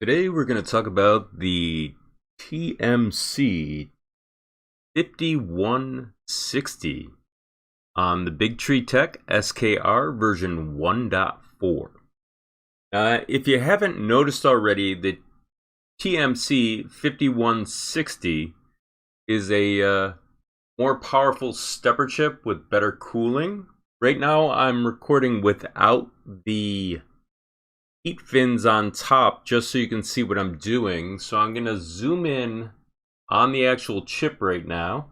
Today we're going to talk about the TMC5160 on the Big Tree Tech SKR version 1.4. If you haven't noticed already, the TMC5160 is a more powerful stepper chip with better cooling. Right now I'm recording without the heat fins on top just so you can see what I'm doing. So I'm going to zoom in on the actual chip right now.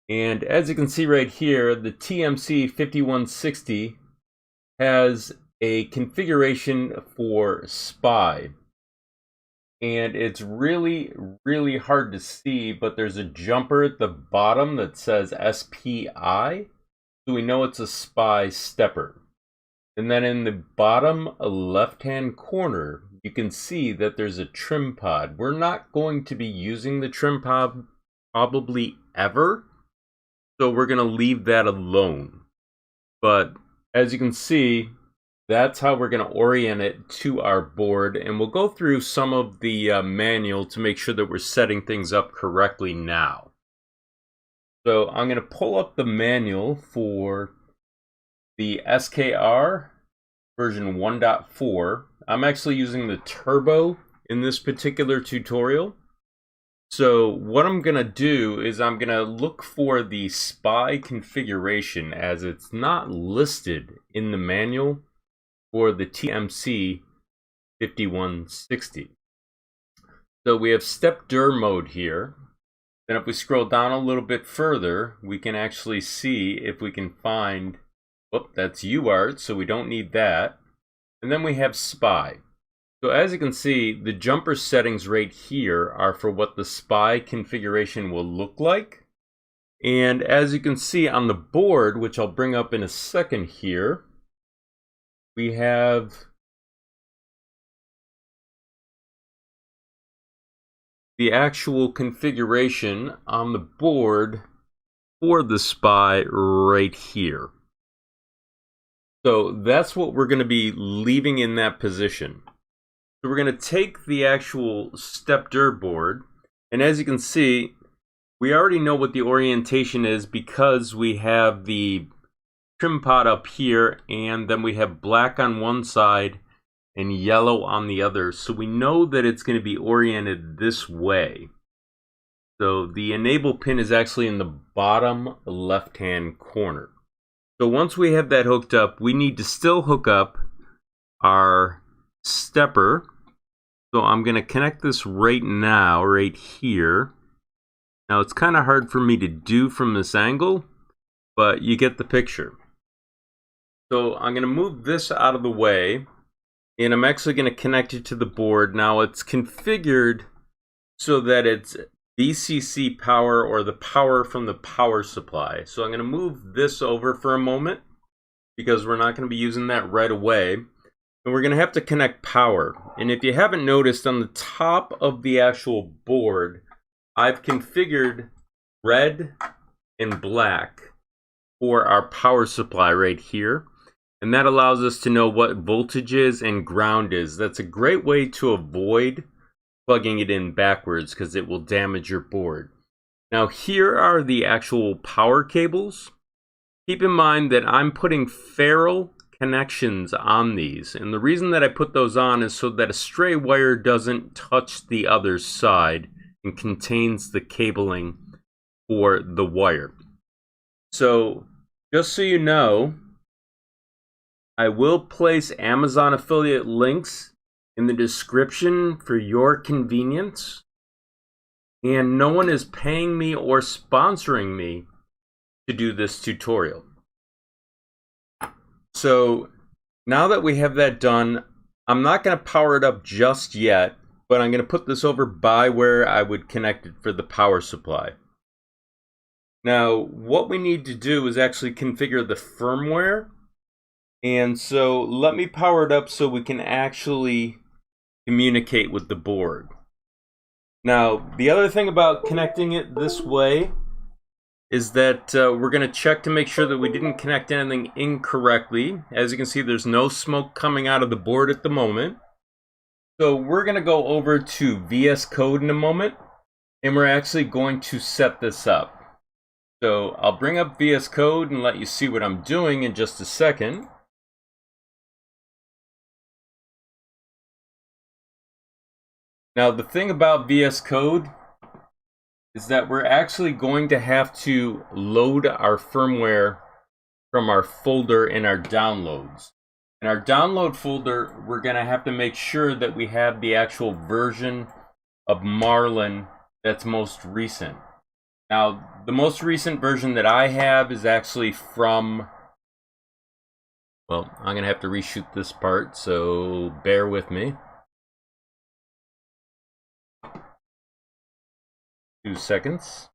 And as you can see right here, the TMC5160 has a configuration for SPI. And it's really hard to see, but there's a jumper at the bottom that says SPI. So we know it's a SPI stepper. And then in the bottom left-hand corner, you can see that there's a trim pod. We're not going to be using the trim pod probably ever, so we're going to leave that alone. But as you can see, that's how we're going to orient it to our board. And we'll go through some of the manual to make sure that we're setting things up correctly now. So I'm going to pull up the manual for the SKR version 1.4. I'm actually using the turbo in this particular tutorial. So what I'm going to do is I'm going to look for the SPI configuration, as it's not listed in the manual for the TMC5160. So we have step dur mode here. Then if we scroll down a little bit further, we can actually see if we can find, whoop, that's UART, so we don't need that. And then we have SPI. So as you can see, the jumper settings right here are for what the SPI configuration will look like. And as you can see on the board, which I'll bring up in a second here, we have the actual configuration on the board for the SPI right here. So that's what we're going to be leaving in that position. So we're going to take the actual step dur board, and as you can see, we already know what the orientation is because we have the trim pod up here, and then we have black on one side and yellow on the other. So we know that it's going to be oriented this way. So the enable pin is actually in the bottom left-hand corner. So once we have that hooked up, we need to still hook up our stepper. So I'm going to connect this right now, right here. Now it's kind of hard for me to do from this angle, but you get the picture. So I'm going to move this out of the way, and I'm actually going to connect it to the board. Now it's configured so that it's VCC power, or the power from the power supply. So I'm going to move this over for a moment because we're not going to be using that right away. And we're going to have to connect power. And if you haven't noticed, on the top of the actual board, I've configured red and black for our power supply right here. And that allows us to know what voltage is and ground is. That's a great way to avoid plugging it in backwards because it will damage your board. Now here are the actual power cables. Keep in mind that I'm putting ferrule connections on these, and the reason that I put those on is so that a stray wire doesn't touch the other side and contains the cabling for the wire. So just so you know, I will place Amazon affiliate links in the description for your convenience, and no one is paying me or sponsoring me to do this tutorial. So now that we have that done, I'm not going to power it up just yet, but I'm going to put this over by where I would connect it for the power supply. Now what we need to do is actually configure the firmware, and so let me power it up so we can actually communicate with the board. Now, the other thing about connecting it this way is that we're going to check to make sure that we didn't connect anything incorrectly. As you can see, there's no smoke coming out of the board at the moment. So we're going to go over to VS Code in a moment, and we're actually going to set this up. So I'll bring up VS Code and let you see what I'm doing in just a second. Now the thing about VS Code is that we're actually going to have to load our firmware from our folder in our downloads. In our download folder, we're going to have to make sure that we have the actual version of Marlin that's most recent. Now, the most recent version that I have is actually from, well, I'm going to have to reshoot this part, so bear with me. 2 seconds.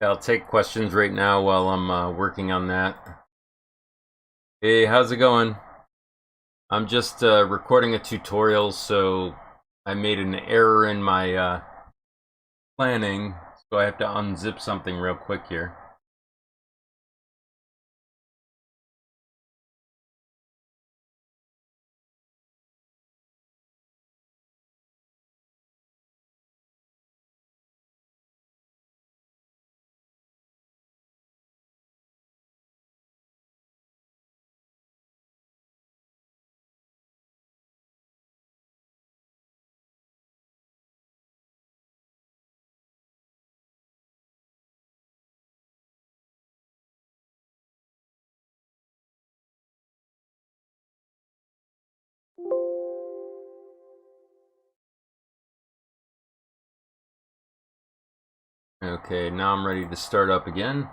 I'll take questions right now while I'm working on that. Hey, how's it going? I'm just recording a tutorial, so I made an error in my planning, so I have to unzip something real quick here. Okay, now I'm ready to start up again.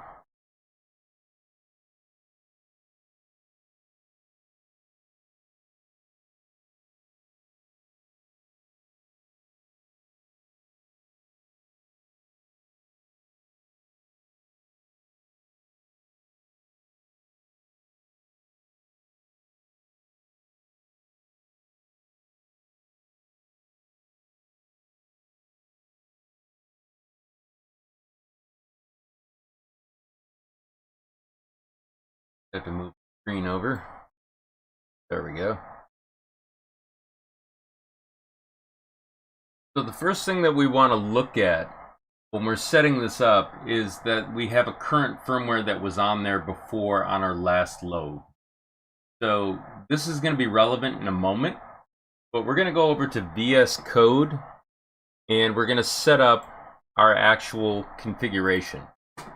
I have to move the screen over. There we go. So the first thing that we want to look at when we're setting this up is that we have a current firmware that was on there before on our last load. So this is going to be relevant in a moment, but we're going to go over to VS Code and we're going to set up our actual configuration.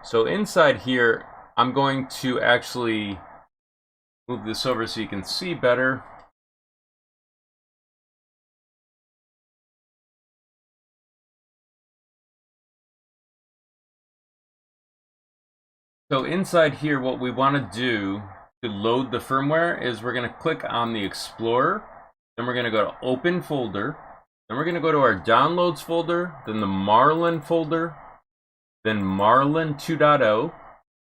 So inside here, I'm going to actually move this over so you can see better. So inside here, what we want to do to load the firmware is we're going to click on the Explorer, then we're going to go to Open Folder, then we're going to go to our Downloads folder, then the Marlin folder, then Marlin 2.0,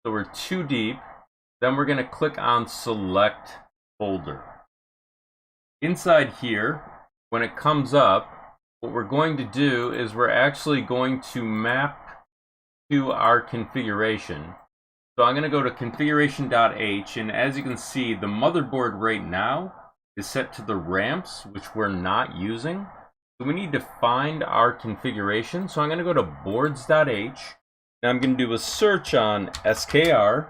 so we're 2 deep, then we're going to click on Select Folder. Inside here, when it comes up, what we're going to do is we're actually going to map to our configuration. So I'm going to go to configuration.h, and as you can see, the motherboard right now is set to the ramps, which we're not using. So we need to find our configuration. So I'm going to go to boards.h, and I'm going to do a search on SKR,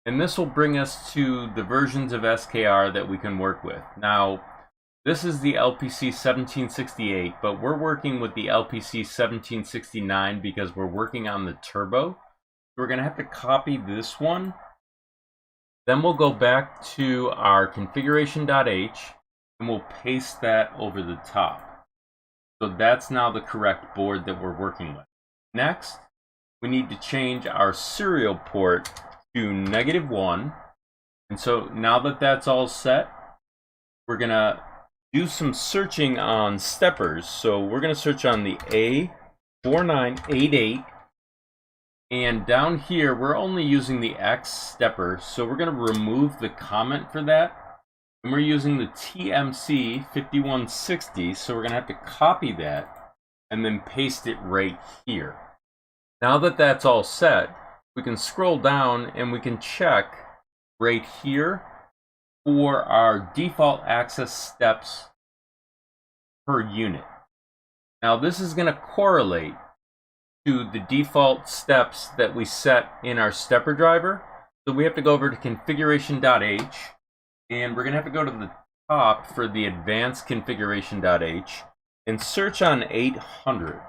and this will bring us to the versions of SKR that we can work with. Now, this is the LPC1768, but we're working with the LPC1769 because we're working on the turbo. We're going to have to copy this one. Then we'll go back to our configuration.h and we'll paste that over the top. So that's now the correct board that we're working with. Next, we need to change our serial port to -1. And so now that that's all set, we're going to do some searching on steppers. So we're going to search on the A4988. And down here, we're only using the X stepper. So we're going to remove the comment for that. And we're using the TMC5160. So we're going to have to copy that and then paste it right here. Now that that's all set, we can scroll down and we can check right here for our default access steps per unit. Now this is going to correlate to the default steps that we set in our stepper driver. So we have to go over to configuration.h, and we're going to have to go to the top for the advanced configuration.h and search on 800.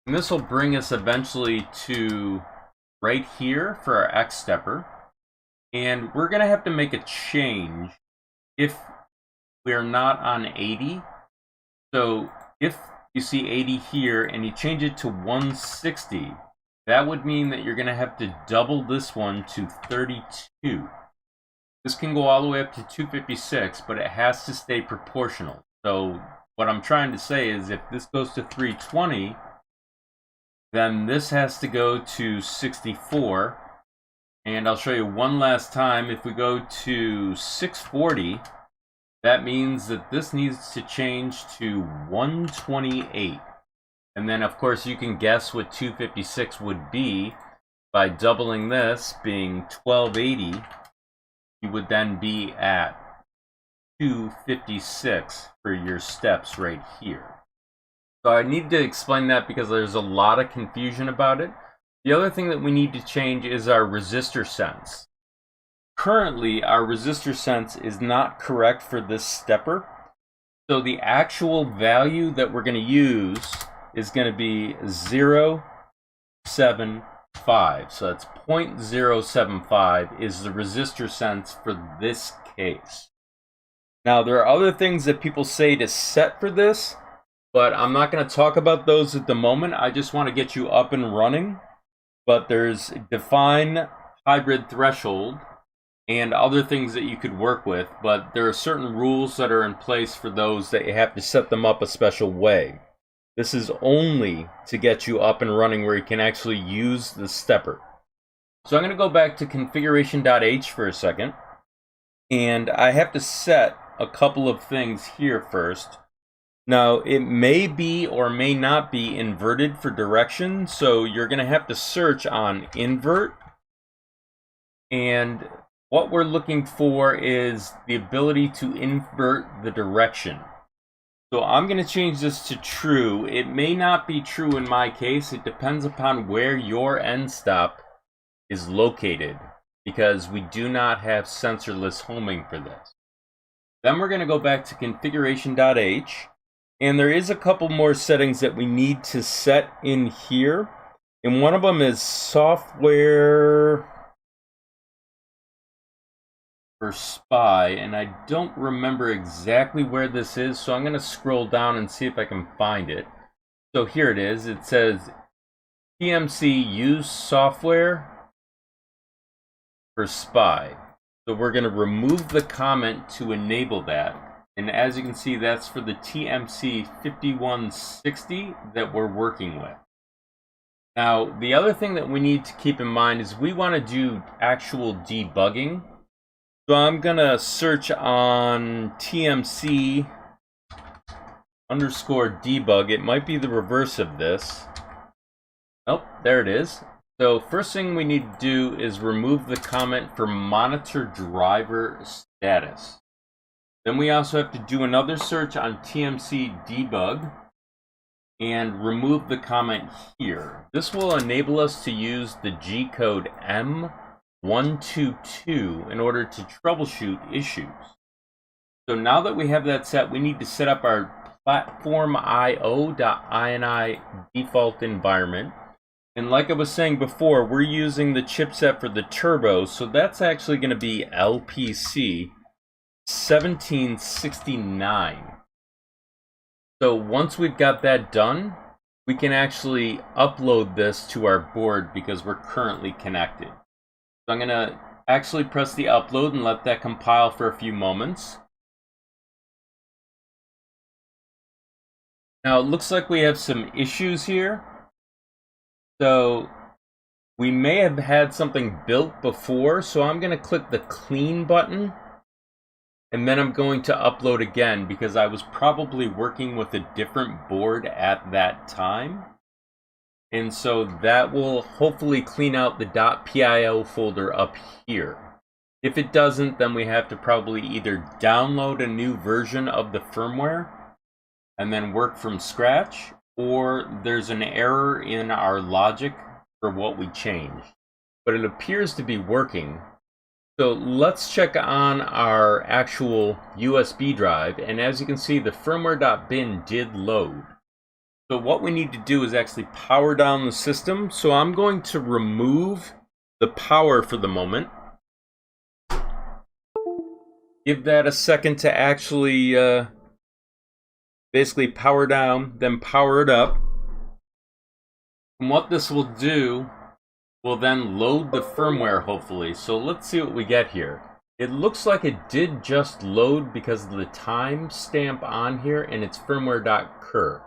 And this will bring us eventually to right here for our X stepper. And we're going to have to make a change if we're not on 80. So if you see 80 here and you change it to 160, that would mean that you're going to have to double this one to 32. This can go all the way up to 256, but it has to stay proportional. So what I'm trying to say is if this goes to 320, then this has to go to 64. And I'll show you one last time. If we go to 640, that means that this needs to change to 128. And then, of course, you can guess what 256 would be by doubling this, being 1280. You would then be at 256 for your steps right here. So I need to explain that because there's a lot of confusion about it. The other thing that we need to change is our resistor sense. Currently, our resistor sense is not correct for this stepper. So the actual value that we're going to use is going to be 0.75. So that's 0.075 is the resistor sense for this case. Now, there are other things that people say to set for this, but I'm not going to talk about those at the moment. I just want to get you up and running. But there's define hybrid threshold and other things that you could work with. But there are certain rules that are in place for those that you have to set them up a special way. This is only to get you up and running where you can actually use the stepper. So I'm going to go back to configuration.h for a second. And I have to set a couple of things here first. Now, it may be or may not be inverted for direction, so you're going to have to search on invert. And what we're looking for is the ability to invert the direction. So I'm going to change this to true. It may not be true in my case. It depends upon where your end stop is located, because we do not have sensorless homing for this. Then we're going to go back to configuration.h. And there is a couple more settings that we need to set in here. And one of them is software for SPY. And I don't remember exactly where this is. So I'm going to scroll down and see if I can find it. So here it is. It says TMC use software for SPY. So we're going to remove the comment to enable that. And as you can see, that's for the TMC5160 that we're working with. Now, the other thing that we need to keep in mind is we want to do actual debugging. So I'm going to search on TMC _debug. It might be the reverse of this. Oh, there it is. So first thing we need to do is remove the comment for monitor driver status. Then we also have to do another search on TMC debug and remove the comment here. This will enable us to use the G code M122 in order to troubleshoot issues. So now that we have that set, we need to set up our platform.io.ini default environment. And like I was saying before, we're using the chipset for the turbo, so that's actually going to be LPC 1769. So once we've got that done, we can actually upload this to our board because we're currently connected. So I'm going to actually press the upload and let that compile for a few moments. Now it looks like we have some issues here. So we may have had something built before, so I'm going to click the clean button. And then I'm going to upload again because I was probably working with a different board at that time. And so that will hopefully clean out the .pio folder up here. If it doesn't, then we have to probably either download a new version of the firmware and then work from scratch, or there's an error in our logic for what we changed. But it appears to be working. So let's check on our actual USB drive, and as you can see, the firmware.bin did load. So what we need to do is actually power down the system. So I'm going to remove the power for the moment. Give that a second to actually basically power down, then power it up. And what this will do will then load the firmware, hopefully. So let's see what we get here. It looks like it did just load because of the timestamp on here, and it's firmware.cur.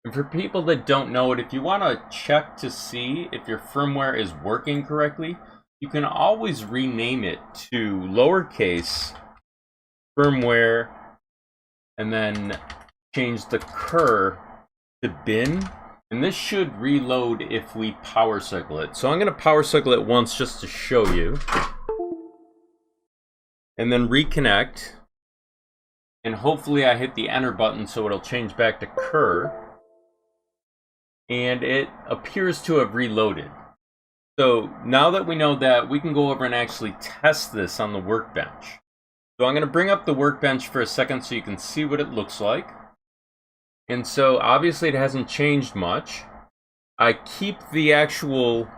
And for people that don't know it, if you want to check to see if your firmware is working correctly, you can always rename it to lowercase firmware and then change the cur to bin. And this should reload if we power cycle it. So I'm going to power cycle it once just to show you. And then reconnect. And hopefully I hit the enter button so it'll change back to cur. And it appears to have reloaded. So now that we know that, we can go over and actually test this on the workbench. So I'm going to bring up the workbench for a second so you can see what it looks like. And so obviously it hasn't changed much. I keep the actual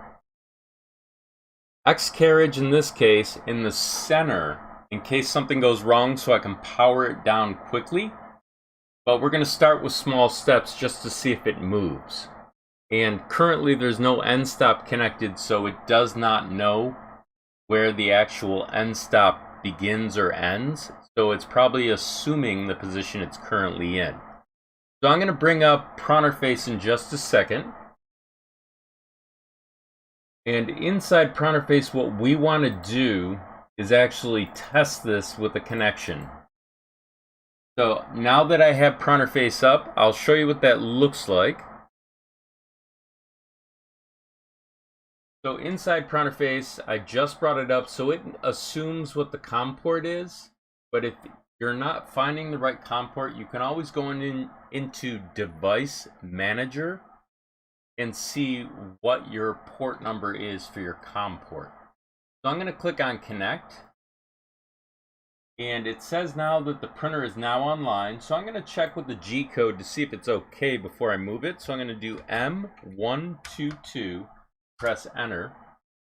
X carriage in this case in the center in case something goes wrong so I can power it down quickly. But we're going to start with small steps just to see if it moves. And currently there's no end stop connected, so it does not know where the actual end stop begins or ends. So it's probably assuming the position it's currently in. So I'm going to bring up Pronterface in just a second. And inside Pronterface, what we want to do is actually test this with a connection. So now that I have Pronterface up, I'll show you what that looks like. So inside Pronterface, I just brought it up, so it assumes what the COM port is. But if you're not finding the right COM port, you can always go into Device Manager and see what your port number is for your COM port. So I'm going to click on Connect. And it says now that the printer is now online. So I'm going to check with the G code to see if it's okay before I move it. So I'm going to do M122, press enter.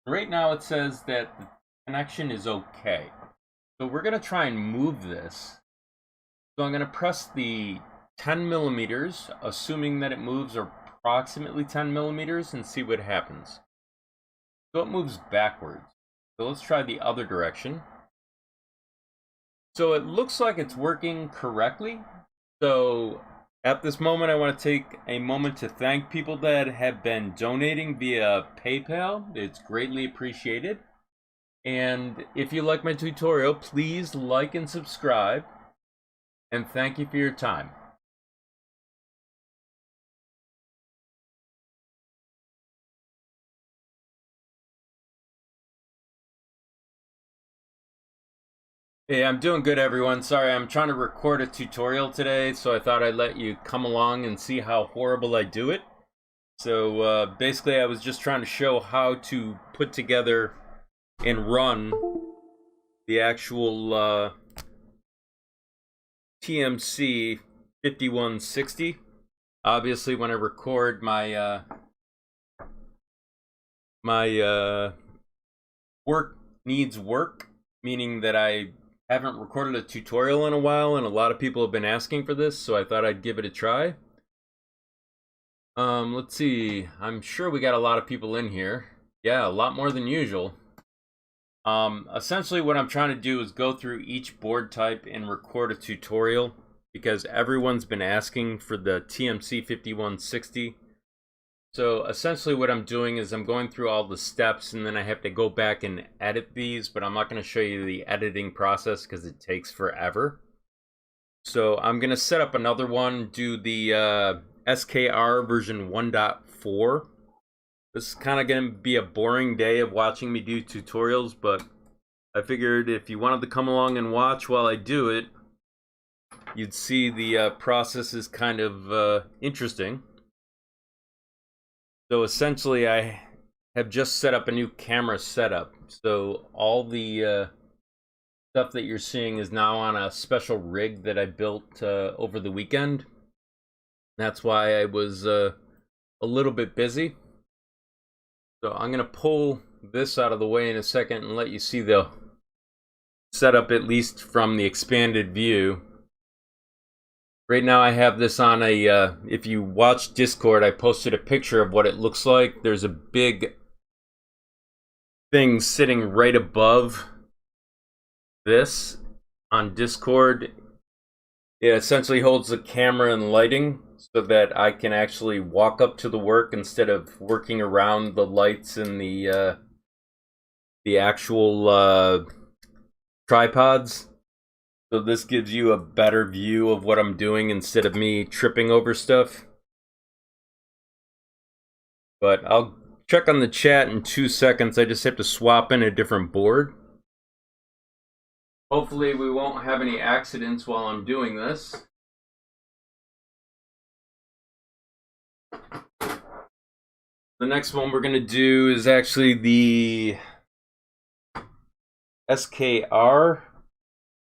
Right now it says that the connection is okay. So we're going to try and move this. So I'm going to press the 10 millimeters, assuming that it moves approximately 10 millimeters, and see what happens. So it moves backwards. So let's try the other direction. So it looks like it's working correctly. So at this moment, I want to take a moment to thank people that have been donating via PayPal. It's greatly appreciated. And if you like my tutorial, please like and subscribe. And thank you for your time. Hey, I'm doing good, everyone. Sorry, I'm trying to record a tutorial today, so I thought I'd let you come along and see how horrible I do it. So basically, I was just trying to show how to put together and run the actual TMC5160. Obviously, when I record my work needs work, meaning that I haven't recorded a tutorial in a while, and a lot of people have been asking for this, so I thought I'd give it a try. Let's see. I'm sure we got a lot of people in here. Yeah, a lot more than usual. Essentially what I'm trying to do is go through each board type and record a tutorial. because everyone's been asking for the TMC5160. So essentially what I'm doing is I'm going through all the steps, and then I have to go back and edit these, but I'm not going to show you the editing process because it takes forever. So I'm going to set up another one, do the SKR version 1.4. This is kind of going to be a boring day of watching me do tutorials, but I figured if you wanted to come along and watch while I do it, you'd see the process is kind of interesting. So essentially I have just set up a new camera setup. So all the stuff that you're seeing is now on a special rig that I built over the weekend. That's why I was a little bit busy. So I'm going to pull this out of the way in a second and let you see the setup at least from the expanded view. Right now I have this on a, if you watch Discord, I posted a picture of what it looks like. There's a big thing sitting right above this on Discord. It essentially holds the camera and lighting so that I can actually walk up to the work instead of working around the lights and the actual tripods. So this gives you a better view of what I'm doing instead of me tripping over stuff. But I'll check on the chat in 2 seconds. I just have to swap in a different board. Hopefully we won't have any accidents while I'm doing this. The next one we're going to do is actually the SKR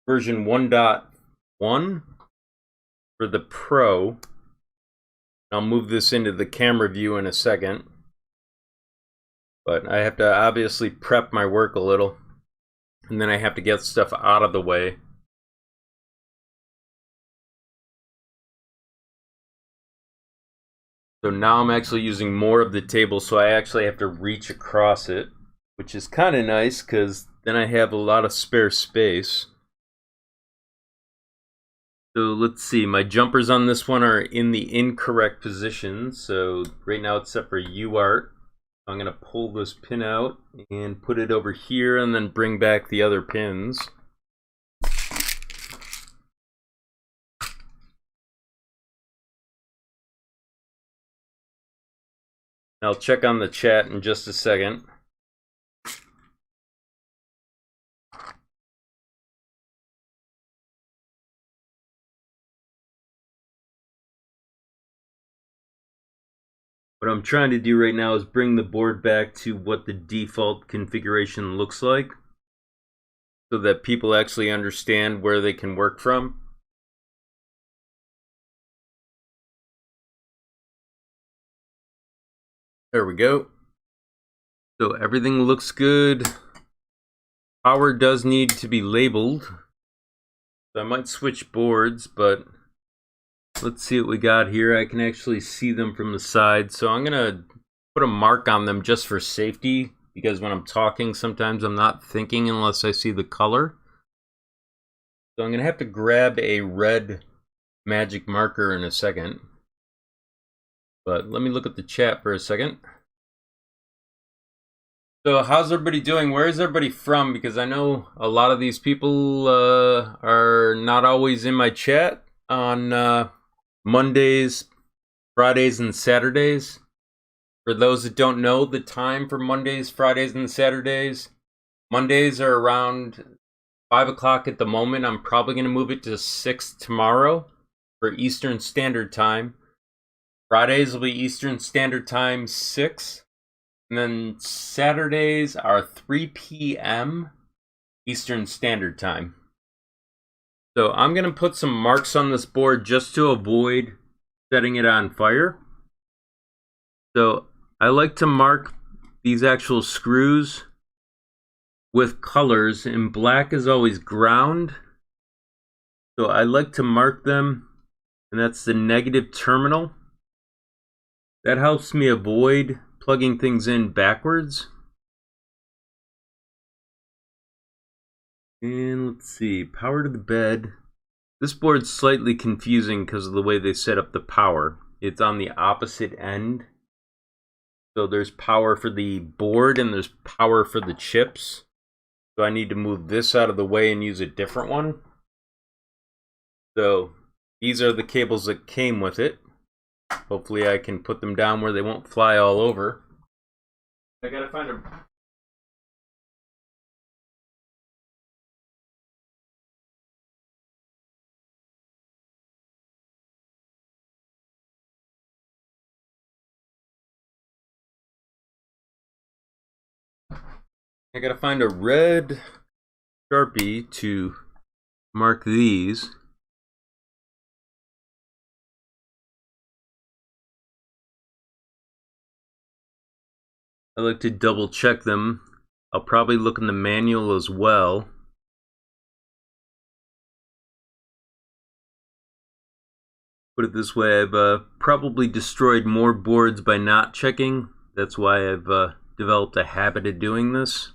version 1.1 for the Pro. I'll move this into the camera view in a second. But I have to obviously prep my work a little. And then I have to get stuff out of the way. So now I'm actually using more of the table, so I actually have to reach across it, which is kind of nice because then I have a lot of spare space. So let's see, my jumpers on this one are in the incorrect position. So right now it's set for UART. I'm going to pull this pin out and put it over here and then bring back the other pins. I'll check on the chat in just a second. What I'm trying to do right now is bring the board back to what the default configuration looks like so that people actually understand where they can work from. There we go. So everything looks good. Power does need to be labeled. So I might switch boards, but let's see what we got here. I can actually see them from the side. So I'm gonna put a mark on them just for safety, because when I'm talking, sometimes I'm not thinking unless I see the color. So I'm gonna have to grab a red magic marker in a second. But let me look at the chat for a second. So how's everybody doing? Where is everybody from? Because I know a lot of these people are not always in my chat on Mondays, Fridays, and Saturdays. For those that don't know the time for Mondays, Fridays, and Saturdays, Mondays are around 5 o'clock at the moment. I'm probably going to move it to 6 tomorrow for Eastern Standard Time. Fridays will be Eastern Standard Time 6. And then Saturdays are 3 p.m. Eastern Standard Time. So I'm going to put some marks on this board just to avoid setting it on fire. So I like to mark these actual screws with colors, and black is always ground. So I like to mark them, and that's the negative terminal. That helps me avoid plugging things in backwards. And let's see, power to the bed. This board's slightly confusing because of the way they set up the power. It's on the opposite end. So there's power for the board and there's power for the chips. So I need to move this out of the way and use a different one. So these are the cables that came with it. Hopefully I can put them down where they won't fly all over. I gotta find a... I gotta find a red Sharpie to mark these. I like to double check them. I'll probably look in the manual as well. Put it this way, I've probably destroyed more boards by not checking. That's why I've developed a habit of doing this.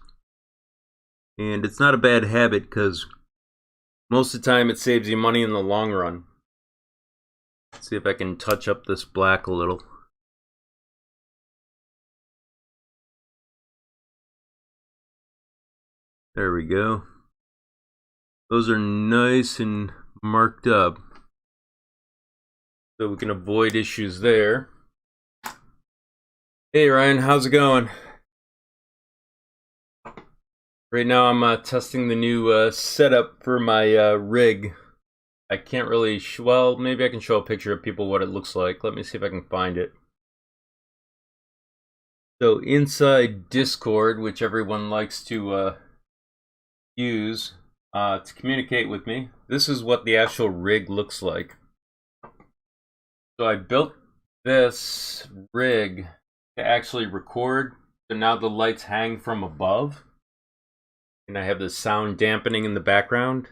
And it's not a bad habit because most of the time it saves you money in the long run. Let's see if I can touch up this black a little. There we go. Those are nice and marked up, so we can avoid issues there. Hey Ryan, how's it going? Right now I'm testing the new setup for my rig. I can't really, well, maybe I can show a picture of people what it looks like. Let me see if I can find it. So inside Discord, which everyone likes to use to communicate with me, this is what the actual rig looks like. So I built this rig to actually record, so now the lights hang from above and I have the sound dampening in the background.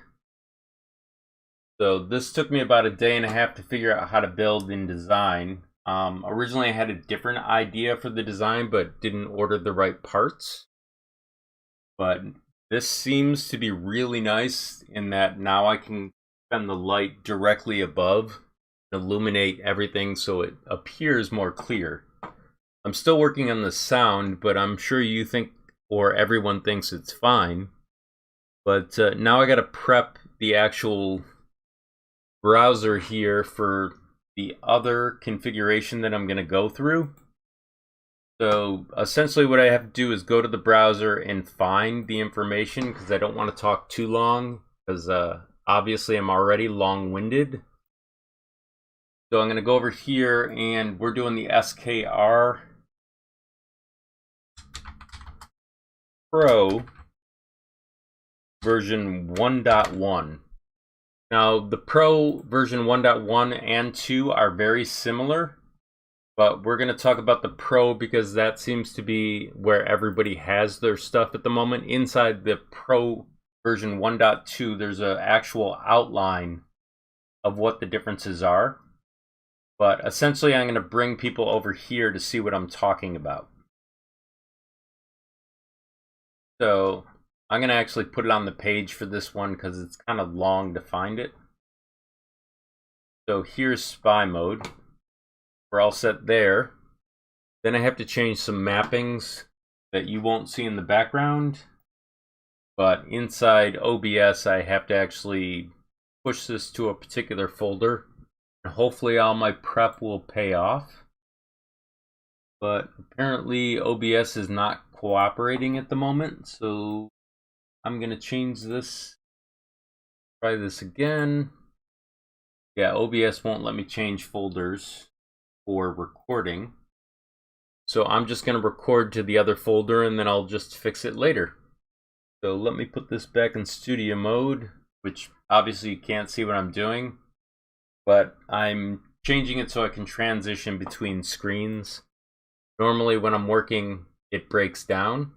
So this took me about a day and a half to figure out how to build and design. Originally I had a different idea for the design but didn't order the right parts. But this seems to be really nice in that now I can send the light directly above, illuminate everything so it appears more clear. I'm still working on the sound, but I'm sure you think, or everyone thinks it's fine. But now I gotta prep the actual browser here for the other configuration that I'm gonna go through. So essentially what I have to do is go to the browser and find the information because I don't want to talk too long because obviously I'm already long-winded. So I'm going to go over here and we're doing the SKR Pro version 1.1. Now the Pro version 1.1 and 2 are very similar. But we're going to talk about the Pro because that seems to be where everybody has their stuff at the moment. Inside the Pro version 1.2, there's an actual outline of what the differences are. But essentially, I'm going to bring people over here to see what I'm talking about. So I'm going to actually put it on the page for this one because it's kind of long to find it. So here's spy mode. We're all set there. Then I have to change some mappings that you won't see in the background. But inside OBS, I have to actually push this to a particular folder. And hopefully all my prep will pay off. But apparently OBS is not cooperating at the moment. So I'm going to change this. Try this again. Yeah, OBS won't let me change folders for recording. So I'm just going to record to the other folder and then I'll just fix it later. So let me put this back in studio mode, which obviously you can't see what I'm doing, but I'm changing it so I can transition between screens. Normally when I'm working, it breaks down.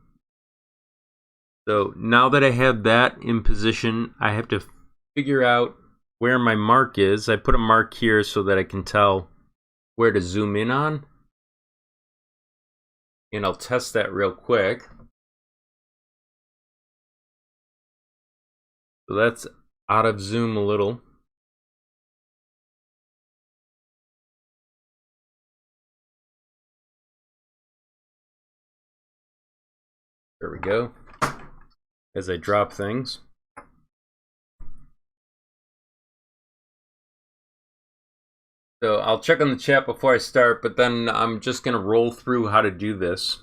So now that I have that in position, I have to figure out where my mark is. I put a mark here so that I can tell where to zoom in on. And I'll test that real quick. So that's out of zoom a little. There we go. As I drop things. So I'll check on the chat before I start, but then I'm just going to roll through how to do this.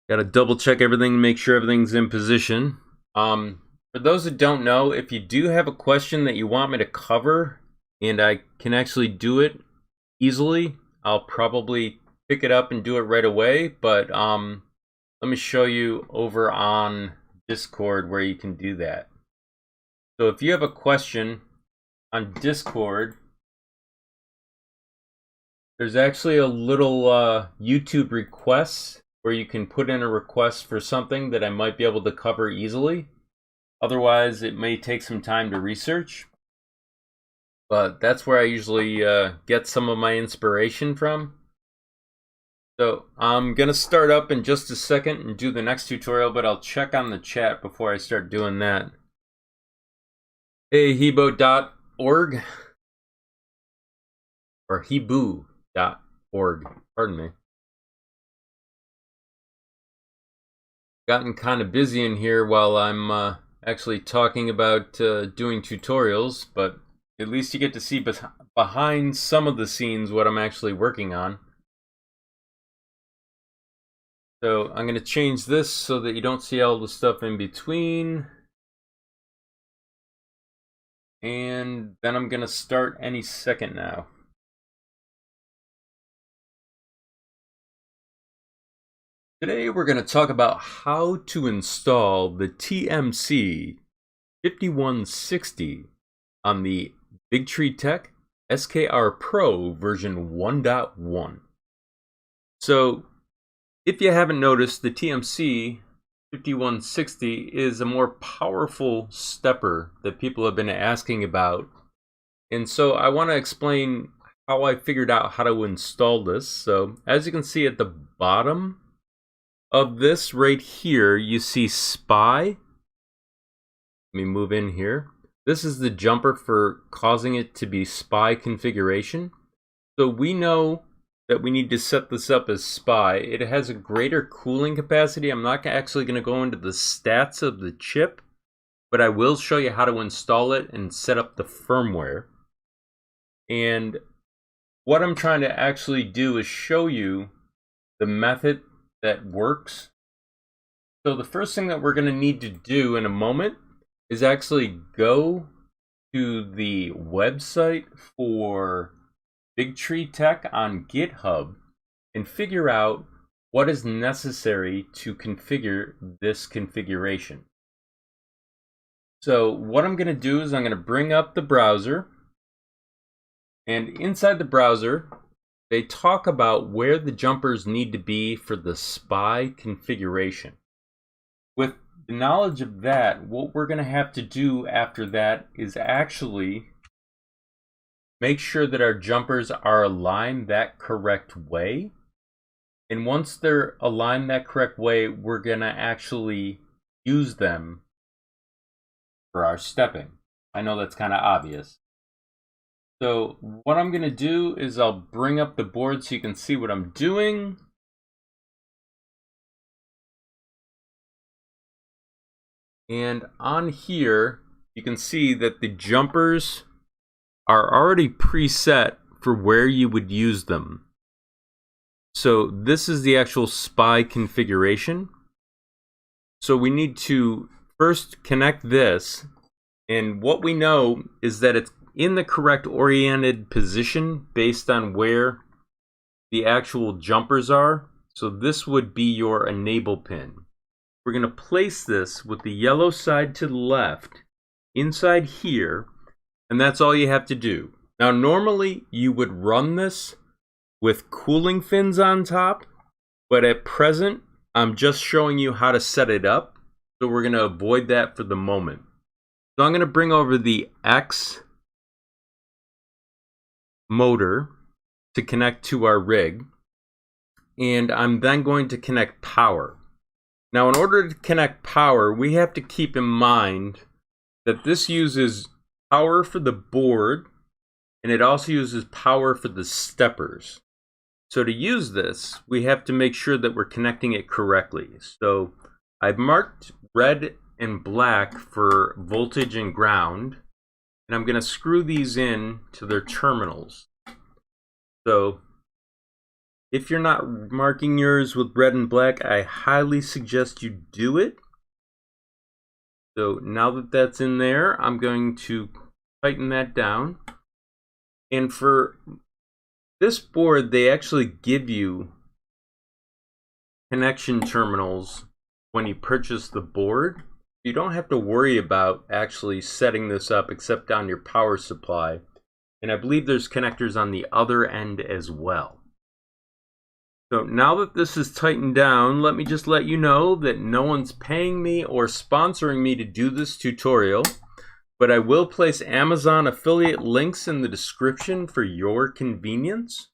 Got to double check everything, make sure everything's in position. For those that don't know, if you do have a question that you want me to cover and I can actually do it easily, I'll probably pick it up and do it right away. But let me show you over on Discord where you can do that. So if you have a question on Discord, there's actually a little YouTube requests where you can put in a request for something that I might be able to cover easily. Otherwise, it may take some time to research. But that's where I usually get some of my inspiration from. So I'm going to start up in just a second and do the next tutorial, but I'll check on the chat before I start doing that. Hey, hebo.org. Or hebu.org. Pardon me. Gotten kind of busy in here while I'm actually talking about doing tutorials, but at least you get to see behind some of the scenes what I'm actually working on. So I'm going to change this so that you don't see all the stuff in between. And then I'm going to start any second now. Today we're going to talk about how to install the TMC5160 on the Big Tree Tech SKR Pro version 1.1. So if you haven't noticed, the TMC5160 is a more powerful stepper that people have been asking about. And so I want to explain how I figured out how to install this. So as you can see at the bottom of this right here, you see SPY. Let me move in here. This is the jumper for causing it to be SPY configuration. So we know that we need to set this up as SPY. It has a greater cooling capacity. I'm not actually going to go into the stats of the chip, but I will show you how to install it and set up the firmware. And what I'm trying to actually do is show you the method that works. So the first thing that we're going to need to do in a moment is actually go to the website for Big Tree Tech on GitHub and figure out what is necessary to configure this configuration. So what I'm going to do is I'm going to bring up the browser, and inside the browser they talk about where the jumpers need to be for the SPY configuration. With the knowledge of that, what we're going to have to do after that is actually make sure that our jumpers are aligned that correct way. And once they're aligned that correct way, we're going to actually use them for our stepping. I know that's kind of obvious. So what I'm going to do is I'll bring up the board so you can see what I'm doing. And on here, you can see that the jumpers are already preset for where you would use them. So this is the actual SPY configuration. So we need to first connect this, and what we know is that it's in the correct oriented position based on where the actual jumpers are. So this would be your enable pin. We're going to place this with the yellow side to the left inside here, and that's all you have to do. Now normally you would run this with cooling fins on top, but at present I'm just showing you how to set it up, so we're going to avoid that for the moment. So I'm going to bring over the X motor to connect to our rig, and I'm then going to connect power. Now in order to connect power, we have to keep in mind that this uses power for the board, and it also uses power for the steppers. So to use this, we have to make sure that we're connecting it correctly. So I've marked red and black for voltage and ground, and I'm going to screw these in to their terminals. So if you're not marking yours with red and black, I highly suggest you do it. So now that that's in there, I'm going to tighten that down. And for this board, they actually give you connection terminals when you purchase the board. You don't have to worry about actually setting this up except on your power supply. And I believe there's connectors on the other end as well. So now that this is tightened down, let me just let you know that no one's paying me or sponsoring me to do this tutorial, but I will place Amazon affiliate links in the description for your convenience.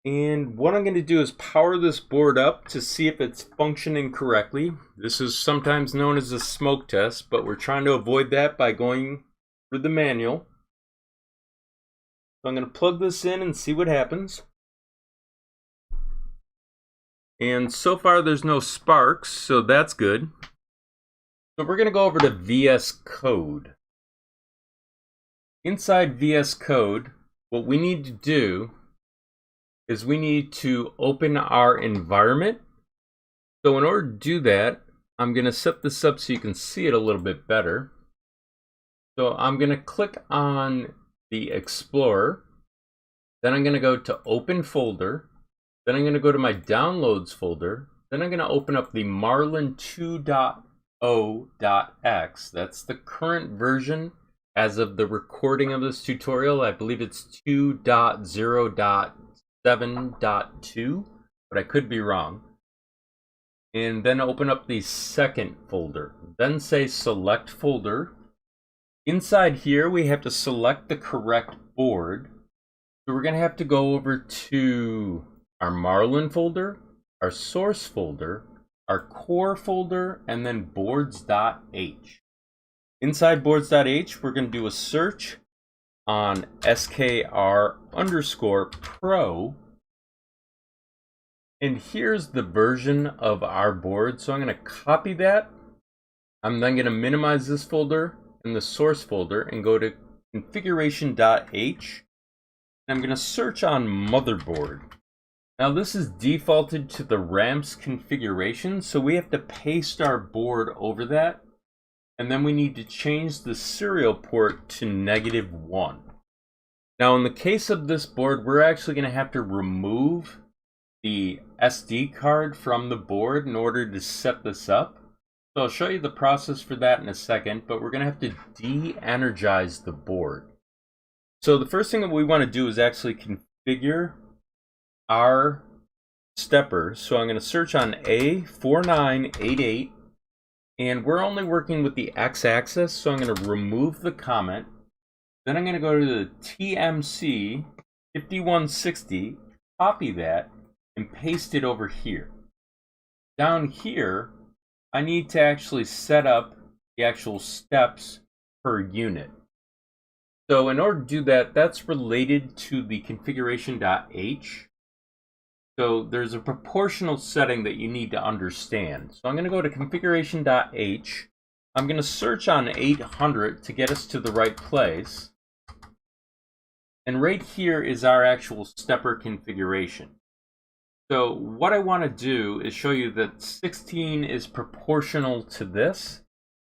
And what I'm going to do is power this board up to see if it's functioning correctly. This is sometimes known as a smoke test, but we're trying to avoid that by going through the manual. So I'm going to plug this in and see what happens. And so far there's no sparks, so that's good. So we're going to go over to VS Code. Inside VS Code, what we need to do is we need to open our environment. So in order to do that, I'm going to set this up so you can see it a little bit better. So I'm going to click on the Explorer. Then I'm going to go to Open Folder. Then I'm going to go to my Downloads folder. Then I'm going to open up the Marlin 2.0.x. That's the current version as of the recording of this tutorial. I believe it's 2.0.7.2, but I could be wrong. And then open up the second folder. Then say Select Folder. Inside here, we have to select the correct board. So we're going to have to go over to our Marlin folder, our source folder, our core folder, and then boards.h. Inside boards.h, we're going to do a search on SKR_Pro. And here's the version of our board. So I'm going to copy that. I'm then going to minimize this folder in the source folder and go to configuration.h. I'm going to search on motherboard. Now this is defaulted to the RAMPS configuration, so we have to paste our board over that. And then we need to change the serial port to -1. Now in the case of this board, we're actually going to have to remove the SD card from the board in order to set this up. So I'll show you the process for that in a second, but we're going to have to de-energize the board. So the first thing that we want to do is actually configure our stepper. So I'm going to search on A4988, and we're only working with the x-axis, so I'm going to remove the comment. Then I'm going to go to the TMC5160, copy that, and paste it over here. Down here, I need to actually set up the actual steps per unit. So in order to do that, that's related to the configuration.h. So there's a proportional setting that you need to understand. So I'm going to go to configuration.h. I'm going to search on 800 to get us to the right place. And right here is our actual stepper configuration. So what I want to do is show you that 16 is proportional to this.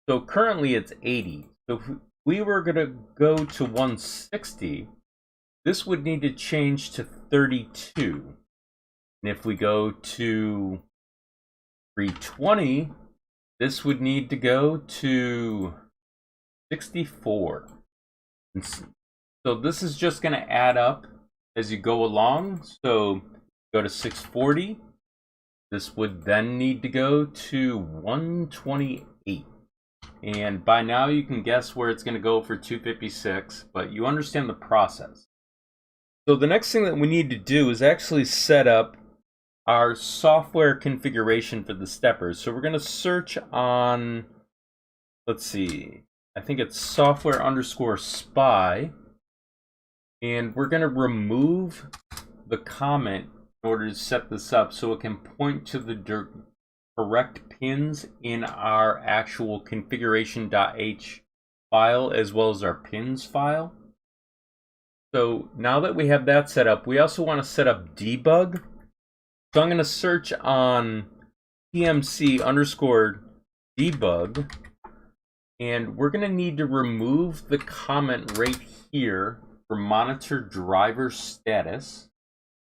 So currently it's 80. So if we were going to go to 160, this would need to change to 32. And if we go to 320, this would need to go to 64. And so this is just going to add up as you go along. So go to 640. This would then need to go to 128. And by now you can guess where it's going to go for 256, but you understand the process. So the next thing that we need to do is actually set up our software configuration for the steppers. So we're going to search on, let's see, I think it's software_spy. And we're going to remove the comment in order to set this up so it can point to the correct pins in our actual configuration.h file as well as our pins file. So now that we have that set up, we also want to set up debug. So I'm going to search on TMC_debug, and we're going to need to remove the comment right here for monitor driver status.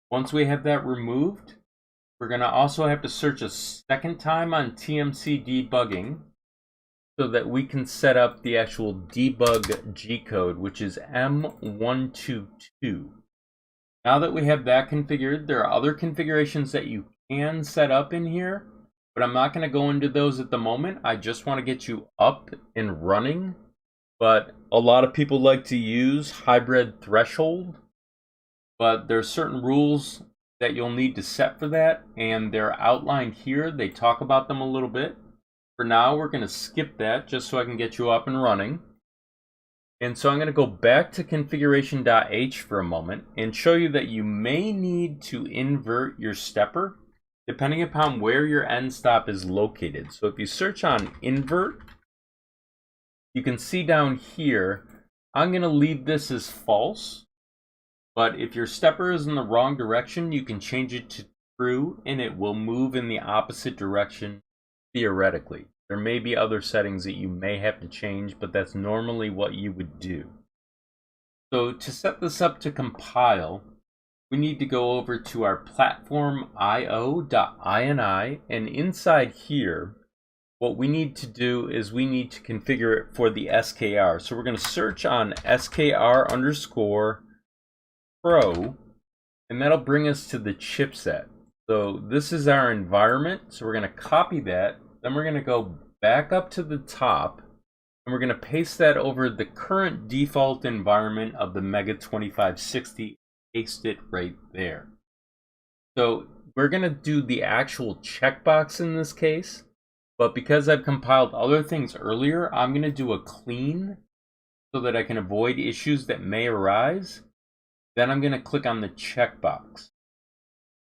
Once we have that removed, we're going to also have to search a second time on TMC debugging so that we can set up the actual debug G code, which is M122. Now that we have that configured, there are other configurations that you can set up in here, but I'm not going to go into those at the moment. I just want to get you up and running. But a lot of people like to use hybrid threshold, but there are certain rules that you'll need to set for that, and they're outlined here. They talk about them a little bit. For now, we're going to skip that just so I can get you up and running. And so I'm going to go back to configuration.h for a moment and show you that you may need to invert your stepper depending upon where your end stop is located. So if you search on invert, you can see down here, I'm going to leave this as false. But if your stepper is in the wrong direction, you can change it to true and it will move in the opposite direction theoretically. There may be other settings that you may have to change, but that's normally what you would do. So to set this up to compile, we need to go over to our platform io.ini, and inside here, what we need to do is we need to configure it for the SKR. So we're going to search on SKR Pro, and that'll bring us to the chipset. So this is our environment, so we're going to copy that, then we're going to go back up to the top, and we're going to paste that over the current default environment of the Mega 2560, paste it right there. So we're going to do the actual checkbox in this case, but because I've compiled other things earlier, I'm going to do a clean so that I can avoid issues that may arise. Then I'm going to click on the checkbox.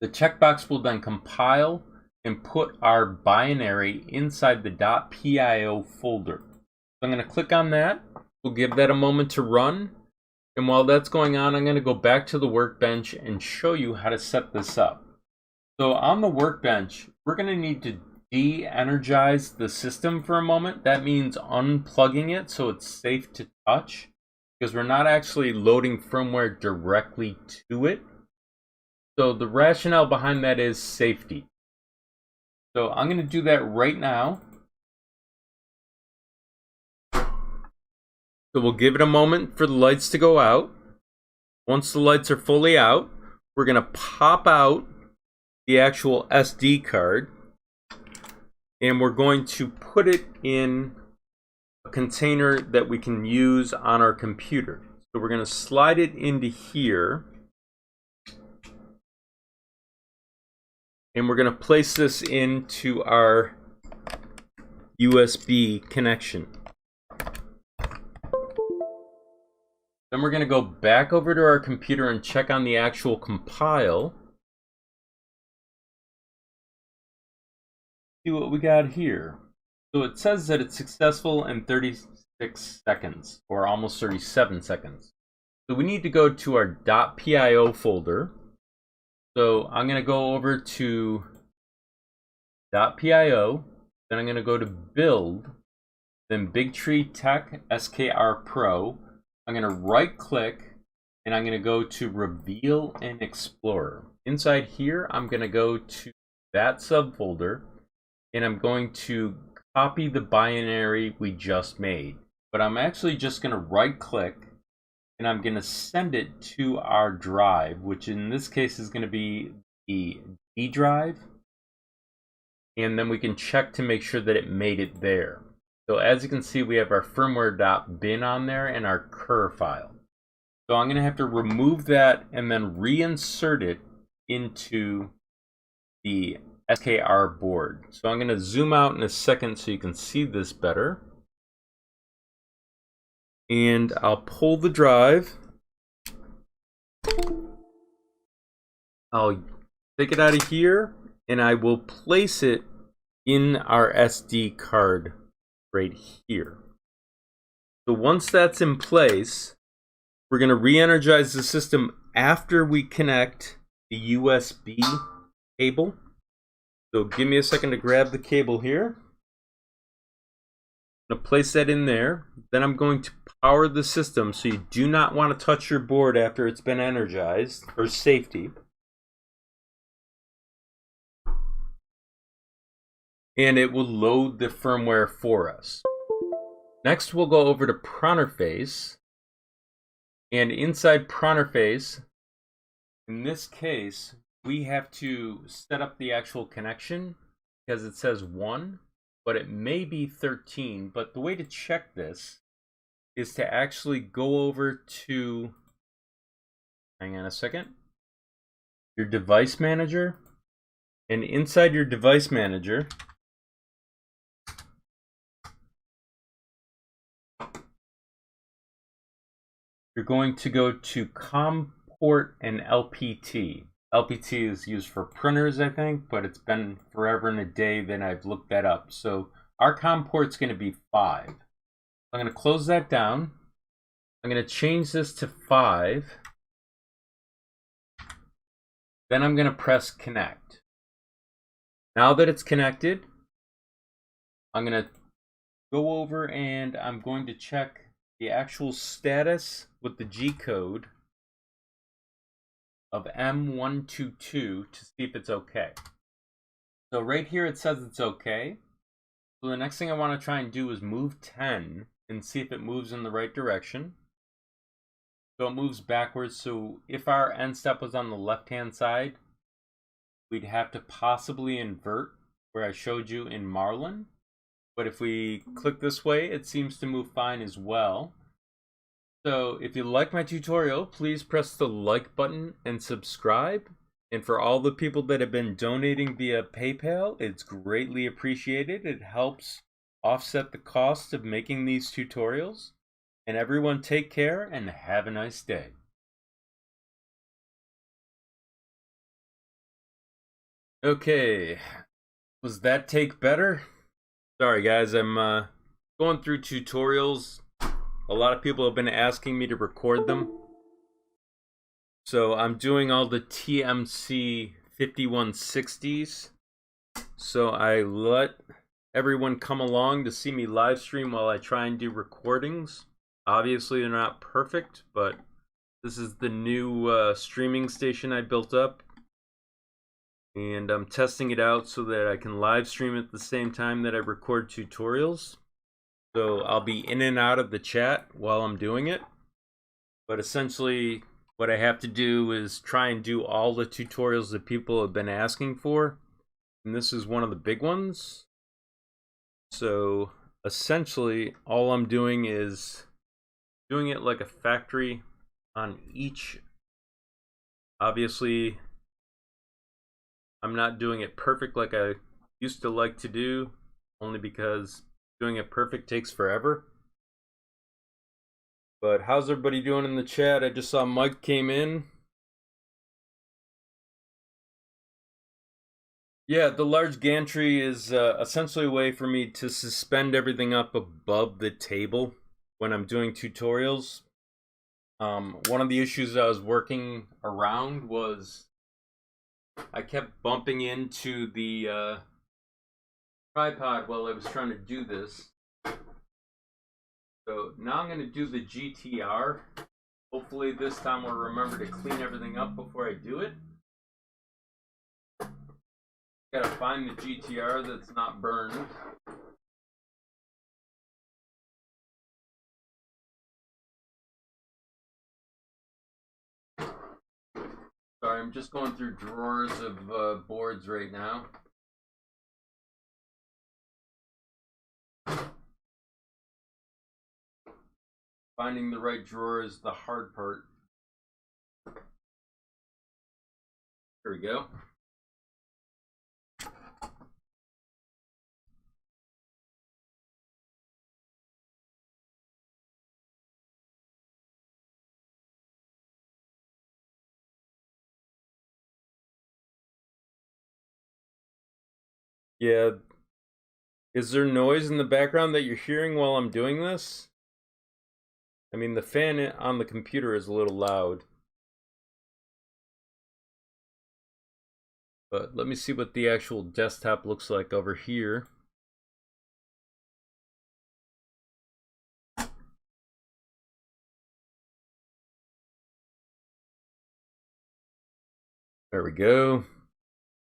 The checkbox will then compile and put our binary inside the .pio folder. So I'm going to click on that. We'll give that a moment to run. And while that's going on, I'm going to go back to the workbench and show you how to set this up. So on the workbench, we're going to need to de-energize the system for a moment. That means unplugging it so it's safe to touch, because we're not actually loading firmware directly to it. So the rationale behind that is safety. So I'm going to do that right now. So we'll give it a moment for the lights to go out. Once the lights are fully out, we're going to pop out the actual SD card, and we're going to put it in a container that we can use on our computer. So we're going to slide it into here, and we're going to place this into our USB connection. Then we're going to go back over to our computer and check on the actual compile. See what we got here. So it says that it's successful in 36 seconds, or almost 37 seconds. So we need to go to our .pio folder. So I'm going to go over to .pio, then I'm going to go to build, then Bigtree Tech SKR Pro. I'm going to right click and I'm going to go to Reveal and Explorer. Inside here, I'm going to go to that subfolder and I'm going to copy the binary we just made. But I'm actually just going to right click and I'm going to send it to our drive, which in this case is going to be the D drive. And then we can check to make sure that it made it there. So as you can see, we have our firmware.bin on there and our cur file. So I'm going to have to remove that and then reinsert it into the SKR board. So I'm going to zoom out in a second so you can see this better. And I'll pull the drive. I'll take it out of here and I will place it in our SD card right here. So once that's in place, we're going to re-energize the system after we connect the USB cable. So give me a second to grab the cable here. I'm going to place that in there. Then I'm going to power the system, so you do not want to touch your board after it's been energized for safety. And it will load the firmware for us. Next, we'll go over to Pronterface. And inside Pronterface, in this case, we have to set up the actual connection because it says 1, but it may be 13. But the way to check this is to actually go over to, hang on a second, your device manager. And inside your device manager, you're going to go to COM port and LPT. LPT is used for printers, I think, but it's been forever and a day that I've looked that up. So our COM port's going to be 5. I'm going to close that down. I'm going to change this to 5. Then I'm going to press connect. Now that it's connected, I'm going to go over and I'm going to check the actual status with the G code of M122 to see if it's okay. So right here it says it's okay. So the next thing I want to try and do is move 10 and see if it moves in the right direction. So it moves backwards. So if our end step was on the left hand side, we'd have to possibly invert where I showed you in Marlin. But if we click this way, it seems to move fine as well. So if you like my tutorial, please press the like button and subscribe. And for all the people that have been donating via PayPal, it's greatly appreciated. It helps offset the cost of making these tutorials. And everyone take care and have a nice day. Okay, was that take better? Sorry guys, I'm going through tutorials. A lot of people have been asking me to record them. So I'm doing all the TMC5160s. So I let everyone come along to see me live stream while I try and do recordings. Obviously they're not perfect, but this is the new streaming station I built up. And I'm testing it out so that I can live stream at the same time that I record tutorials. So I'll be in and out of the chat while I'm doing it. But essentially what I have to do is try and do all the tutorials that people have been asking for. And this is one of the big ones. So essentially all I'm doing is doing it like a factory on each. Obviously I'm not doing it perfect like I used to like to do, only because doing it perfect takes forever. But how's everybody doing in the chat? I just saw Mike came in. Yeah, the large gantry is essentially a way for me to suspend everything up above the table when I'm doing tutorials. One of the issues I was working around was I kept bumping into the tripod while I was trying to do this. So now I'm going to do the GTR. Hopefully this time I'll remember to clean everything up before I do it. Gotta find the GTR that's not burned. Sorry, I'm just going through drawers of boards right now. Finding the right drawer is the hard part. Here we go. Yeah. Is there noise in the background that you're hearing while I'm doing this? I mean, the fan on the computer is a little loud. But let me see what the actual desktop looks like over here. There we go.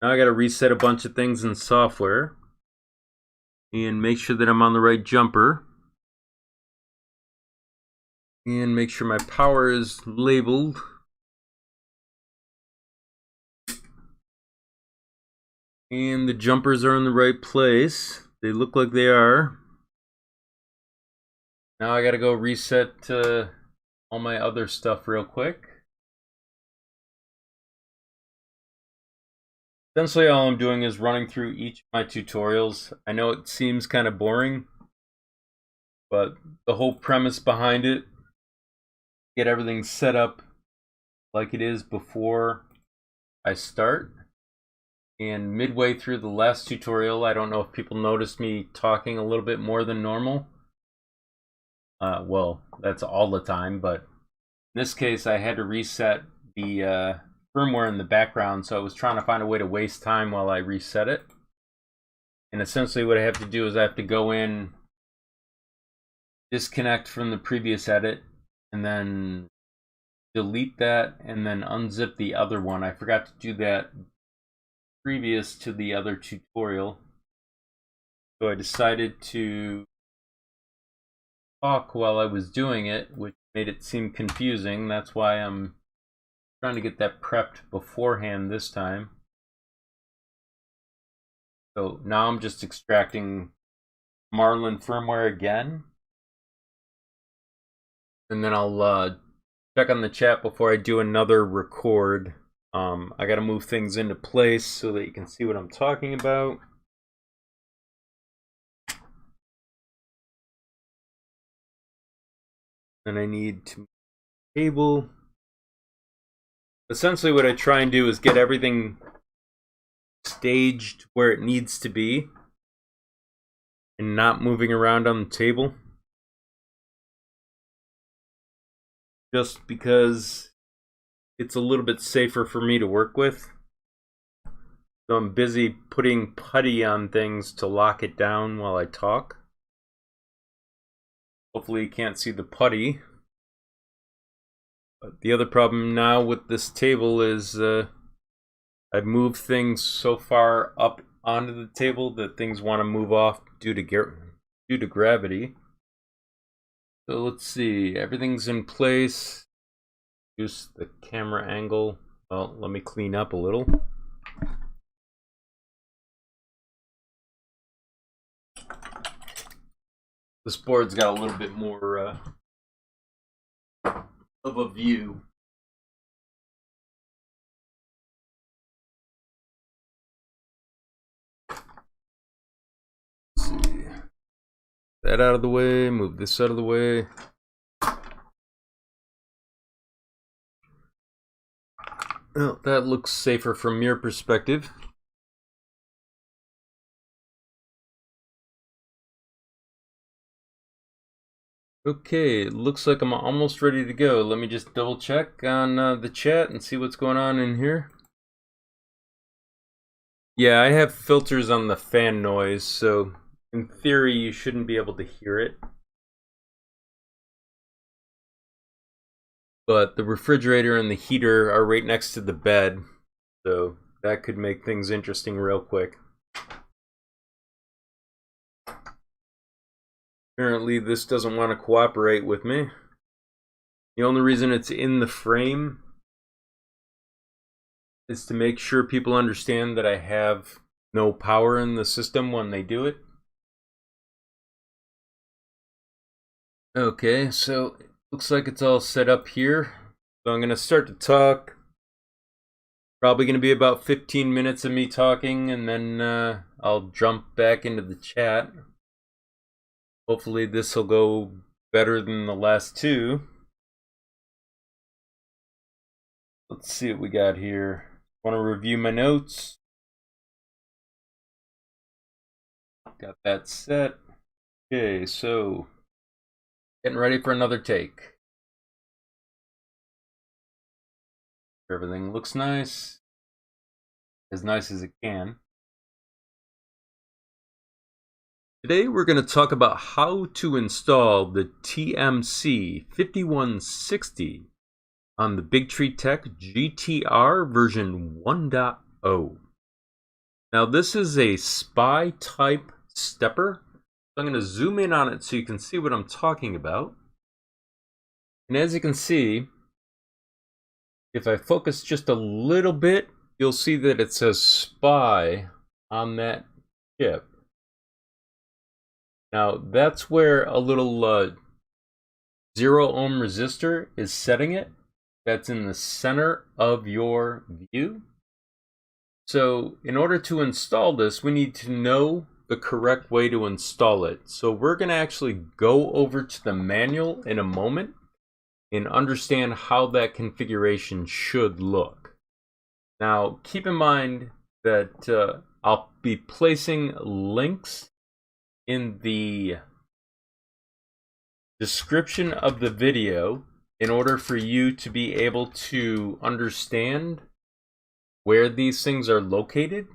Now I got to reset a bunch of things in software and make sure that I'm on the right jumper. And make sure my power is labeled. And the jumpers are in the right place. They look like they are. Now I gotta go reset all my other stuff real quick. Essentially all I'm doing is running through each of my tutorials. I know it seems kind of boring, but the whole premise behind it, get everything set up like it is before I start. And midway through the last tutorial, I don't know if people noticed me talking a little bit more than normal. Well, that's all the time, but in this case, I had to reset the firmware in the background, so I was trying to find a way to waste time while I reset it. And essentially what I have to do is I have to go in, disconnect from the previous edit, and then delete that, and then unzip the other one. I forgot to do that previous to the other tutorial. So I decided to talk while I was doing it, which made it seem confusing. That's why I'm trying to get that prepped beforehand this time. So now I'm just extracting Marlin firmware again. And then I'll check on the chat before I do another record. I gotta move things into place so that you can see what I'm talking about. And I need to cable. Essentially what I try and do is get everything staged where it needs to be and not moving around on the table. Just because it's a little bit safer for me to work with. So I'm busy putting putty on things to lock it down while I talk. Hopefully you can't see the putty. But the other problem now with this table is I've moved things so far up onto the table that things want to move off due to gravity. So let's see, everything's in place. Use the camera angle. Well, let me clean up a little. This board's got a little bit more of a view. Let's see. That out of the way, move this out of the way. Oh, that looks safer from your perspective. Okay, looks like I'm almost ready to go. Let me just double check on the chat and see what's going on in here. Yeah, I have filters on the fan noise, so in theory you shouldn't be able to hear it. But the refrigerator and the heater are right next to the bed, so that could make things interesting real quick. Apparently this doesn't want to cooperate with me. The only reason it's in the frame is to make sure people understand that I have no power in the system when they do it. Okay, so it looks like it's all set up here. So I'm going to start to talk. Probably going to be about 15 minutes of me talking, and then I'll jump back into the chat. Hopefully this will go better than the last two. Let's see what we got here. Want to review my notes? got that set. Okay, so getting ready for another take. Everything looks nice as it can. Today we're going to talk about how to install the TMC5160 on the Big Tree Tech GTR version 1.0. Now this is a SPY type stepper. I'm going to zoom in on it so you can see what I'm talking about. And as you can see, if I focus just a little bit, you'll see that it says SPY on that chip. Now that's where a little 0 ohm resistor is setting it. That's in the center of your view. So in order to install this, we need to know the correct way to install it. So we're going to actually go over to the manual in a moment and understand how that configuration should look. Now keep in mind that I'll be placing links in the description of the video in order for you to be able to understand where these things are located.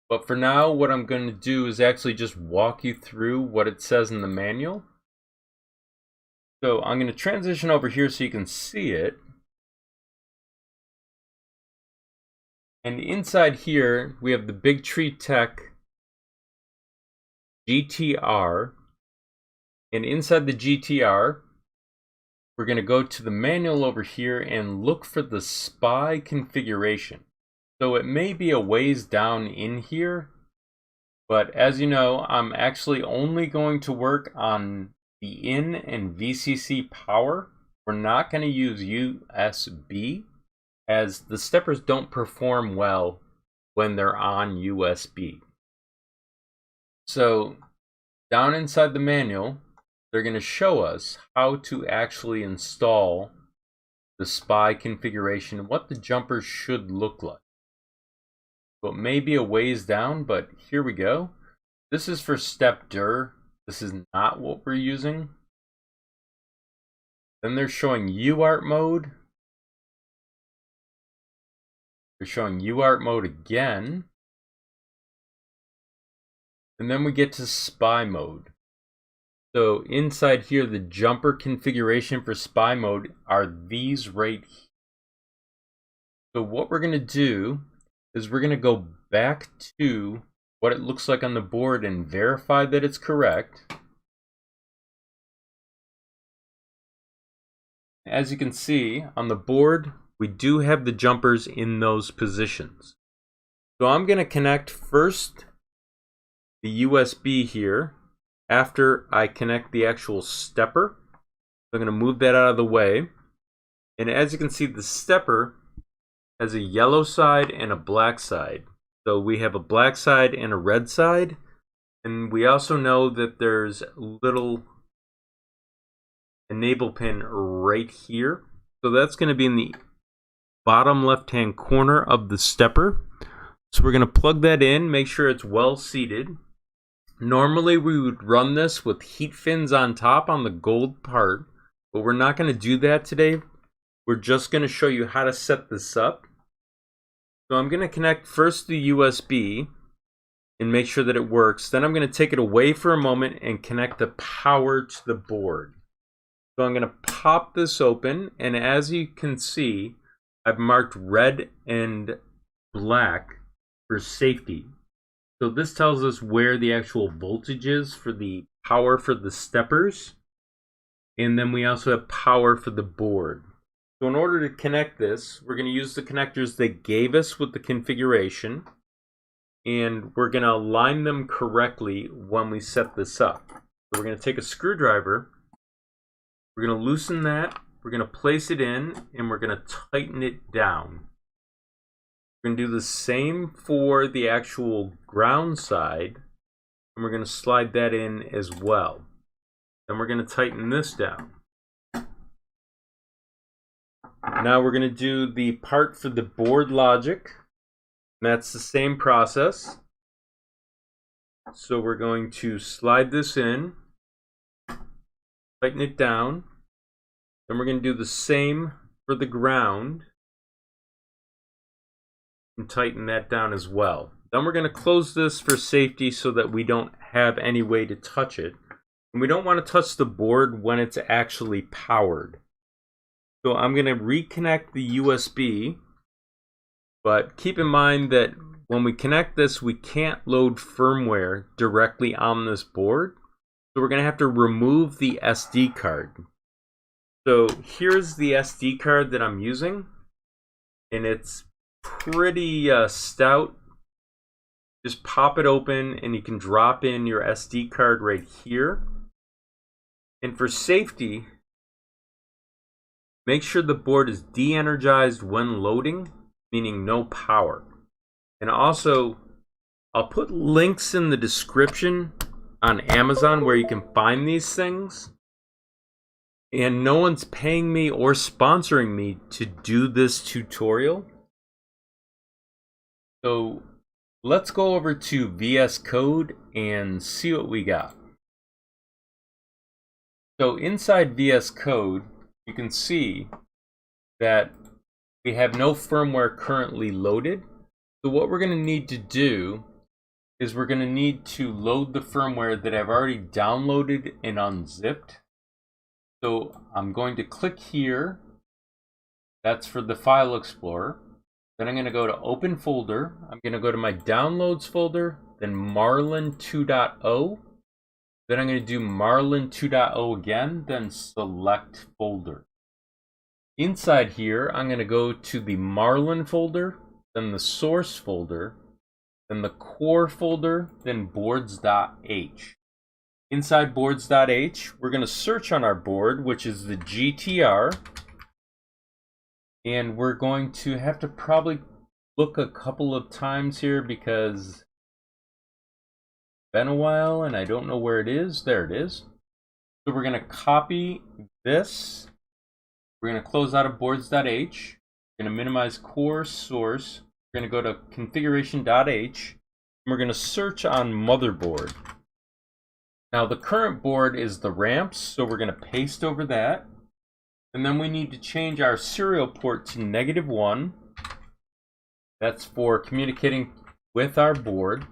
But for now, what I'm going to do is actually just walk you through what it says in the manual. So I'm going to transition over here so you can see it. And inside here, we have the Big Tree Tech GTR. And inside the GTR, we're going to go to the manual over here and look for the SPY configuration. So it may be a ways down in here, but as you know, I'm actually only going to work on the in and VCC power. We're not going to use USB, as the steppers don't perform well when they're on USB. So down inside the manual, they're going to show us how to actually install the SPY configuration and what the jumpers should look like. So it may be a ways down, but here we go. This is for step DIR. This is not what we're using. Then they're showing UART mode. They're showing UART mode again. And then we get to SPY mode. So inside here, the jumper configuration for SPY mode are these right here. So what we're going to do is we're going to go back to what it looks like on the board and verify that it's correct. As you can see on the board, we do have the jumpers in those positions. So I'm going to connect first the USB here after I connect the actual stepper. So I'm going to move that out of the way. And as you can see, the stepper has a yellow side and a black side. So we have a black side and a red side. And we also know that there's a little enable pin right here. So that's going to be in the bottom left hand corner of the stepper. So we're going to plug that in, make sure it's well seated. Normally we would run this with heat fins on top on the gold part, but we're not going to do that today. We're just going to show you how to set this up. So I'm going to connect first the USB and make sure that it works. Then I'm going to take it away for a moment and connect the power to the board. So I'm going to pop this open, and as you can see, I've marked red and black for safety. So this tells us where the actual voltage is for the power for the steppers. And then we also have power for the board. So in order to connect this, we're going to use the connectors they gave us with the configuration. And we're going to align them correctly when we set this up. So we're going to take a screwdriver. We're going to loosen that. We're going to place it in, and we're going to tighten it down. We're going to do the same for the actual ground side, and we're going to slide that in as well. Then we're going to tighten this down. Now we're going to do the part for the board logic. And that's the same process. So we're going to slide this in, tighten it down. Then we're going to do the same for the ground and tighten that down as well. Then we're going to close this for safety so that we don't have any way to touch it. And we don't want to touch the board when it's actually powered. So I'm going to reconnect the USB, but keep in mind that when we connect this, we can't load firmware directly on this board. So we're going to have to remove the SD card. So here's the SD card that I'm using, and it's pretty stout. Just pop it open and you can drop in your SD card right here. And for safety, make sure the board is de-energized when loading, meaning no power. And also, I'll put links in the description on Amazon where you can find these things. And no one's paying me or sponsoring me to do this tutorial. So let's go over to VS Code and see what we got. So inside VS Code, you can see that we have no firmware currently loaded. So what we're going to need to do is we're going to need to load the firmware that I've already downloaded and unzipped. So I'm going to click here. That's for the File Explorer. Then I'm going to go to Open Folder. I'm going to go to my Downloads folder, then Marlin 2.0. Then I'm going to do Marlin 2.0 again, then Select Folder. Inside here, I'm going to go to the Marlin folder, then the Source folder, then the Core folder, then Boards.h. Inside Boards.h, we're going to search on our board, which is the GTR. And we're going to have to probably look a couple of times here because it's been a while and I don't know where it is. There it is. So we're going to copy this. We're going to close out of Boards.h. We're going to minimize Core Source. We're going to go to Configuration.h. And we're going to search on Motherboard. Now the current board is the ramps, so we're going to paste over that. And then we need to change our serial port to -1. That's for communicating with our board.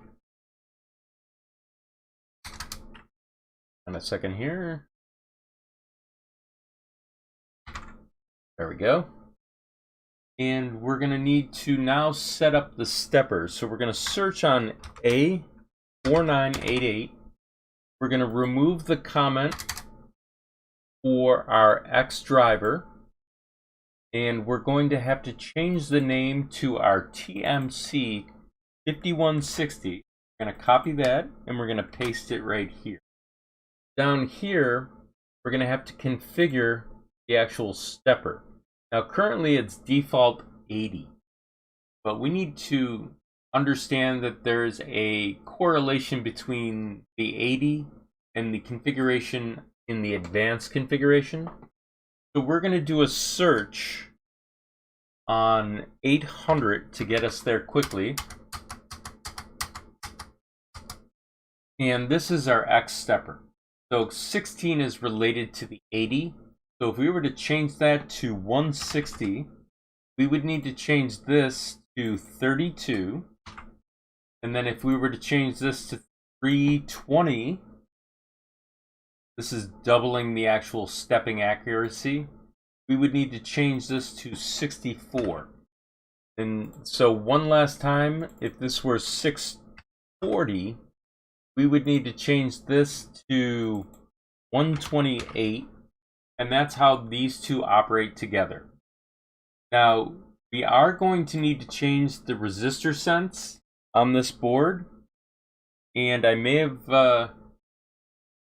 And a second here. There we go. And we're going to need to now set up the steppers. So we're going to search on A4988. We're going to remove the comment for our X driver. And we're going to have to change the name to our TMC5160. We're going to copy that and we're going to paste it right here. Down here, we're going to have to configure the actual stepper. Now currently it's default 80, but we need to understand that there's a correlation between the 80 and the configuration in the advanced configuration. So we're going to do a search on 800 to get us there quickly. And this is our X stepper. So 16 is related to the 80. So if we were to change that to 160, we would need to change this to 32. And then if we were to change this to 320, this is doubling the actual stepping accuracy. We would need to change this to 64. And so one last time, if this were 640, we would need to change this to 128. And that's how these two operate together. Now, we are going to need to change the resistor sense on this board. And I may have,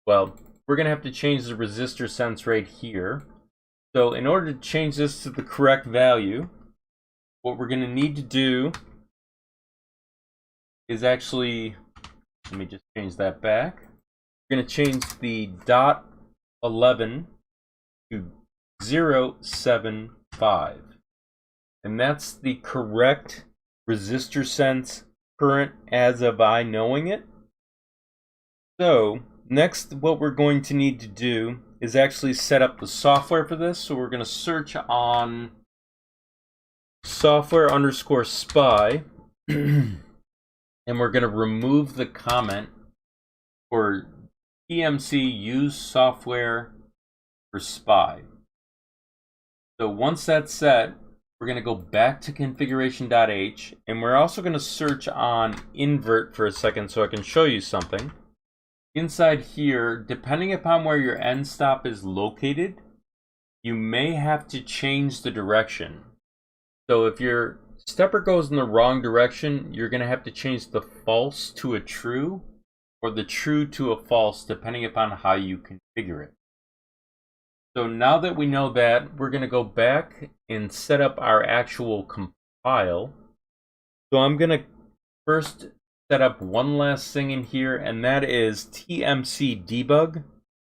well, we're going to have to change the resistor sense right here. So in order to change this to the correct value, what we're going to need to do is actually, let me just change that back. We're going to change the .11 to 075. And that's the correct resistor sense current as of I knowing it. So next, what we're going to need to do is actually set up the software for this. So we're going to search on software_spy and we're going to remove the comment for TMC use software for spy. So once that's set, we're going to go back to configuration.h, and we're also going to search on invert for a second so I can show you something. Inside here, depending upon where your end stop is located, you may have to change the direction. So if your stepper goes in the wrong direction, you're going to have to change the false to a true or the true to a false, depending upon how you configure it. So now that we know that, we're going to go back and set up our actual compile. So I'm going to first set up one last thing in here, and that is TMC debug. So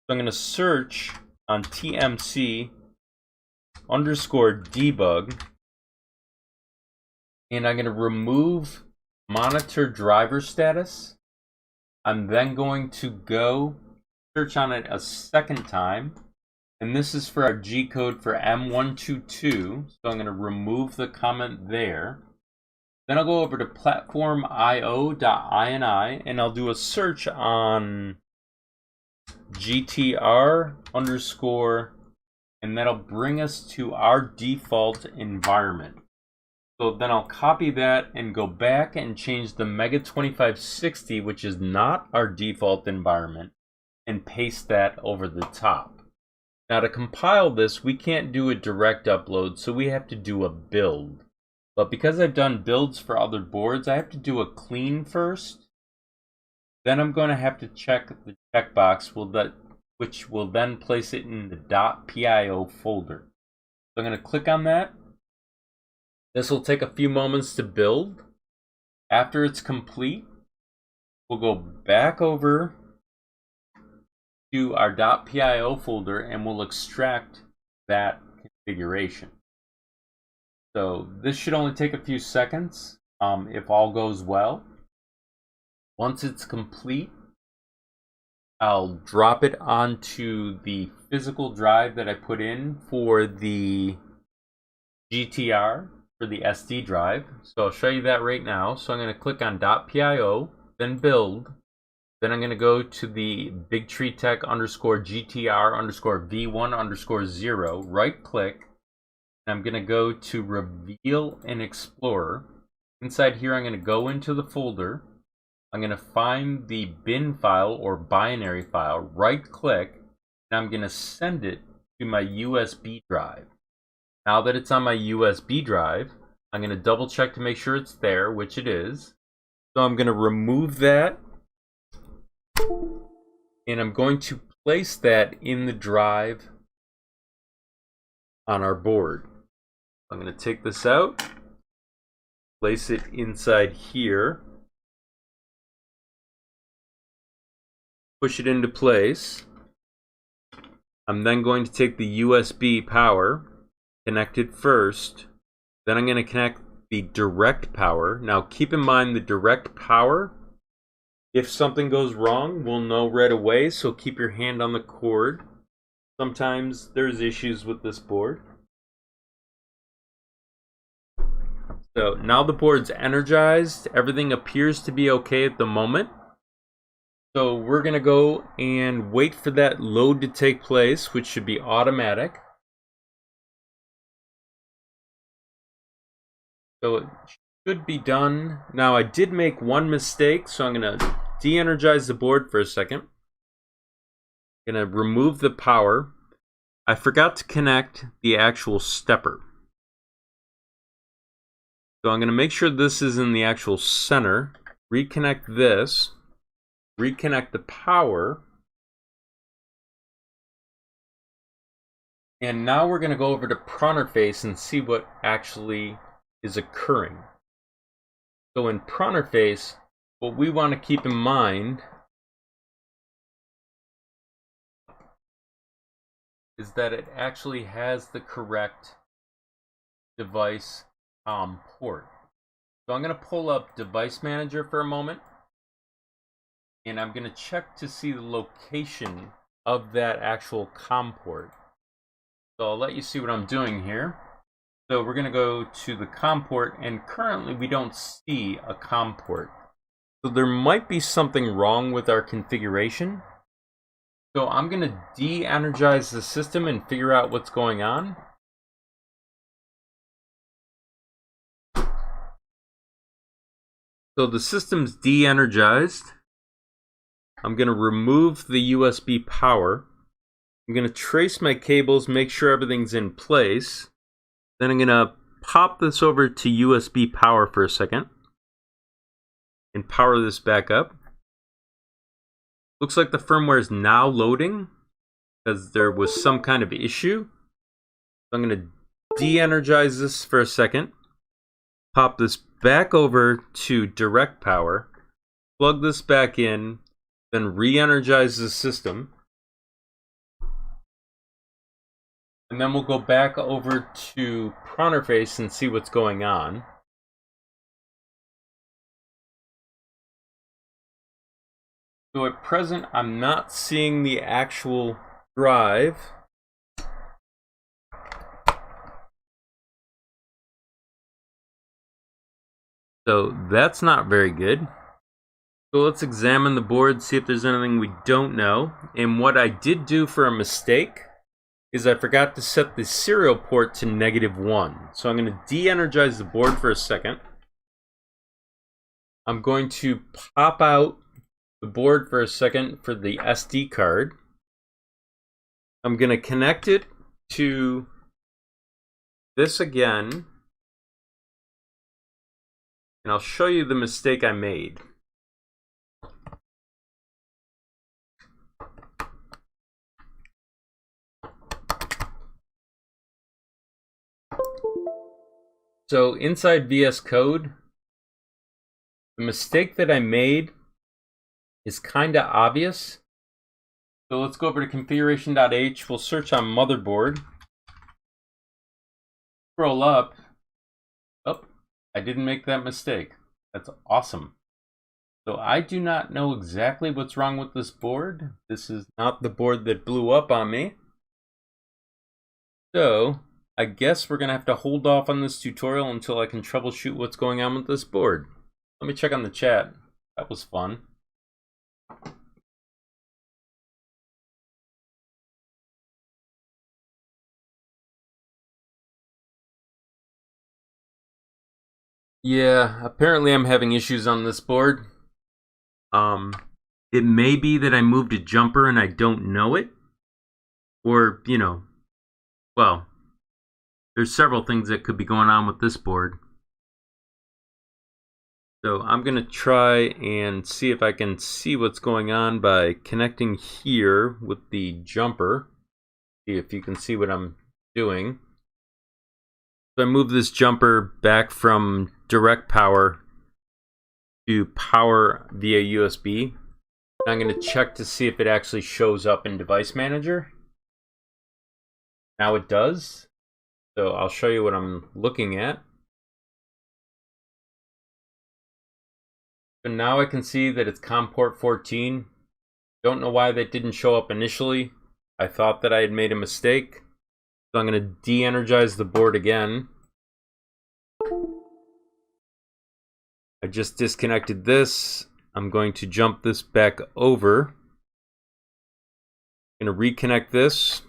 I'm going to search on TMC _debug, and I'm going to remove monitor driver status. I'm then going to go search on it a second time. And this is for our G code for M122. So I'm going to remove the comment there. Then I'll go over to platform.io.ini and I'll do a search on GTR _ and that'll bring us to our default environment. So then I'll copy that and go back and change the Mega2560, which is not our default environment, and paste that over the top. Now to compile this, we can't do a direct upload, so we have to do a build. But because I've done builds for other boards, I have to do a clean first. Then I'm going to have to check the checkbox, which will then place it in the .pio folder. So I'm going to click on that. This will take a few moments to build. After it's complete, we'll go back over to our .pio folder and we'll extract that configuration. So this should only take a few seconds if all goes well. Once it's complete, I'll drop it onto the physical drive that I put in for the GTR, for the SD drive. So I'll show you that right now. So I'm going to click on .pio, then build. Then I'm going to go to the BigTreeTech _GTR _V1 _0, right click, and I'm going to go to Reveal in Explorer. Inside here, I'm going to go into the folder. I'm going to find the bin file or binary file, right click, and I'm going to send it to my USB drive. Now that it's on my USB drive, I'm going to double check to make sure it's there, which it is. So I'm going to remove that. And I'm going to place that in the drive on our board. I'm going to take this out, place it inside here, push it into place. I'm then going to take the USB power, connect it first, then I'm going to connect the direct power. Now keep in mind the direct power, if something goes wrong, we'll know right away, so keep your hand on the cord. Sometimes there's issues with this board. So now the board's energized. Everything appears to be okay at the moment. So we're going to go and wait for that load to take place, which should be automatic. So it should be done. Now I did make one mistake, so I'm going to de-energize the board for a second. I'm going to remove the power. I forgot to connect the actual stepper. So I'm going to make sure this is in the actual center. Reconnect this. Reconnect the power. And now we're going to go over to Pronterface and see what actually is occurring. So in Pronterface, what we want to keep in mind is that it actually has the correct device port. So I'm going to pull up Device Manager for a moment. and I'm going to check to see the location of that actual COM port. So I'll let you see what I'm doing here. So we're going to go to the COM port, and currently we don't see a COM port. So there might be something wrong with our configuration. So I'm going to de-energize the system and figure out what's going on. So the system's de-energized. I'm going to remove the USB power. I'm going to trace my cables, make sure everything's in place. Then I'm going to pop this over to USB power for a second and power this back up. Looks like the firmware is now loading because there was some kind of issue. So I'm going to de-energize this for a second, pop this back over to direct power, plug this back in, then re-energize the system. And then we'll go back over to Pronterface and see what's going on. So at present, I'm not seeing the actual drive. So that's not very good. So let's examine the board, see if there's anything we don't know. And what I did do for a mistake is I forgot to set the serial port to -1. So I'm going to de-energize the board for a second. I'm going to pop out the board for a second for the SD card. I'm going to connect it to this again. And I'll show you the mistake I made. So inside VS Code, the mistake that I made is kind of obvious. So let's go over to configuration.h. We'll search on motherboard. Scroll up. Oh, I didn't make that mistake. That's awesome. So I do not know exactly what's wrong with this board. This is not the board that blew up on me. So I guess we're going to have to hold off on this tutorial until I can troubleshoot what's going on with this board. Let me check on the chat. That was fun. Yeah, apparently I'm having issues on this board. It may be that I moved a jumper and I don't know it. Or, you know, well, there's several things that could be going on with this board. So I'm going to try and see if I can see what's going on by connecting here with the jumper. See if you can see what I'm doing. So I move this jumper back from direct power to power via USB. And I'm going to check to see if it actually shows up in Device Manager. Now it does. So I'll show you what I'm looking at. So now I can see that it's COM port 14. Don't know why that didn't show up initially. I thought that I had made a mistake. So I'm going to de-energize the board again. I just disconnected this. I'm going to jump this back over. I'm going to reconnect this.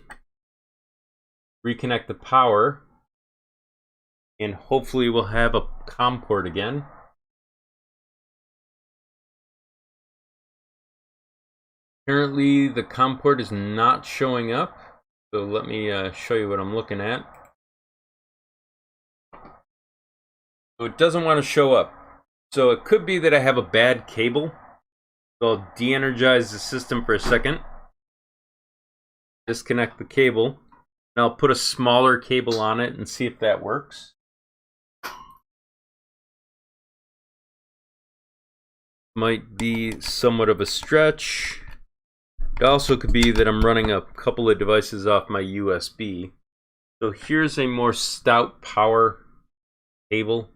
Reconnect the power, and hopefully we'll have a COM port again. Apparently the COM port is not showing up, so let me show you what I'm looking at. So it doesn't want to show up. So it could be that I have a bad cable. So I'll de-energize the system for a second. Disconnect the cable. And I'll put a smaller cable on it and see if that works. Might be somewhat of a stretch. It also could be that I'm running a couple of devices off my USB. So here's a more stout power cable.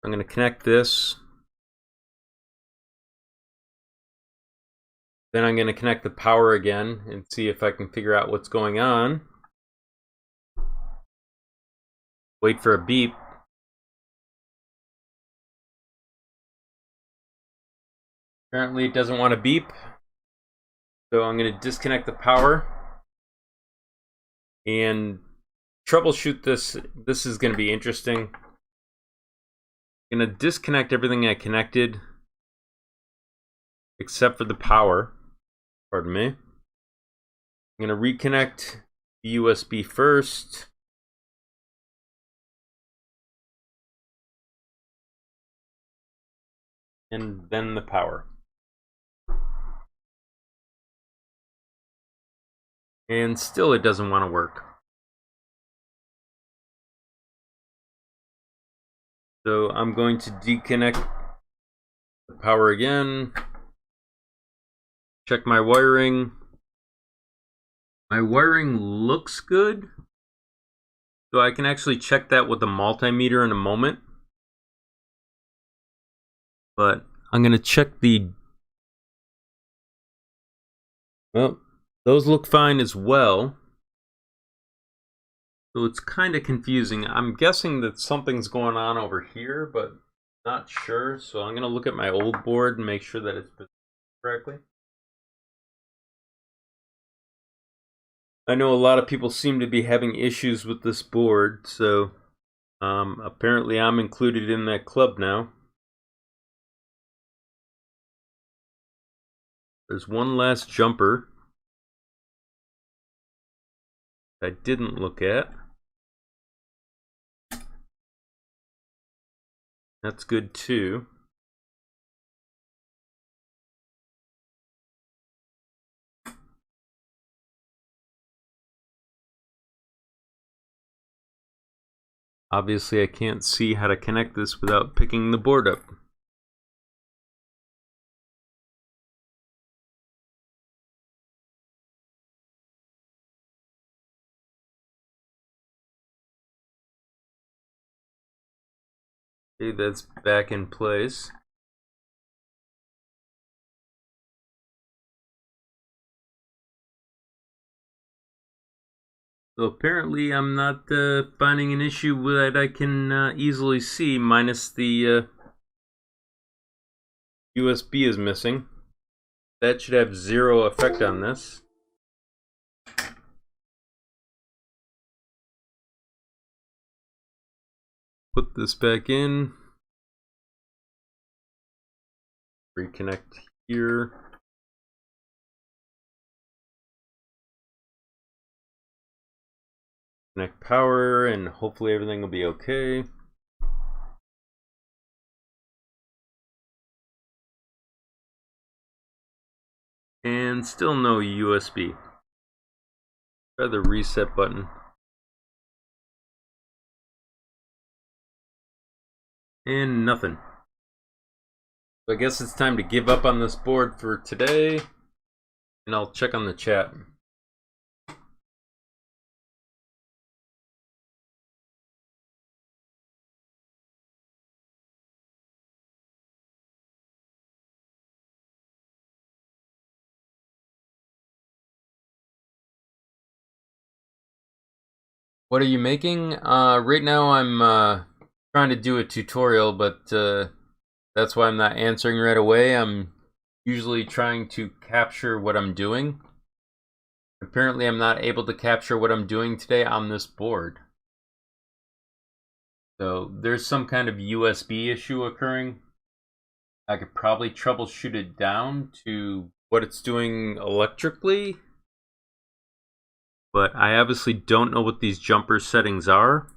I'm going to connect this. Then I'm going to connect the power again and see if I can figure out what's going on. Wait for a beep. Apparently it doesn't want to beep. So I'm going to disconnect the power and troubleshoot this. This is going to be interesting. I'm going to disconnect everything I connected except for the power. Pardon me. I'm going to reconnect the USB first. And then the power. And still it doesn't want to work. So I'm going to disconnect the power again. Check my wiring. My wiring looks good. So I can actually check that with the multimeter in a moment. But I'm going to check the... Well, those look fine as well. So it's kind of confusing. I'm guessing that something's going on over here, but not sure. So I'm going to look at my old board and make sure that it's positioned correctly. I know a lot of people seem to be having issues with this board, so apparently I'm included in that club now. There's one last jumper I didn't look at. That's good too. Obviously I can't see how to connect this without picking the board up. Okay, that's back in place. So apparently I'm not finding an issue that I can easily see, minus the USB is missing. That should have zero effect on this. Put this back in. Reconnect here. Connect power, and hopefully everything will be okay. And still no USB. Try the reset button. And nothing. So I guess it's time to give up on this board for today. And I'll check on the chat. What are you making? Right now I'm trying to do a tutorial, but that's why I'm not answering right away. I'm usually trying to capture what I'm doing. Apparently I'm not able to capture what I'm doing today on this board. So there's some kind of USB issue occurring. I could probably troubleshoot it down to what it's doing electrically. But I obviously don't know what these jumper settings are.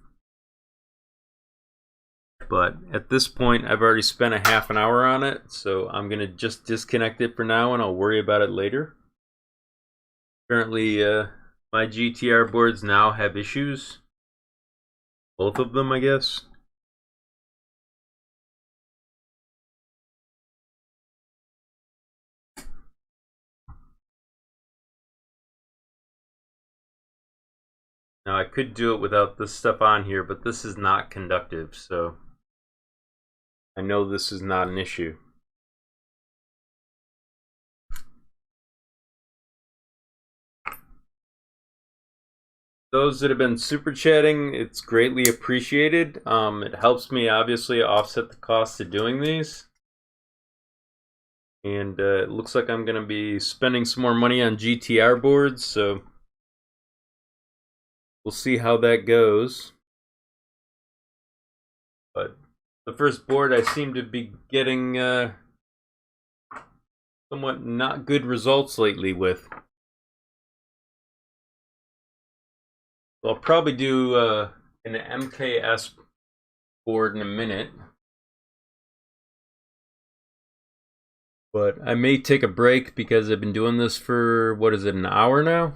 But at this point, I've already spent a half an hour on it, so I'm going to just disconnect it for now and I'll worry about it later. Apparently, my GTR boards now have issues. Both of them, I guess. Now, I could do it without this stuff on here, but this is not conductive, so I know this is not an issue. those that have been super chatting, it's greatly appreciated. It helps me obviously offset the cost of doing these. And it looks like I'm going to be spending some more money on GTR boards, so we'll see how that goes. But the first board I seem to be getting somewhat not good results lately with. So I'll probably do an MKS board in a minute. But I may take a break because I've been doing this for, what is it, an hour now?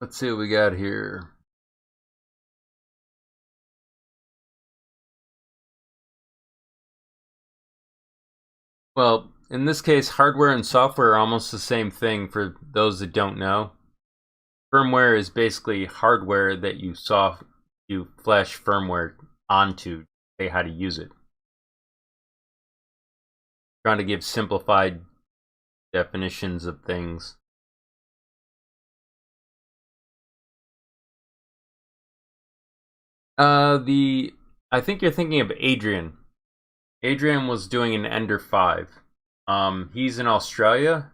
Let's see what we got here. Well, in this case, hardware and software are almost the same thing for those that don't know. Firmware is basically hardware that you flash firmware onto to say how to use it. Trying to give simplified definitions of things. I think you're thinking of Adrian. Adrian was doing an Ender 5. He's in Australia.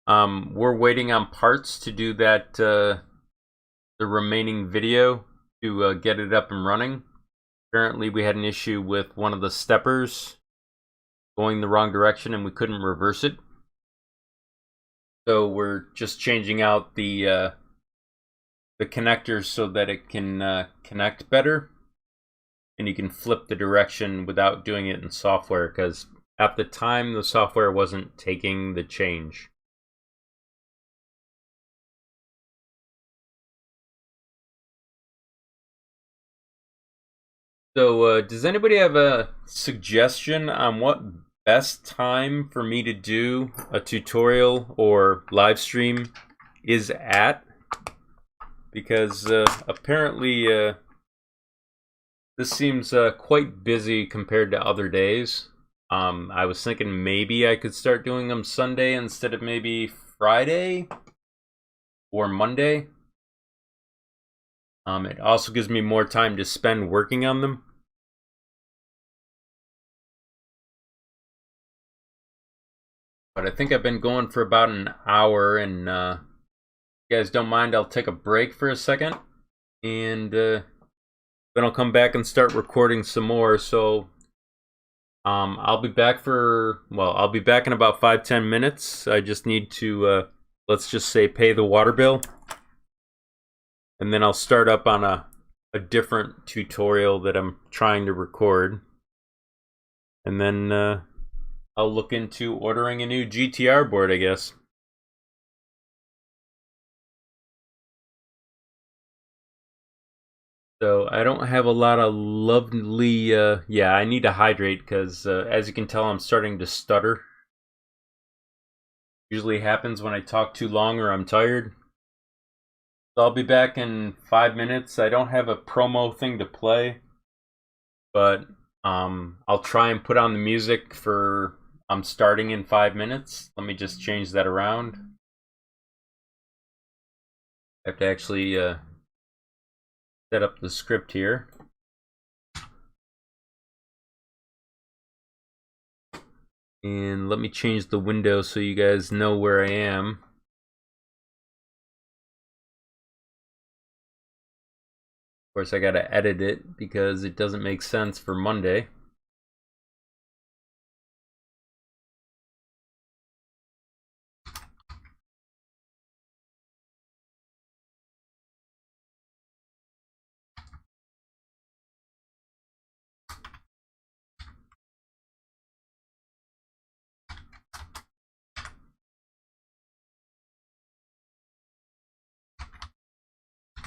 We're waiting on parts to do that, the remaining video to get it up and running. Apparently we had an issue with one of the steppers going the wrong direction and we couldn't reverse it. So we're just changing out the connectors so that it can connect better. And you can flip the direction without doing it in software, because at the time the software wasn't taking the change. So does anybody have a suggestion on what best time for me to do a tutorial or live stream is at? Because apparently this seems quite busy compared to other days. I was thinking maybe I could start doing them Sunday instead of maybe Friday or Monday. It also gives me more time to spend working on them. But I think I've been going for about an hour, and if you guys don't mind, I'll take a break for a second. And then I'll come back and start recording some more. So I'll be back I'll be back in about 5-10 minutes. I just need to, let's just say, pay the water bill. And then I'll start up on a different tutorial that I'm trying to record. And then I'll look into ordering a new GTR board, I guess. So I don't have a lot of lovely, yeah, I need to hydrate because as you can tell, I'm starting to stutter. Usually happens when I talk too long or I'm tired. So I'll be back in 5 minutes. I don't have a promo thing to play, but I'll try and put on the music for I'm starting in 5 minutes. Let me just change that around. I have to actually set up the script here. And let me change the window so you guys know where I am. Of course, I gotta edit it because it doesn't make sense for Monday.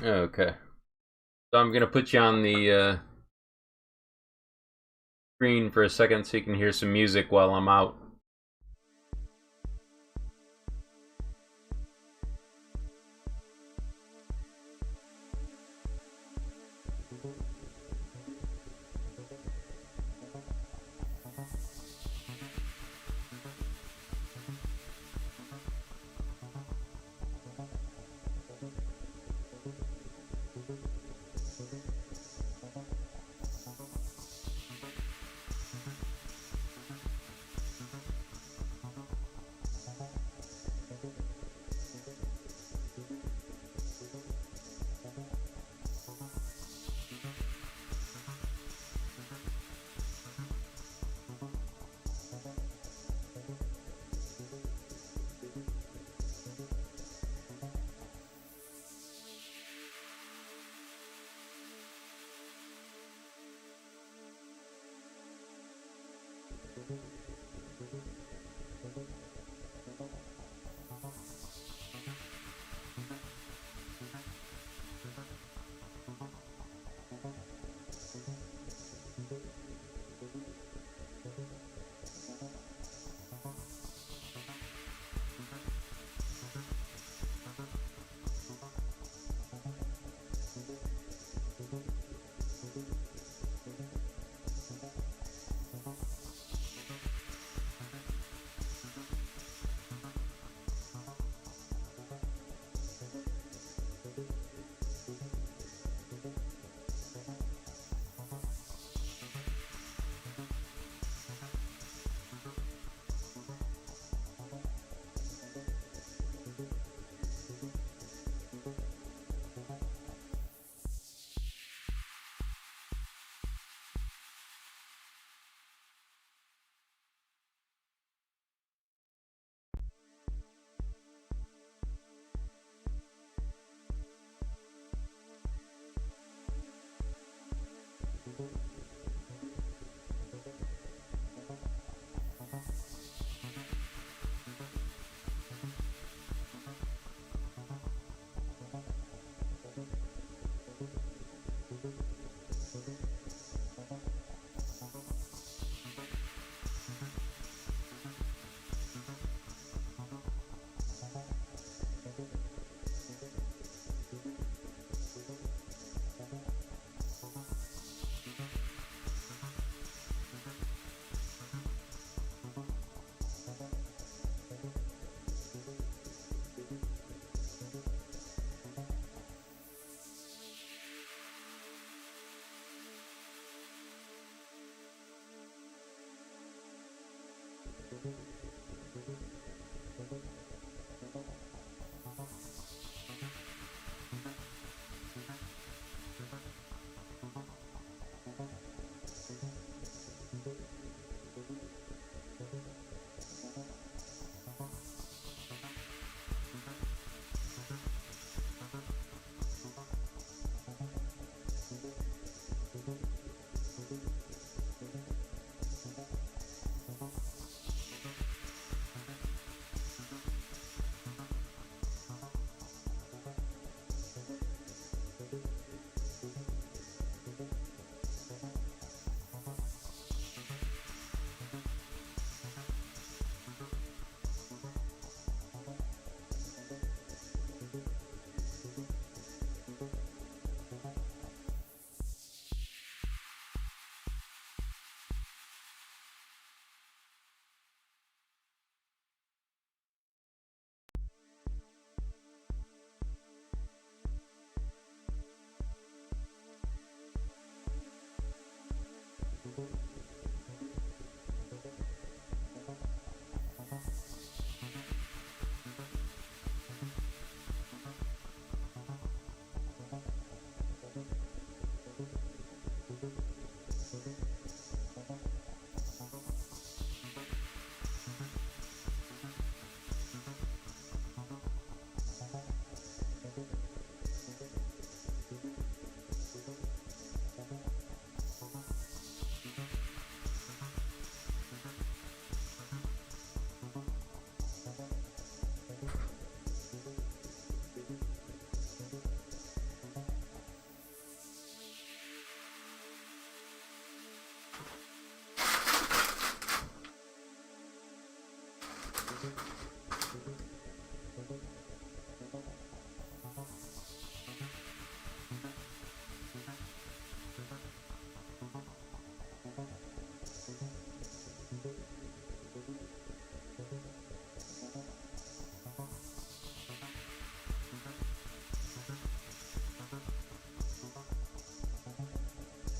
Okay. So I'm gonna put you on the screen for a second so you can hear some music while I'm out.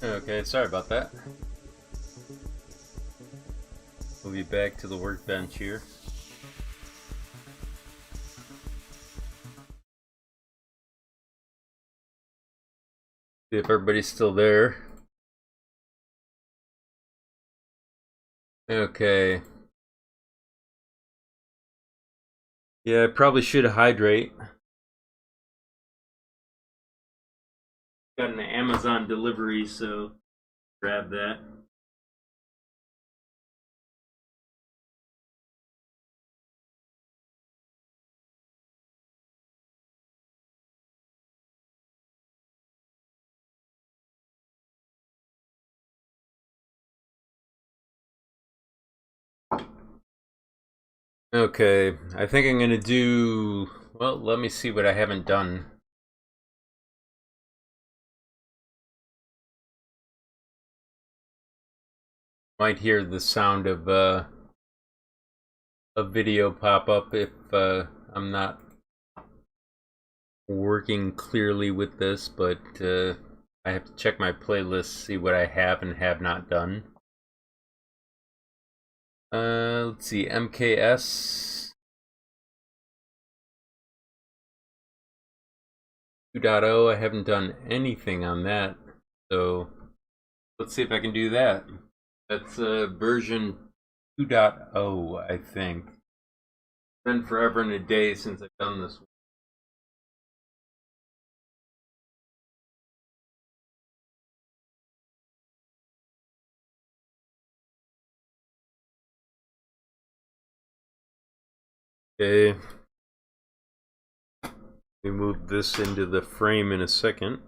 Okay, sorry about that. We'll be back to the workbench here. See if everybody's still there. Okay. Yeah, I probably should hydrate. Got an Amazon delivery, so grab that. Okay, I think I'm gonna do, well, let me see what I haven't done. Might hear the sound of a video pop up if I'm not working clearly with this, but I have to check my playlist, see what I have and have not done. Let's see, MKS 2.0, I haven't done anything on that, so let's see if I can do that. That's version 2.0, I think. It's been forever and a day since I've done this one. Okay, we move this into the frame in a second.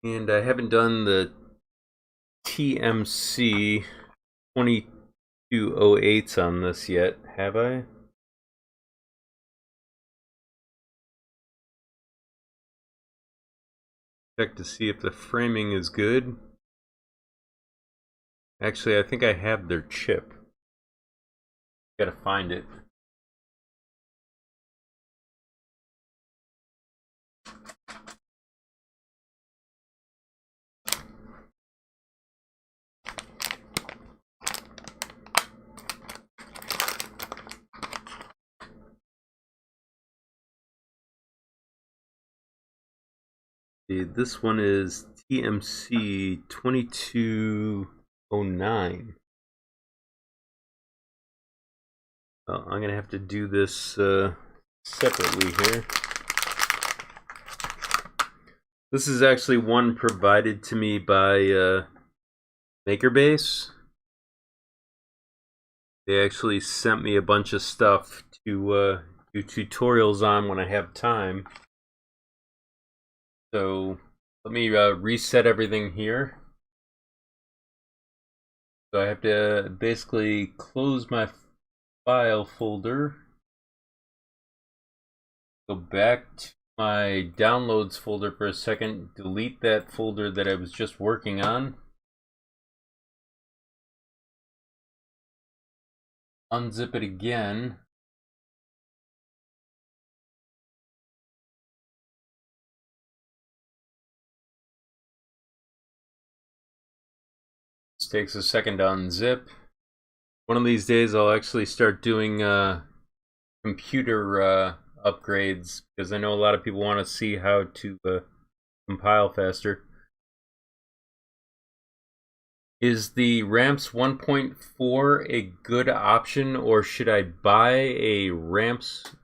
And I haven't done the TMC 2208s on this yet, have I? Check to see if the framing is good. Actually, I think I have their chip. Gotta find it. This one is TMC 2209. Well, I'm gonna have to do this separately here. This is actually one provided to me by MakerBase. They actually sent me a bunch of stuff to do tutorials on when I have time. So let me reset everything here. So I have to basically close my file folder, go back to my downloads folder for a second, delete that folder that I was just working on, unzip it again, this takes a second to unzip. One of these days I'll actually start doing computer upgrades, because I know a lot of people want to see how to compile faster. Is the ramps 1.4 a good option, or should I buy a ramps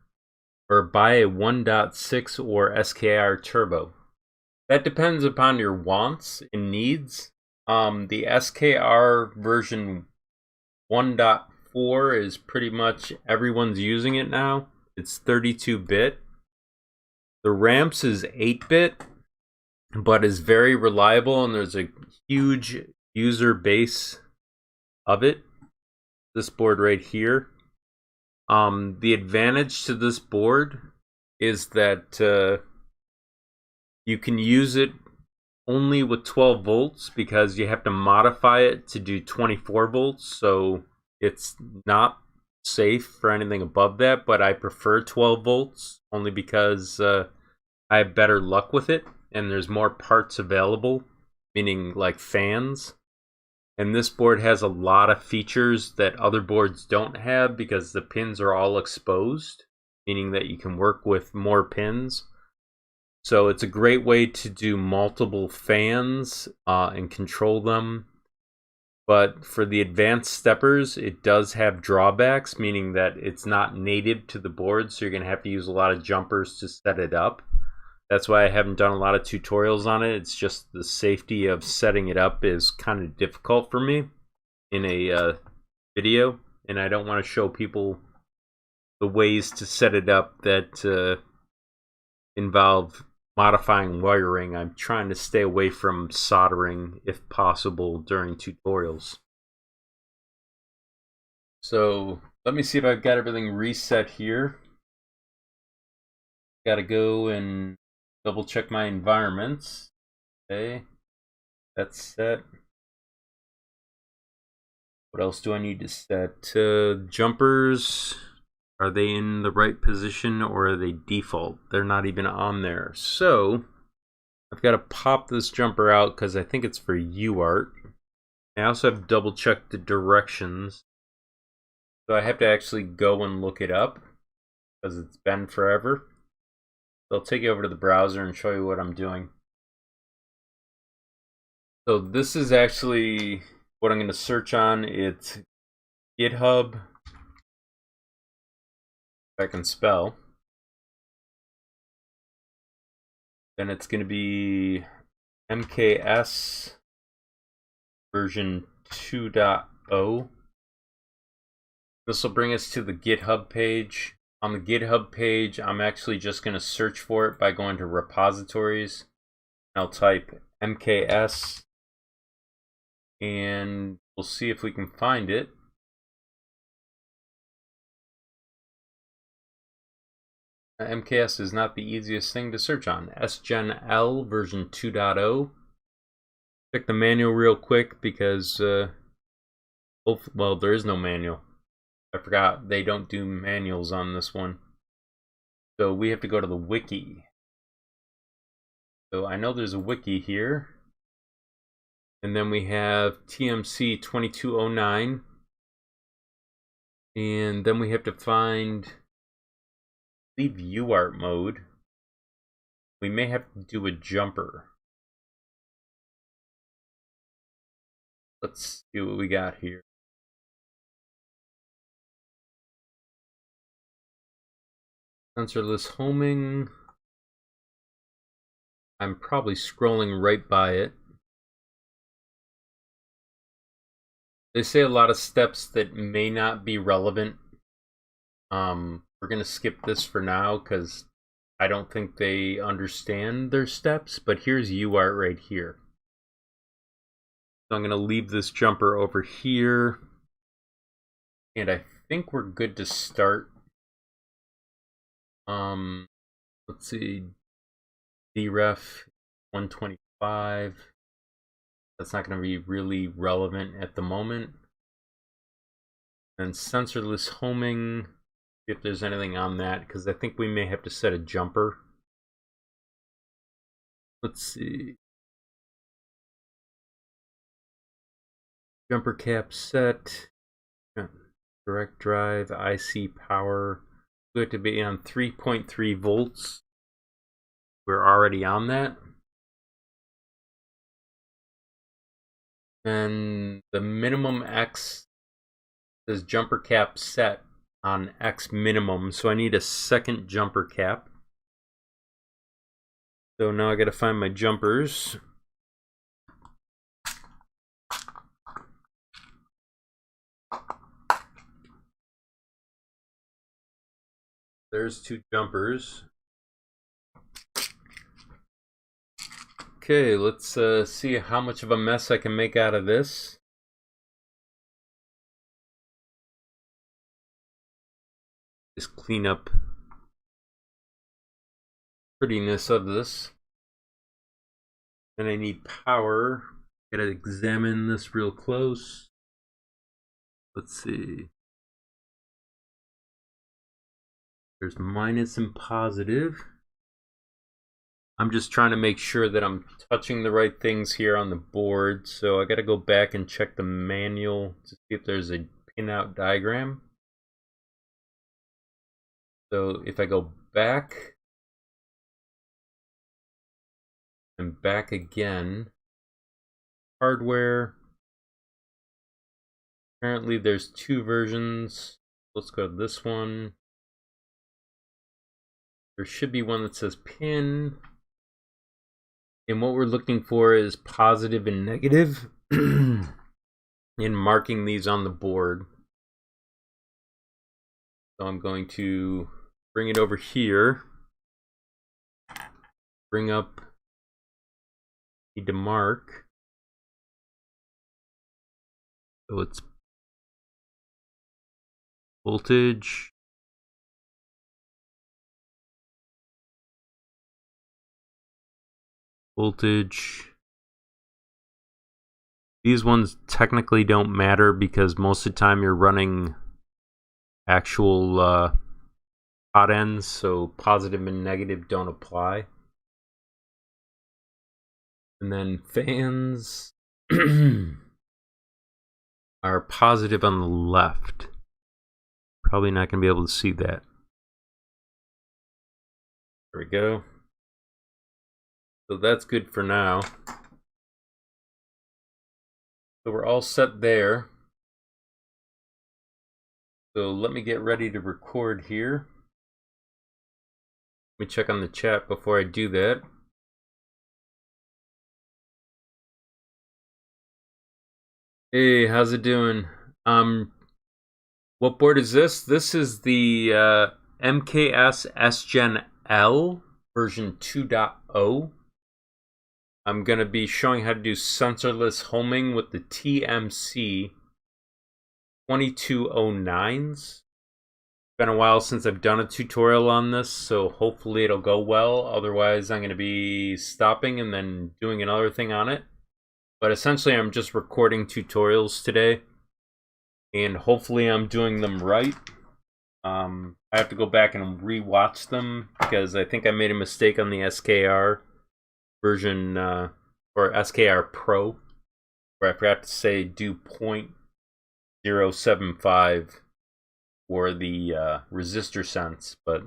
or buy a 1.6 or SKR Turbo? That depends upon your wants and needs. The SKR version 1.4 is pretty much everyone's using it now. It's 32-bit. The ramps is 8-bit, but is very reliable, and there's a huge user base of it. This board right here. The advantage to this board is that you can use it only with 12 volts, because you have to modify it to do 24 volts, so it's not safe for anything above that, but I prefer 12 volts only because I have better luck with it, and there's more parts available, meaning like fans. And this board has a lot of features that other boards don't have, because the pins are all exposed, meaning that you can work with more pins. So it's a great way to do multiple fans and control them. But for the advanced steppers, it does have drawbacks, meaning that it's not native to the board, so you're going to have to use a lot of jumpers to set it up. That's why I haven't done a lot of tutorials on it. It's just the safety of setting it up is kind of difficult for me in a video, and I don't want to show people the ways to set it up that involve modifying wiring. I'm trying to stay away from soldering if possible during tutorials. So let me see if I've got everything reset here. Gotta go and double check my environments. Okay, that's set. What else do I need to set? Jumpers, are they in the right position or are they default? They're not even on there. So I've got to pop this jumper out because I think it's for UART. I also have to double check the directions. So I have to actually go and look it up because it's been forever. So I'll take you over to the browser and show you what I'm doing. So this is actually what I'm going to search on. It's GitHub, if I can spell. Then it's going to be MKS version 2.0. This will bring us to the GitHub page. On the GitHub page, I'm actually just going to search for it by going to repositories. I'll type MKS and we'll see if we can find it. MKS is not the easiest thing to search on. SGENL version 2.0. Check the manual real quick because, well, there is no manual. I forgot they don't do manuals on this one. So we have to go to the wiki. So I know there's a wiki here. And then we have TMC5160. And then we have to find, leave UART mode. We may have to do a jumper. Let's see what we got here. Sensorless homing. I'm probably scrolling right by it. They say a lot of steps that may not be relevant. We're going to skip this for now because I don't think they understand their steps, but here's UART right here. So I'm going to leave this jumper over here. And I think we're good to start. Let's see, DREF 125. That's not going to be really relevant at the moment. And sensorless homing, if there's anything on that, because I think we may have to set a jumper. Let's see. Jumper cap set. Direct drive, IC power. We have to be on 3.3 volts. We're already on that. And the minimum X says jumper cap set on X minimum. So I need a second jumper cap. So now I got to find my jumpers. There's two jumpers. Okay, let's see how much of a mess I can make out of this. Just clean up prettiness of this. And I need power. Gotta examine this real close. Let's see. There's minus and positive. I'm just trying to make sure that I'm touching the right things here on the board. So I got to go back and check the manual to see if there's a pinout diagram. So if I go back and back again, hardware. Apparently there's two versions. Let's go to this one. There should be one that says pin. And what we're looking for is positive and negative in marking these on the board. So I'm going to bring it over here. bring up, need to mark. So it's voltage, voltage. These ones technically don't matter because most of the time you're running actual hot ends, so positive and negative don't apply. And then fans are positive on the left. Probably not going to be able to see that. There we go. So that's good for now. So we're all set there. So let me get ready to record here. Let me check on the chat before I do that. Hey, how's it doing? What board is this? This is the MKS SGENL version 2.0. I'm going to be showing how to do sensorless homing with the TMC5160s. It's been a while since I've done a tutorial on this, so hopefully it'll go well. Otherwise, I'm going to be stopping and then doing another thing on it. But essentially, I'm just recording tutorials today, and hopefully I'm doing them right. I have to go back and re-watch them because I think I made a mistake on the SKR version, or SKR Pro, where I forgot to say do 0.075 for the resistor sense, but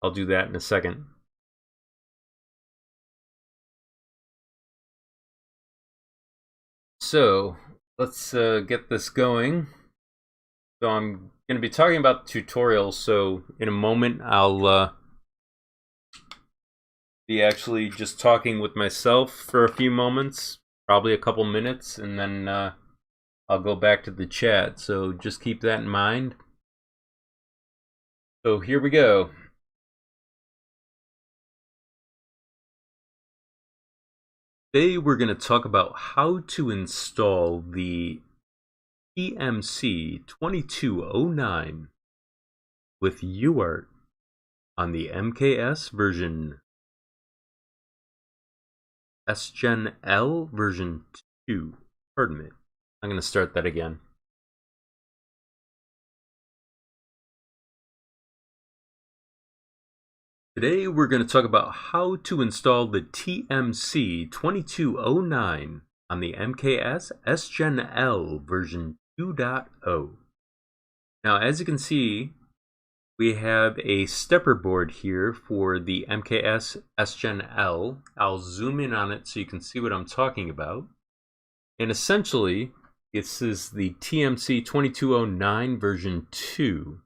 I'll do that in a second. So let's get this going. So I'm going to be talking about the tutorial, so in a moment I'll be actually just talking with myself for a few moments, probably a couple minutes, and then I'll go back to the chat, so just keep that in mind. So here we go. Today we're going to talk about how to install the TMC5160 with UART on the MKS version SGENL version 2. Pardon me. I'm going to start that again. Today we're going to talk about how to install the TMC5160 on the MKS SGENL version 2.0. Now, as you can see, we have a stepper board here for the MKS SGENL. I'll zoom in on it so you can see what I'm talking about. And essentially, this is the TMC5160 version 2.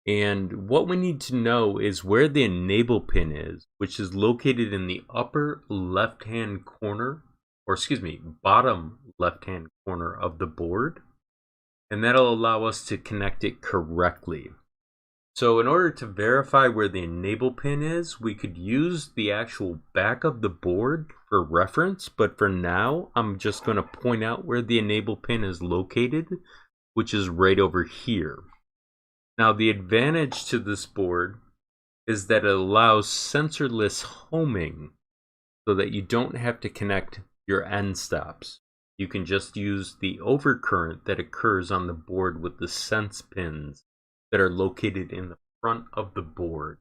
And what we need to know is where the enable pin is, which is located in the upper left-hand corner, or excuse me, bottom left-hand corner of the board. And that'll allow us to connect it correctly. So in order to verify where the enable pin is, we could use the actual back of the board for reference, but for now, I'm just going to point out where the enable pin is located, which is right over here. Now, the advantage to this board is that it allows sensorless homing so that you don't have to connect your end stops. You can just use the overcurrent that occurs on the board with the sense pins that are located in the front of the board.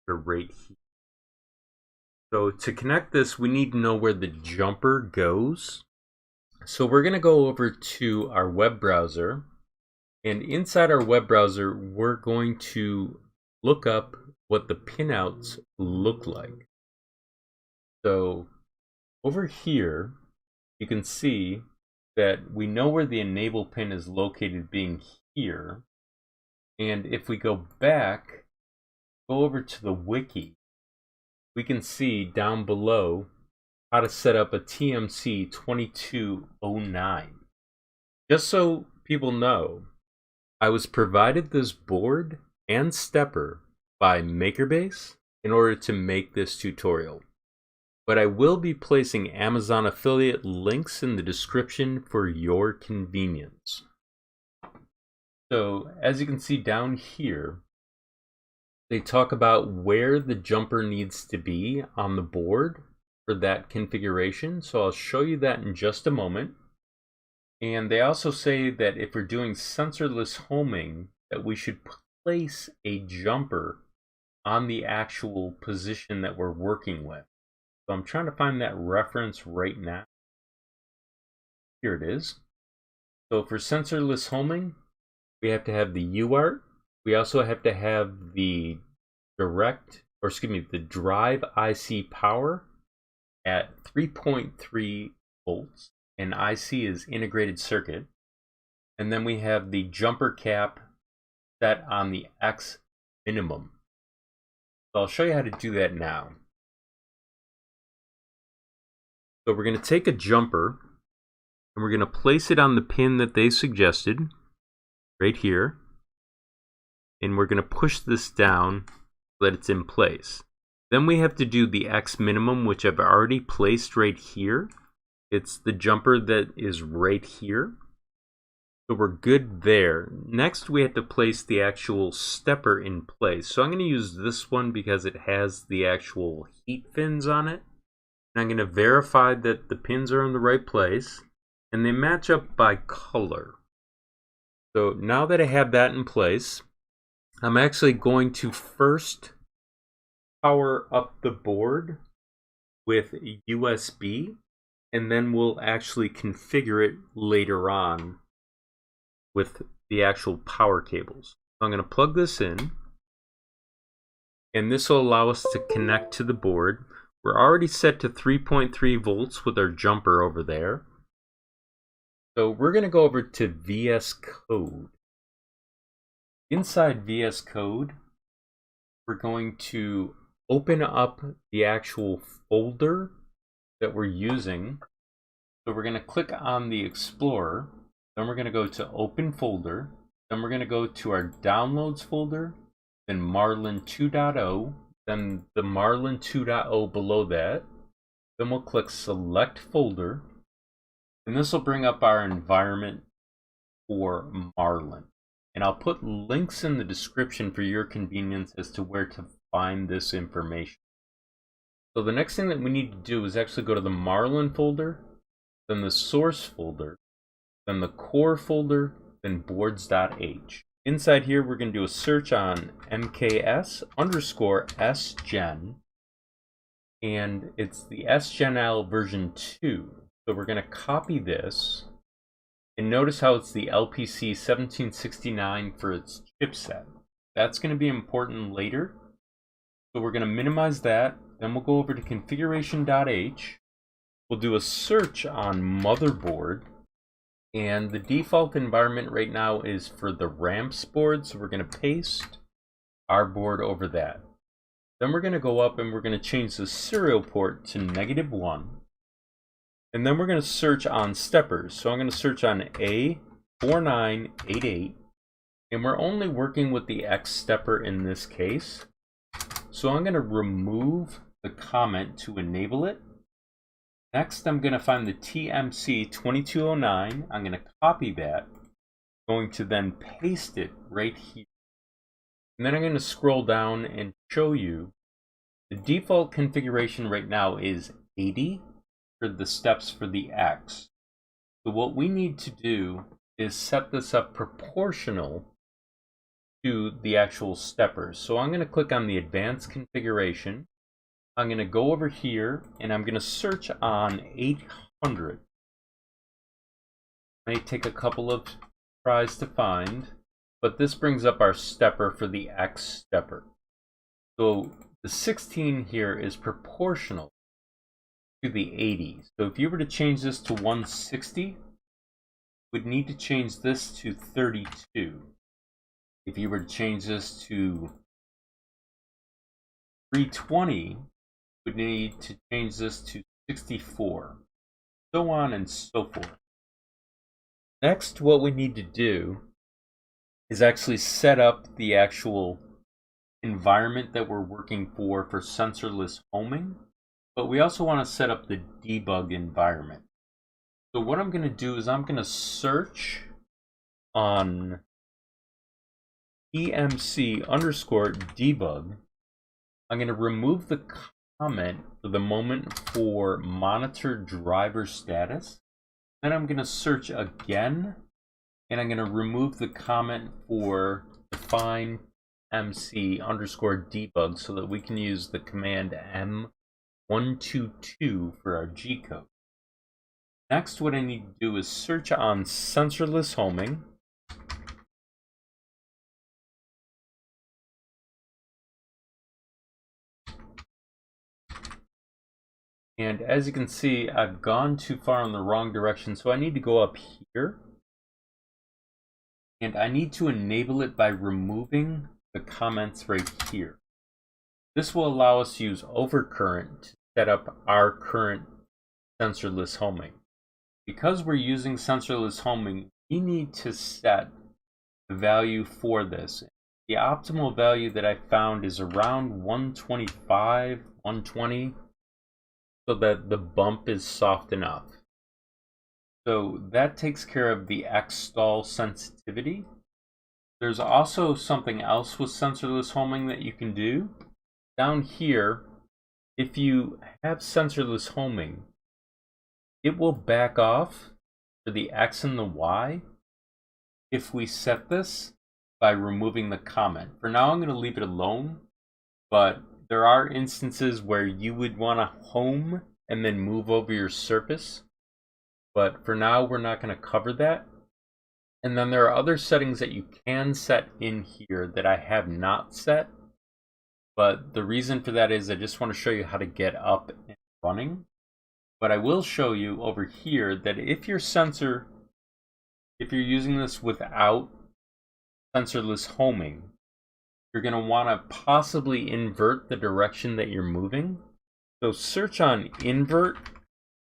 They're right here. So to connect this, we need to know where the jumper goes. So we're going to go over to our web browser. And inside our web browser, we're going to look up what the pinouts look like. So over here, you can see that we know where the enable pin is located, being here. And if we go back, go over to the wiki, we can see down below how to set up a TMC5160. Just so people know, I was provided this board and stepper by MakerBase, in order to make this tutorial. But I will be placing Amazon affiliate links in the description for your convenience. So as you can see down here, they talk about where the jumper needs to be on the board for that configuration. So I'll show you that in just a moment. And they also say that if we're doing sensorless homing, that we should place a jumper on the actual position that we're working with. So I'm trying to find that reference right now. Here it is. So for sensorless homing, we have to have the UART. We also have to have the the drive IC power at 3.3 volts. And IC is integrated circuit. And then we have the jumper cap set on the X minimum. So I'll show you how to do that now. So we're going to take a jumper and we're going to place it on the pin that they suggested, right here. And we're going to push this down so that it's in place. Then we have to do the X minimum, which I've already placed right here. It's the jumper that is right here. So we're good there. Next, we have to place the actual stepper in place. So I'm going to use this one because it has the actual heat fins on it. And I'm going to verify that the pins are in the right place. And they match up by color. So now that I have that in place, I'm actually going to first power up the board with USB. And then we'll actually configure it later on with the actual power cables. So I'm going to plug this in, and this will allow us to connect to the board. We're already set to 3.3 volts with our jumper over there. So we're going to go over to VS Code. Inside VS Code, we're going to open up the actual folder that we're using. So we're going to click on the Explorer, then we're going to go to Open Folder, then we're going to go to our Downloads folder, then Marlin 2.0, then the Marlin 2.0 below that, then we'll click Select Folder, and this will bring up our environment for Marlin. And I'll put links in the description for your convenience as to where to find this information. So the next thing that we need to do is actually go to the Marlin folder, then the source folder, then the core folder, then boards.h. Inside here, we're going to do a search on MKS SGENL, and it's the SGENL version 2. So we're going to copy this, and notice how it's the LPC1769 for its chipset. That's going to be important later. So we're going to minimize that. Then we'll go over to configuration.h. We'll do a search on motherboard. And the default environment right now is for the ramps board. So we're going to paste our board over that. Then we're going to go up and we're going to change the serial port to -1. And then we're going to search on steppers. So I'm going to search on A4988. And we're only working with the X stepper in this case. So I'm going to remove the comment to enable it. Next, I'm going to find the TMC5160. I'm going to copy that. Going to then paste it right here. And then I'm going to scroll down and show you the default configuration right now is 80 for the steps for the X. So what we need to do is set this up proportional to the actual steppers. So I'm going to click on the advanced configuration. I'm going to go over here and I'm going to search on 800. May take a couple of tries to find, but this brings up our stepper for the X stepper. So the 16 here is proportional to the 80. So if you were to change this to 160, we'd need to change this to 32. If you were to change this to 320, we'd need to change this to 64, so on and so forth. Next, what we need to do is actually set up the actual environment that we're working for sensorless homing, but we also want to set up the debug environment. So what I'm going to do is I'm going to search on TMC_debug. I'm going to remove the comment for the moment for monitor driver status. Then I'm going to search again, and I'm going to remove the comment for define MC_debug so that we can use the command M122 for our G code. Next, what I need to do is search on sensorless homing. And as you can see, I've gone too far in the wrong direction, so I need to go up here. And I need to enable it by removing the comments right here. This will allow us to use overcurrent to set up our current sensorless homing. Because we're using sensorless homing, we need to set the value for this. The optimal value that I found is around 125, 120. So that the bump is soft enough. So that takes care of the X-stall sensitivity. There's also something else with sensorless homing that you can do. Down here, if you have sensorless homing, it will back off for the X and the Y if we set this by removing the comment. For now, I'm going to leave it alone, but there are instances where you would want to home and then move over your surface. But for now, we're not going to cover that. And then there are other settings that you can set in here that I have not set. But the reason for that is I just want to show you how to get up and running. But I will show you over here that if your sensor, if you're using this without sensorless homing, you're going to want to possibly invert the direction that you're moving. So search on invert,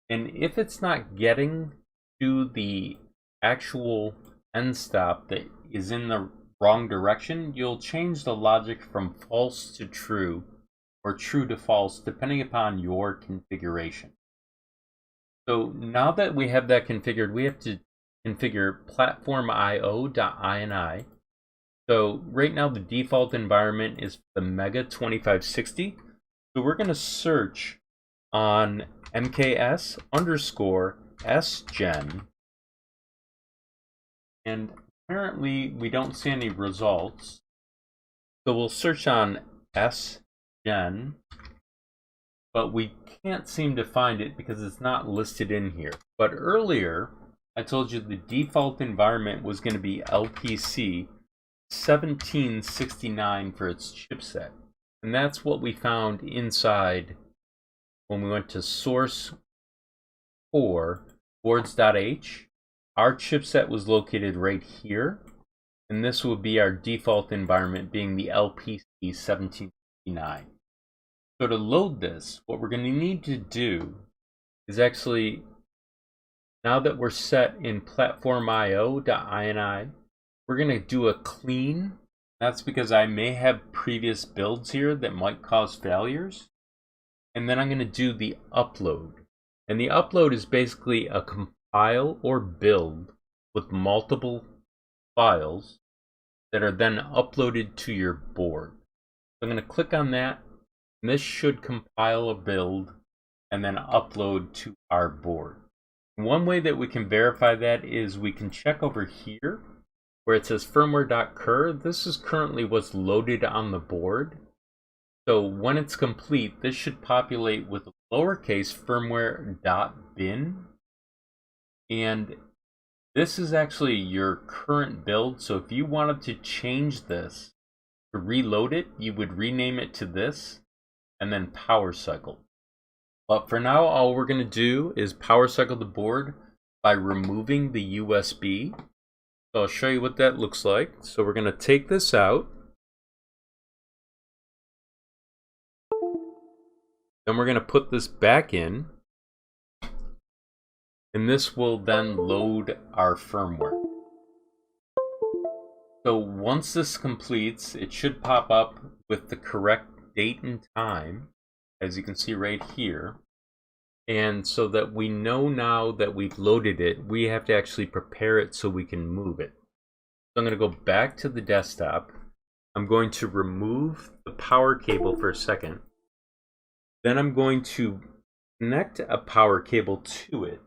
and if it's not getting to the actual end stop that is in the wrong direction, you'll change the logic from false to true or true to false depending upon your configuration. So now that we have that configured, we have to configure platform.io.ini. So right now the default environment is the Mega 2560. So we're going to search on MKS SGENL. And apparently we don't see any results. So we'll search on SGEN, but we can't seem to find it because it's not listed in here. But earlier I told you the default environment was going to be LPC5160 for its chipset. And that's what we found inside when we went to source for boards.h. Our chipset was located right here, and this would be our default environment being the LPC5160. So to load this, what we're going to need to do is actually, now that we're set in platform.io.ini, we're going to do a clean. That's because I may have previous builds here that might cause failures. And then I'm going to do the upload. And the upload is basically a compile or build with multiple files that are then uploaded to your board. So I'm going to click on that. And this should compile a build and then upload to our board. One way that we can verify that is we can check over here where it says firmware.cur. This is currently what's loaded on the board. So when it's complete, this should populate with lowercase firmware.bin. And this is actually your current build. So if you wanted to change this, to reload it, you would rename it to this and then power cycle. But for now, all we're going to do is power cycle the board by removing the USB. So I'll show you what that looks like. So we're going to take this out. Then we're going to put this back in. And this will then load our firmware. So once this completes, it should pop up with the correct date and time, as you can see right here. And so that we know now that we've loaded it, we have to actually prepare it so we can move it. So I'm going to go back to the desktop. I'm going to remove the power cable for a second. Then I'm going to connect a power cable to it.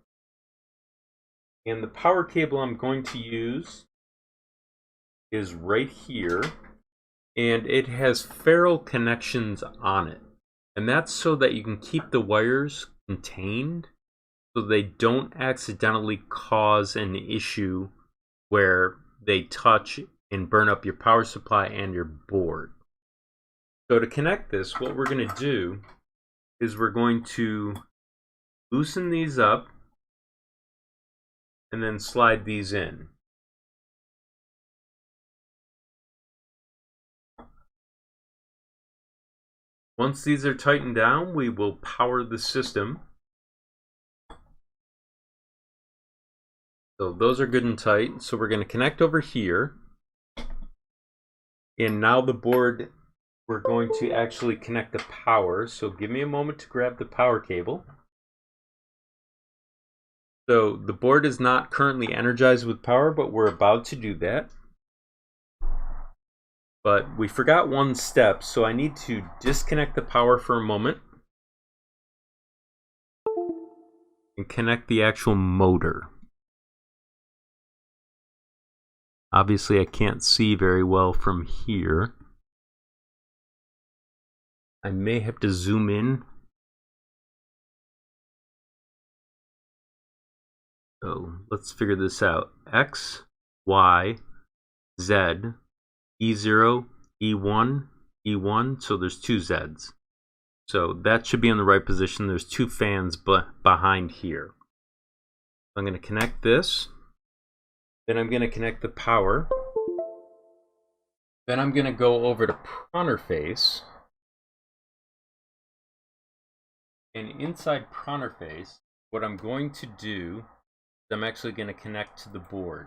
And the power cable I'm going to use is right here. And it has ferrule connections on it. And that's so that you can keep the wires contained so they don't accidentally cause an issue where they touch and burn up your power supply and your board. So to connect this, what we're going to do is we're going to loosen these up and then slide these in. Once these are tightened down, we will power the system. So those are good and tight. So we're going to connect over here. And now the board, we're going to actually connect the power. So give me a moment to grab the power cable. So the board is not currently energized with power, but we're about to do that. But we forgot one step, so I need to disconnect the power for a moment and connect the actual motor. Obviously, I can't see very well from here. I may have to zoom in. So let's figure this out. X, Y, Z, E0, E1, E1, so there's two Zs. So that should be in the right position. There's two fans behind here. I'm going to connect this. Then I'm going to connect the power. Then I'm going to go over to prunner face. And inside prunner face, what I'm going to do is I'm actually going to connect to the board.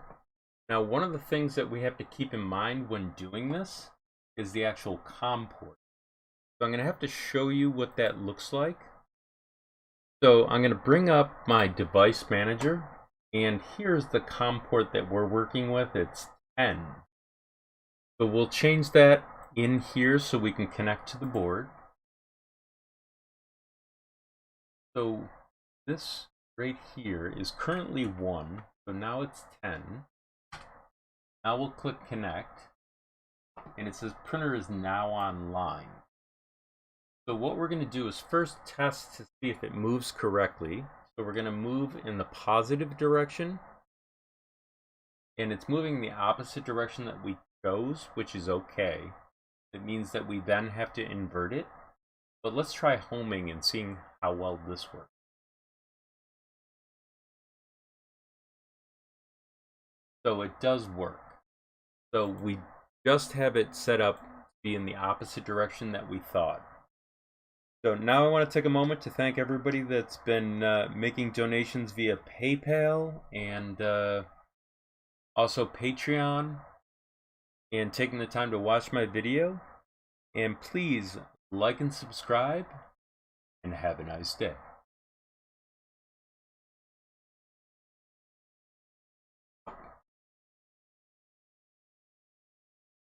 Now, one of the things that we have to keep in mind when doing this is the actual COM port. So I'm going to have to show you what that looks like. So I'm going to bring up my device manager, and here's the COM port that we're working with. It's 10. So we'll change that in here so we can connect to the board. So this right here is currently 1, so now it's 10. Now we'll click connect, and it says printer is now online. So what we're going to do is first test to see if it moves correctly. So we're going to move in the positive direction, and it's moving the opposite direction that we chose, which is okay. It means that we then have to invert it. But let's try homing and seeing how well this works. So it does work. So we just have it set up to be in the opposite direction that we thought. So now I want to take a moment to thank everybody that's been making donations via PayPal and also Patreon, and taking the time to watch my video. And please like and subscribe, and have a nice day.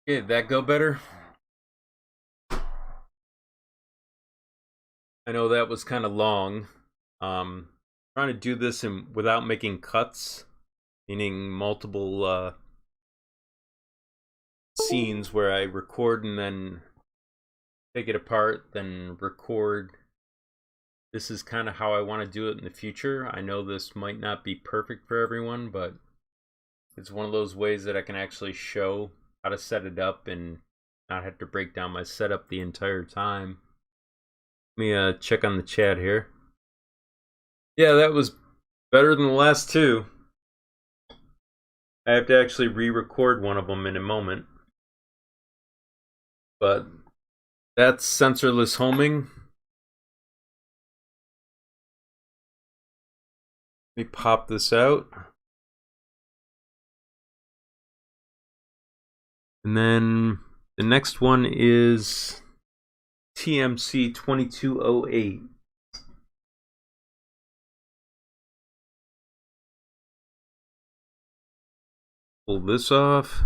Okay, did that go better? I know that was kind of long. Trying to do this without making cuts, meaning multiple scenes where I record and then take it apart, then record. This is kind of how I want to do it in the future. I know this might not be perfect for everyone, but it's one of those ways that I can actually show how to set it up and not have to break down my setup the entire time. Let me check on the chat here. Yeah, that was better than the last two. I have to actually re-record one of them in a moment. But that's sensorless homing. Let me pop this out. And then The next one is TMC5208. Pull this off.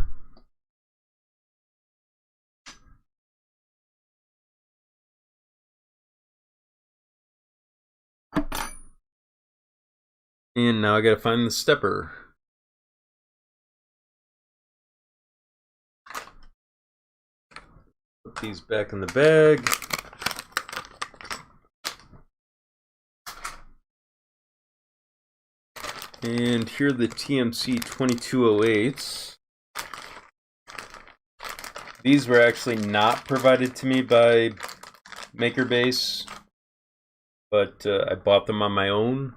And now I gotta find the stepper. Put these back in the bag. And here are the TMC5208s. These were actually not provided to me by MakerBase, but I bought them on my own.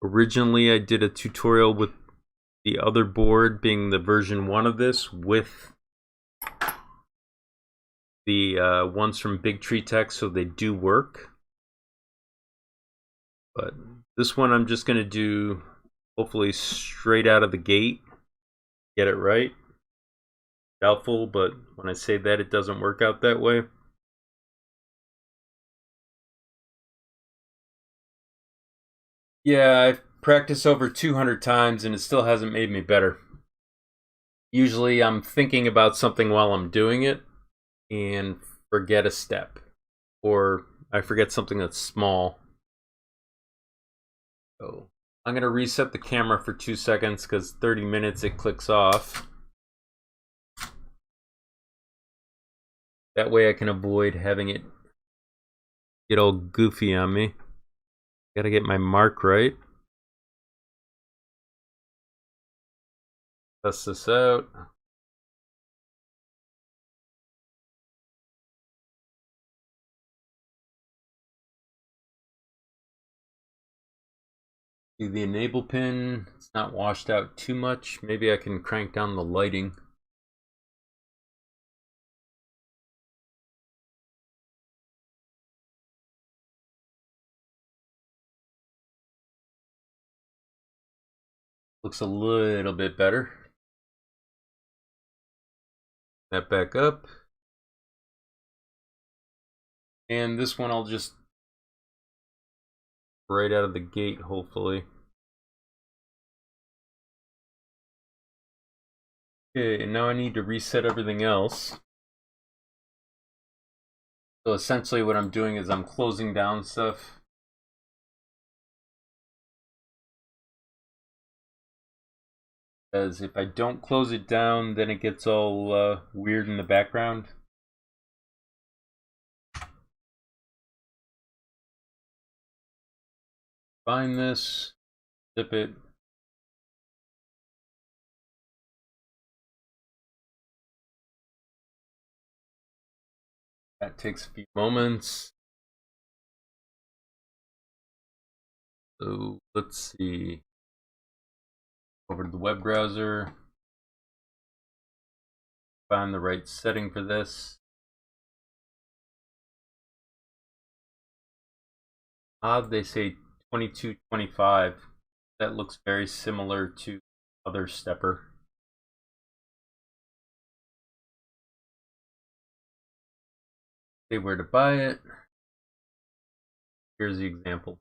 Originally, I did a tutorial with the other board being the version 1 of this with the ones from Big Tree Tech, so they do work. But this one I'm just going to do hopefully straight out of the gate. Get it right. Doubtful, but when I say that, it doesn't work out that way. Yeah, I've practiced over 200 times and it still hasn't made me better. Usually I'm thinking about something while I'm doing it and forget a step. Or I forget something that's small. So I'm going to reset the camera for 2 seconds because 30 minutes it clicks off. That way I can avoid having it get all goofy on me. Gotta get my mark right. Test this out. See the enable pin, it's not washed out too much. Maybe I can crank down the lighting. Looks a little bit better. That back up. And this one I'll just right out of the gate, hopefully. Okay, and now I need to reset everything else. So essentially what I'm doing is I'm closing down stuff. Because if I don't close it down, then it gets all weird in the background. Find this, zip it. That takes a few moments. So let's see. Over to the web browser. Find the right setting for this. They say 2225. That looks very similar to other stepper. Say where to buy it. Here's the example.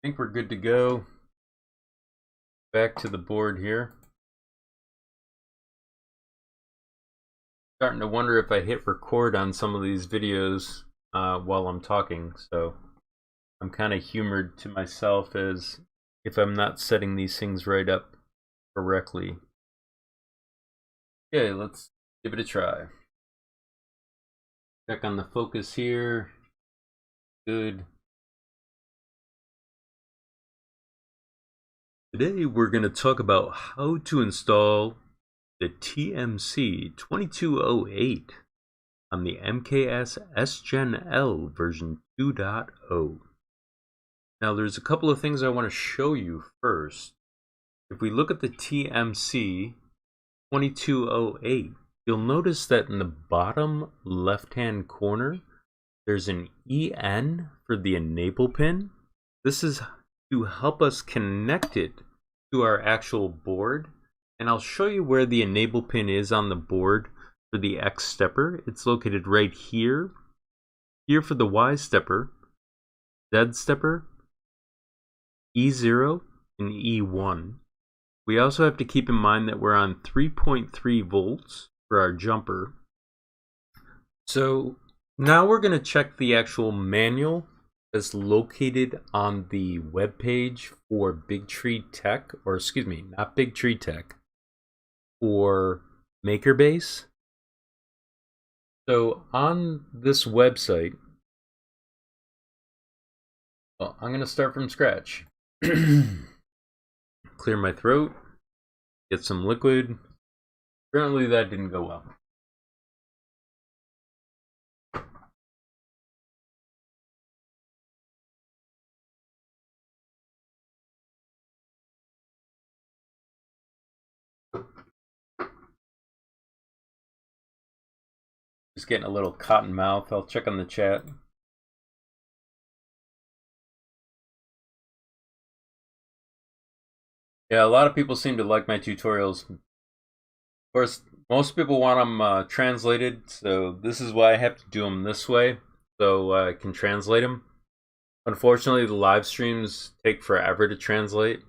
I think we're good to go. Back to the board here. Starting to wonder if I hit record on some of these videos while I'm talking, so I'm kind of humored to myself as if I'm not setting these things right up correctly. Okay, let's give it a try. Check on the focus here. Good. Today we're going to talk about how to install the TMC5208 on the MKS SGENL version 2.0. Now there's a couple of things I want to show you first. If we look at the TMC5208, you'll notice that in the bottom left-hand corner, there's an EN for the enable pin. This is to help us connect it to our actual board. And I'll show you where the enable pin is on the board for the X stepper. It's located right here. Here for the Y stepper, Z stepper, E0, and E1. We also have to keep in mind that we're on 3.3 volts for our jumper. So now we're going to check the actual manual that's located on the web page for Big Tree Tech, or excuse me, not Big Tree Tech, for MakerBase. So on this website, well, I'm going to start from scratch. Clear my throat, get some liquid. Apparently that didn't go well. Just getting a little cotton mouth. I'll check on the chat. Yeah, a lot of people seem to like my tutorials. Of course, most people want them translated, so this is why I have to do them this way, so I can translate them. Unfortunately, the live streams take forever to translate.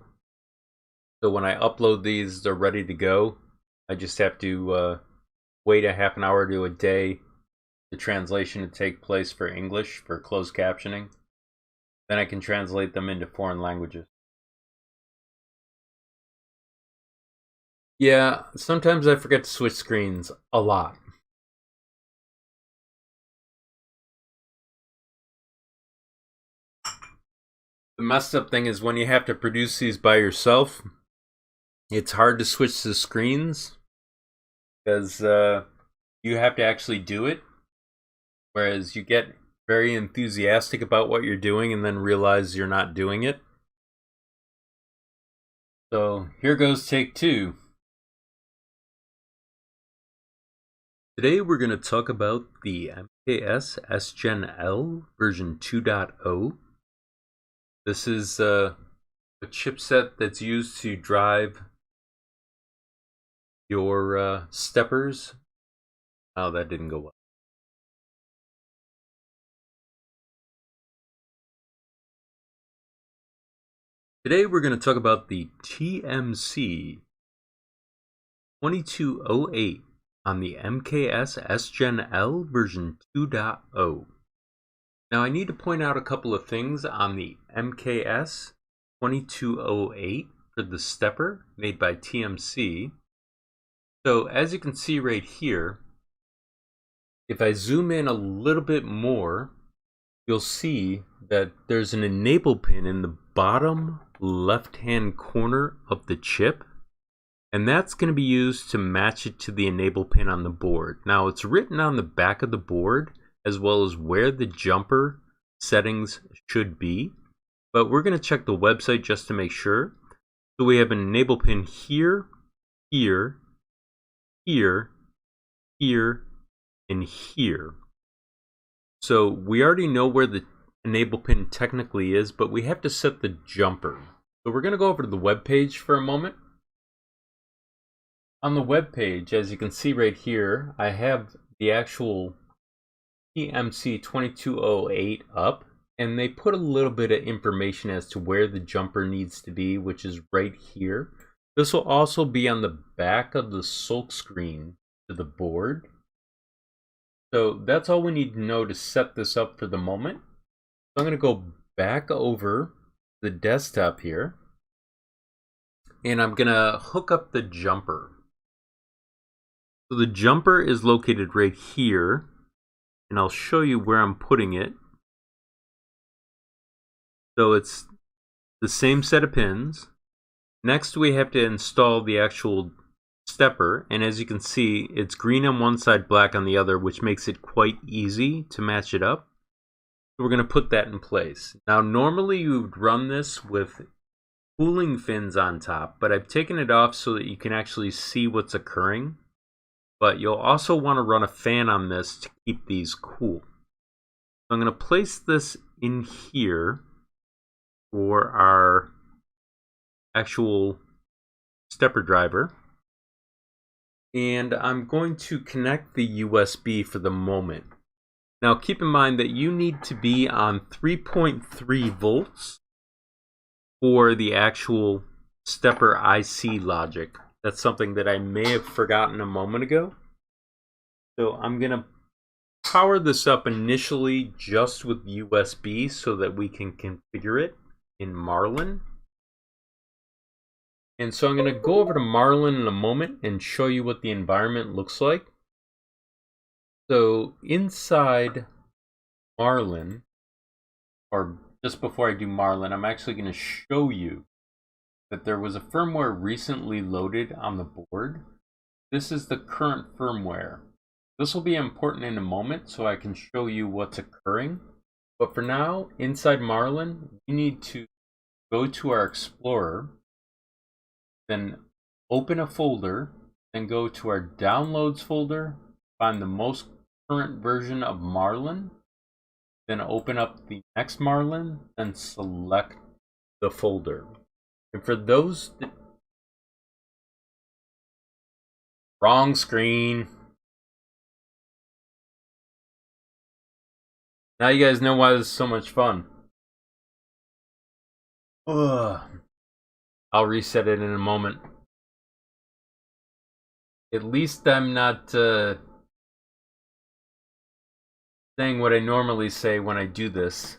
So when I upload these, they're ready to go. I just have to wait a half an hour to a day the translation to take place for English, for closed captioning. Then I can translate them into foreign languages. Yeah, sometimes I forget to switch screens a lot. The messed up thing is when you have to produce these by yourself, it's hard to switch the screens because you have to actually do it. Whereas you get very enthusiastic about what you're doing and then realize you're not doing it. So here goes take 2. Today we're going to talk about the MKS SGENL version 2.0. This is a chipset that's used to drive your steppers. Oh, that didn't go well. Today we're going to talk about the TMC5160 on the MKS SGENL version 2.0. Now I need to point out a couple of things on the MKS 2208 for the stepper made by TMC. So as you can see right here, if I zoom in a little bit more, you'll see that there's an enable pin in the bottom left-hand corner of the chip, and that's going to be used to match it to the enable pin on the board. Now it's written on the back of the board as well as where the jumper settings should be, but we're going to check the website just to make sure. So we have an enable pin here, here, here, here, and here. So we already know where the enable pin technically is, but we have to set the jumper. So we're going to go over to the web page for a moment. On the web page, as you can see right here, I have the actual TMC2208 up, and they put a little bit of information as to where the jumper needs to be, which is right here. This will also be on the back of the silk screen to the board. So that's all we need to know to set this up for the moment. So I'm going to go back over the desktop here, and I'm going to hook up the jumper. So the jumper is located right here, and I'll show you where I'm putting it. So it's the same set of pins. Next we have to install the actual stepper, and as you can see, it's green on one side, black on the other, which makes it quite easy to match it up. So we're going to put that in place. Now normally you would run this with cooling fins on top, but I've taken it off so that you can actually see what's occurring. But you'll also want to run a fan on this to keep these cool. So I'm going to place this in here, for our actual stepper driver. And I'm going to connect the USB for the moment. Now keep in mind that you need to be on 3.3 volts for the actual stepper IC logic. That's something that I may have forgotten a moment ago. So I'm going to power this up initially just with USB so that we can configure it in Marlin. And so I'm going to go over to Marlin in a moment and show you what the environment looks like. So inside Marlin, or just before I do Marlin, I'm actually going to show you that there was a firmware recently loaded on the board. This is the current firmware. This will be important in a moment so I can show you what's occurring. But for now, inside Marlin, we need to go to our Explorer, then open a folder, then go to our Downloads folder, find the most current version of Marlin, then open up the next Marlin, then select the folder. And for those that... Wrong screen. Now you guys know why this is so much fun. Ugh. I'll reset it in a moment. At least I'm not saying what I normally say when I do this.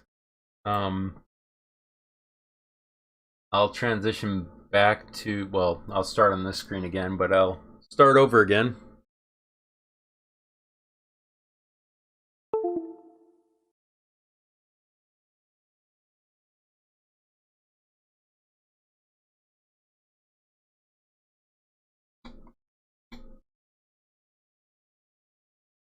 I'll transition back to, well, I'll start on this screen again, but I'll start over again.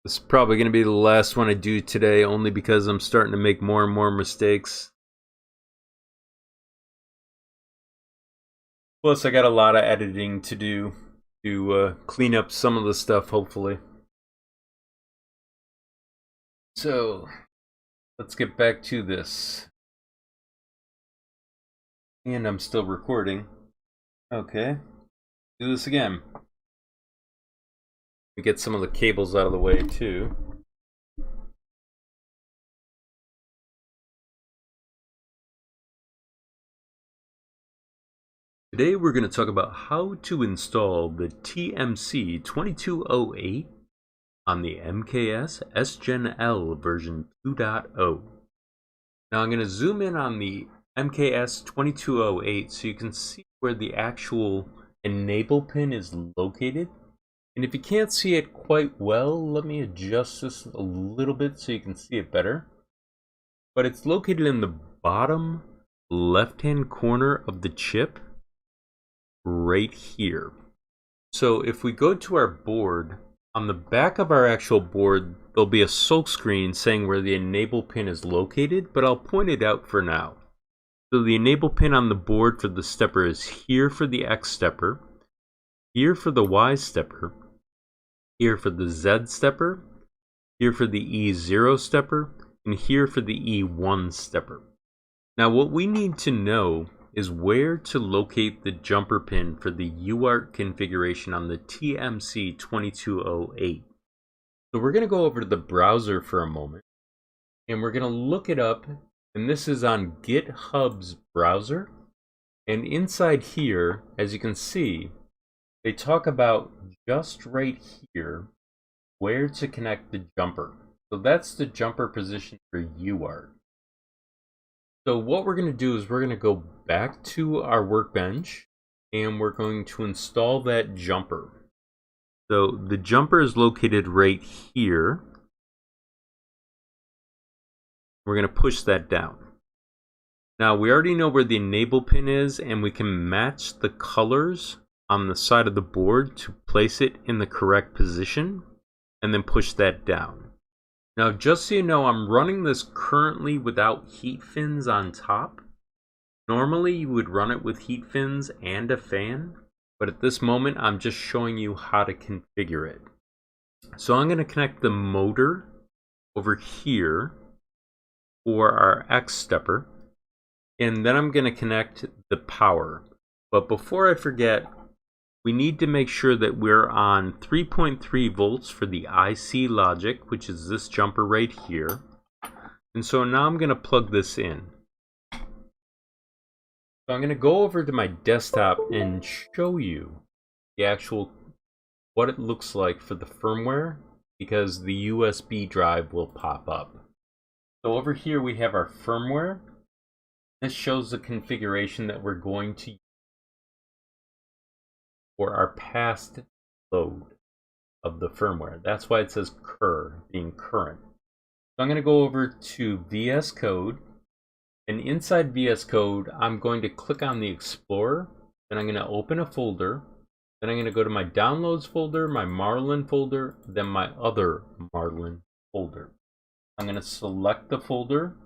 This is probably going to be the last one I do today, only because I'm starting to make more and more mistakes. Plus, I got a lot of editing to do to clean up some of the stuff, hopefully. So, let's get back to this. And I'm still recording. Okay, do this again. We get some of the cables out of the way too. Today we're going to talk about how to install the TMC5160 on the MKS SGENL version 2.0. Now I'm going to zoom in on the MKS 2208 so you can see where the actual enable pin is located. And if you can't see it quite well, let me adjust this a little bit so you can see it better. But it's located in the bottom left-hand corner of the chip, right here. So if we go to our board, on the back of our actual board, there'll be a silk screen saying where the enable pin is located, but I'll point it out for now. So the enable pin on the board for the stepper is here for the X stepper, here for the Y stepper, here for the Z stepper, here for the E0 stepper, and here for the E1 stepper. Now what we need to know is where to locate the jumper pin for the UART configuration on the TMC5208. So we're going to go over to the browser for a moment, and we're going to look it up, and this is on GitHub's browser. And inside here, as you can see, they talk about just right here where to connect the jumper. So that's the jumper position for UART. So what we're going to do is we're going to go back to our workbench and we're going to install that jumper. So the jumper is located right here. We're going to push that down. Now we already know where the enable pin is, and we can match the colors on the side of the board to place it in the correct position and then push that down. Now, just so you know, I'm running this currently without heat fins on top. Normally, you would run it with heat fins and a fan, but at this moment, I'm just showing you how to configure it. So I'm going to connect the motor over here for our X stepper. And then I'm going to connect the power. But before I forget, we need to make sure that we're on 3.3 volts for the IC logic, which is this jumper right here. And so now I'm going to plug this in. So I'm going to go over to my desktop and show you the actual what it looks like for the firmware, because the USB drive will pop up. So over here we have our firmware. This shows the configuration that we're going to use for our past load of the firmware. That's why it says CUR, being current. So I'm going to go over to VS Code, and inside VS Code I'm going to click on the Explorer, then I'm going to open a folder, then I'm going to go to my Downloads folder, my Marlin folder, then my other Marlin folder. I'm going to select the folder.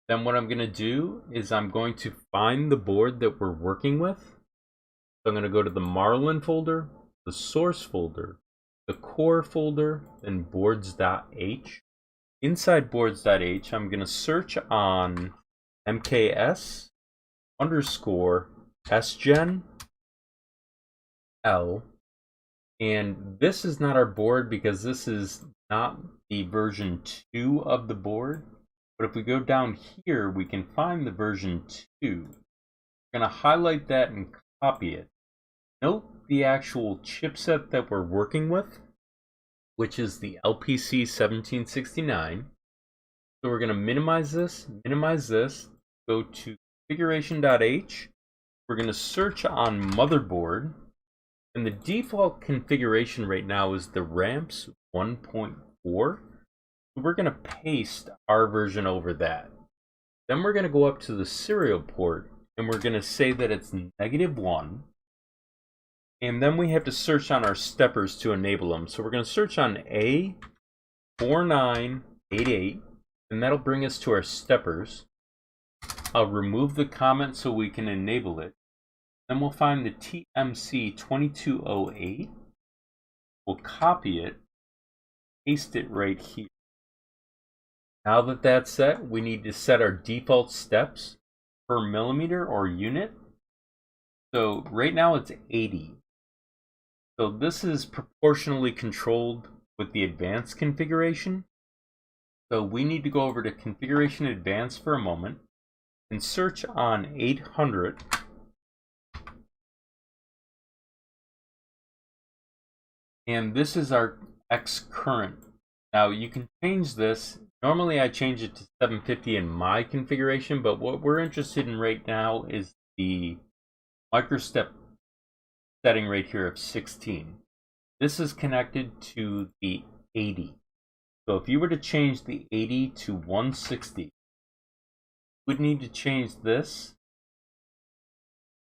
Then what I'm going to do is I'm going to find the board that we're working with. So I'm going to go to the Marlin folder, the source folder, the core folder, and boards.h. Inside boards.h, I'm going to search on MKS SGENL. And this is not our board because this is not the version 2 of the board. But if we go down here, we can find the version 2. We're going to highlight that and copy it. Note the actual chipset that we're working with, which is the LPC1769. So we're going to minimize this, go to configuration.h. We're going to search on motherboard, and the default configuration right now is the ramps 1.4. So we're going to paste our version over that. Then we're going to go up to the serial port, and we're going to say that it's -1. And then we have to search on our steppers to enable them. So we're going to search on A4988, and that'll bring us to our steppers. I'll remove the comment so we can enable it. Then we'll find the TMC5160. We'll copy it, paste it right here. Now that that's set, we need to set our default steps per millimeter or unit. So right now it's 80. So this is proportionally controlled with the advanced configuration. So we need to go over to configuration advanced for a moment and search on 800. And this is our X current. Now you can change this. Normally I change it to 750 in my configuration, but what we're interested in right now is the microstep setting right here of 16. This is connected to the 80. So if you were to change the 80 to 160, you would need to change this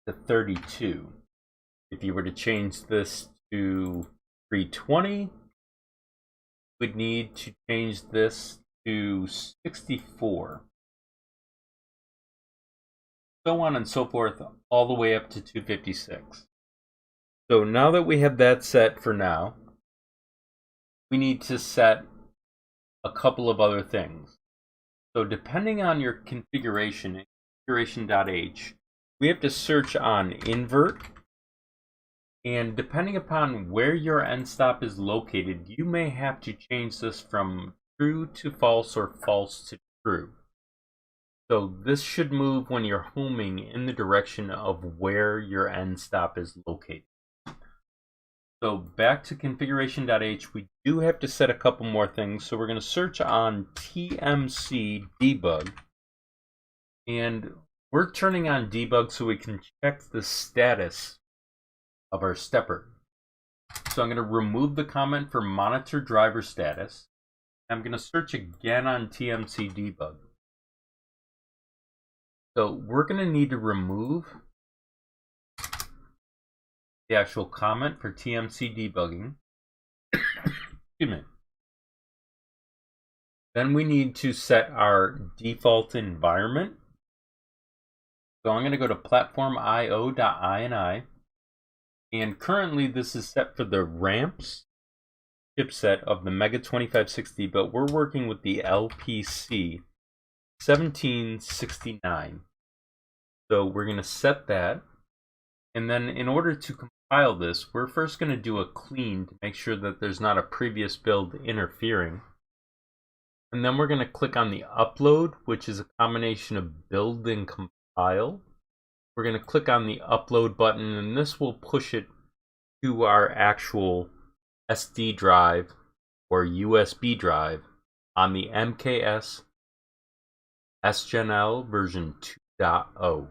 to 32. If you were to change this to 320, would need to change this to 64. So on and so forth, all the way up to 256. So now that we have that set for now, we need to set a couple of other things. So depending on your configuration, configuration.h, we have to search on invert. And depending upon where your end stop is located, you may have to change this from true to false or false to true. So this should move when you're homing in the direction of where your end stop is located. So back to configuration.h, we do have to set a couple more things. So we're going to search on TMC debug. And we're turning on debug so we can check the status of our stepper. So I'm going to remove the comment for monitor driver status. I'm going to search again on TMC debug. So we're going to need to remove the actual comment for TMC debugging. Excuse me. Then we need to set our default environment. So I'm going to go to platformio.ini. And currently this is set for the ramps chipset of the Mega 2560, but we're working with the LPC 1769. So we're going to set that. And then in order to compile this, we're first going to do a clean to make sure that there's not a previous build interfering. And then we're going to click on the upload, which is a combination of build and compile. We're going to click on the upload button, and this will push it to our actual SD drive or USB drive on the MKS SGENL version 2.0.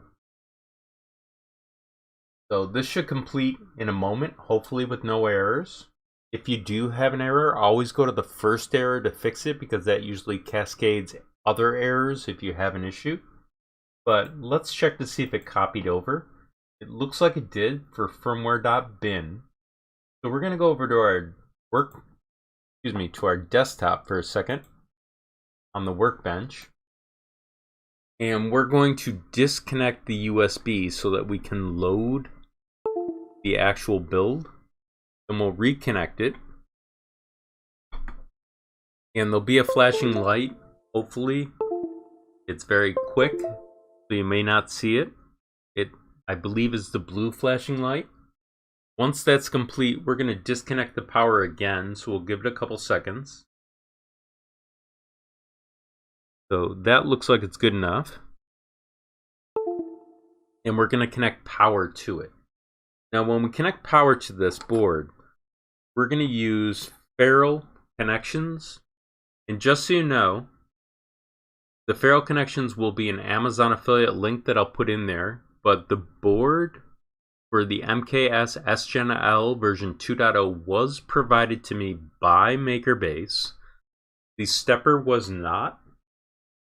So this should complete in a moment, hopefully with no errors. If you do have an error, always go to the first error to fix it, because that usually cascades other errors if you have an issue. But let's check to see if it copied over. It looks like it did for firmware.bin. So we're going to go over to our desktop for a second on the workbench. And we're going to disconnect the USB so that we can load the actual build. And we'll reconnect it. And there'll be a flashing light, hopefully. It's very quick, so you may not see it. It, I believe, is the blue flashing light. Once that's complete, we're going to disconnect the power again, so we'll give it a couple seconds. So that looks like it's good enough. And we're going to connect power to it. Now, when we connect power to this board, we're going to use ferrule connections. And just so you know, the ferrule connections will be an Amazon affiliate link that I'll put in there. But the board for the MKS SGENL version 2.0 was provided to me by MakerBase. The stepper was not,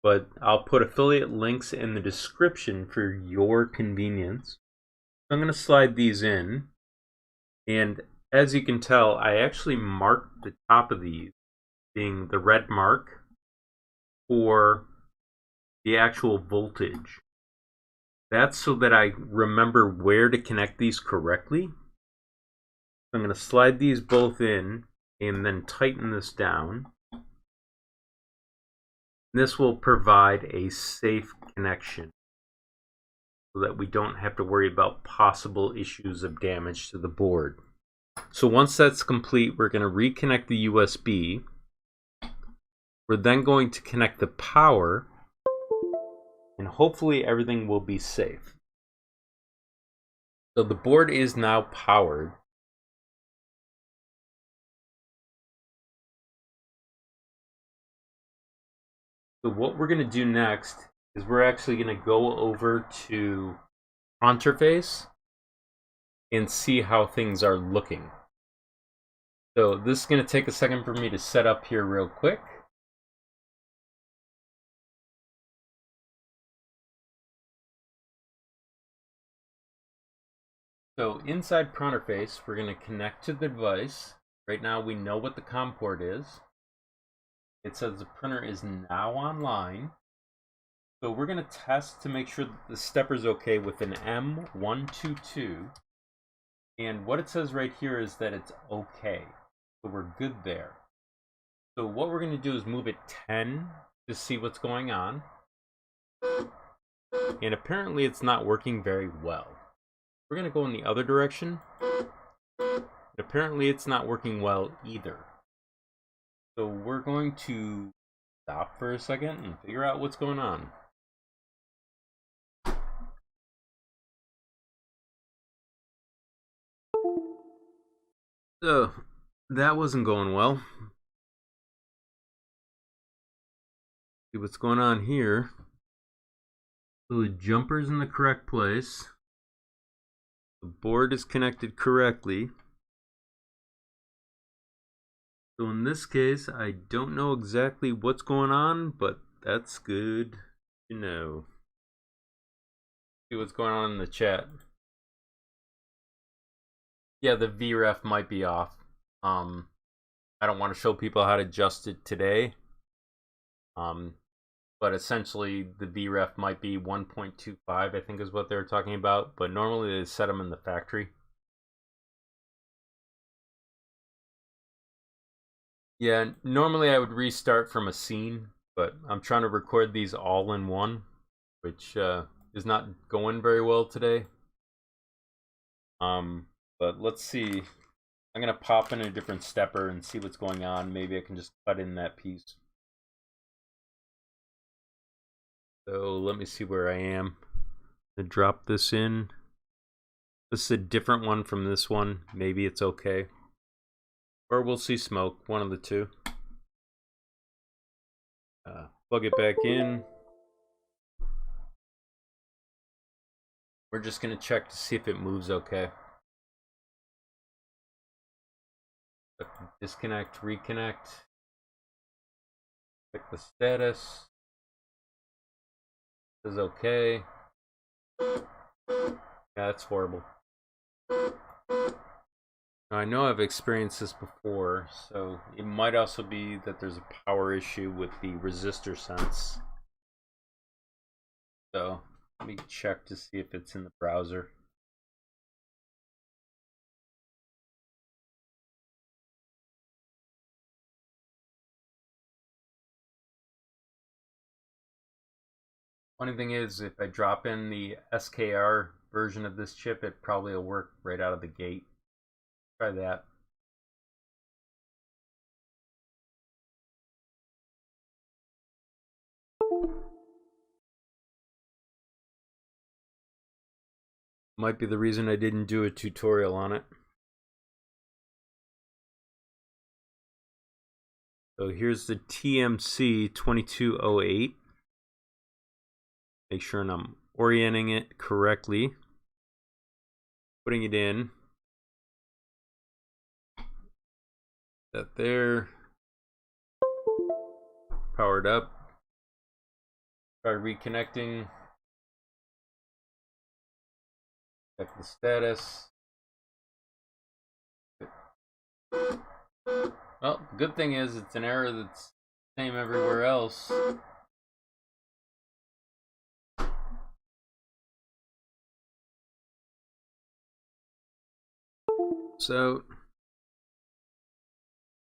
but I'll put affiliate links in the description for your convenience. I'm going to slide these in, and as you can tell, I actually marked the top of these, being the red mark, for the actual voltage. That's so that I remember where to connect these correctly. I'm going to slide these both in and then tighten this down. This will provide a safe connection so that we don't have to worry about possible issues of damage to the board. So once that's complete, we're going to reconnect the USB. We're then going to connect the power, and hopefully everything will be safe. So the board is now powered. So what we're going to do next is we're actually going to go over to interface and see how things are looking. So this is going to take a second for me to set up here real quick. So inside interface, we're going to connect to the device. Right now we know what the COM port is. It says the printer is now online. So we're going to test to make sure that the stepper is okay with an M122. And what it says right here is that it's okay. So we're good there. So what we're going to do is move it 10 to see what's going on. And apparently it's not working very well. We're going to go in the other direction. And apparently it's not working well either. So we're going to stop for a second and figure out what's going on. So that wasn't going well. See what's going on here. So the jumper's in the correct place. The board is connected correctly. So in this case, I don't know exactly what's going on, but that's good to know. See what's going on in the chat. Yeah, the VREF might be off. I don't want to show people how to adjust it today. But essentially the VREF might be 1.25, I think is what they're talking about. But normally they set them in the factory. Yeah, normally I would restart from a scene, but I'm trying to record these all in one, which is is not going very well today. But let's see. I'm gonna pop in a different stepper and see what's going on. Maybe I can just cut in that piece. So let me see where I am. To drop this in. This is a different one from this one. Maybe it's okay. Or we'll see smoke, one of the two. Plug it back in. We're just gonna check to see if it moves okay. Disconnect, reconnect. Check the status. This is okay. Yeah, that's horrible. I know I've experienced this before, so it might also be that there's a power issue with the resistor sense. So let me check to see if it's in the browser. Funny thing is, if I drop in the SKR version of this chip, it probably will work right out of the gate. Try that. Might be the reason I didn't do a tutorial on it. So here's the TMC5160. Make sure I'm orienting it correctly. Putting it in. That there. Powered up. Try reconnecting. Check the status. Well, the good thing is it's an error that's the same everywhere else. So,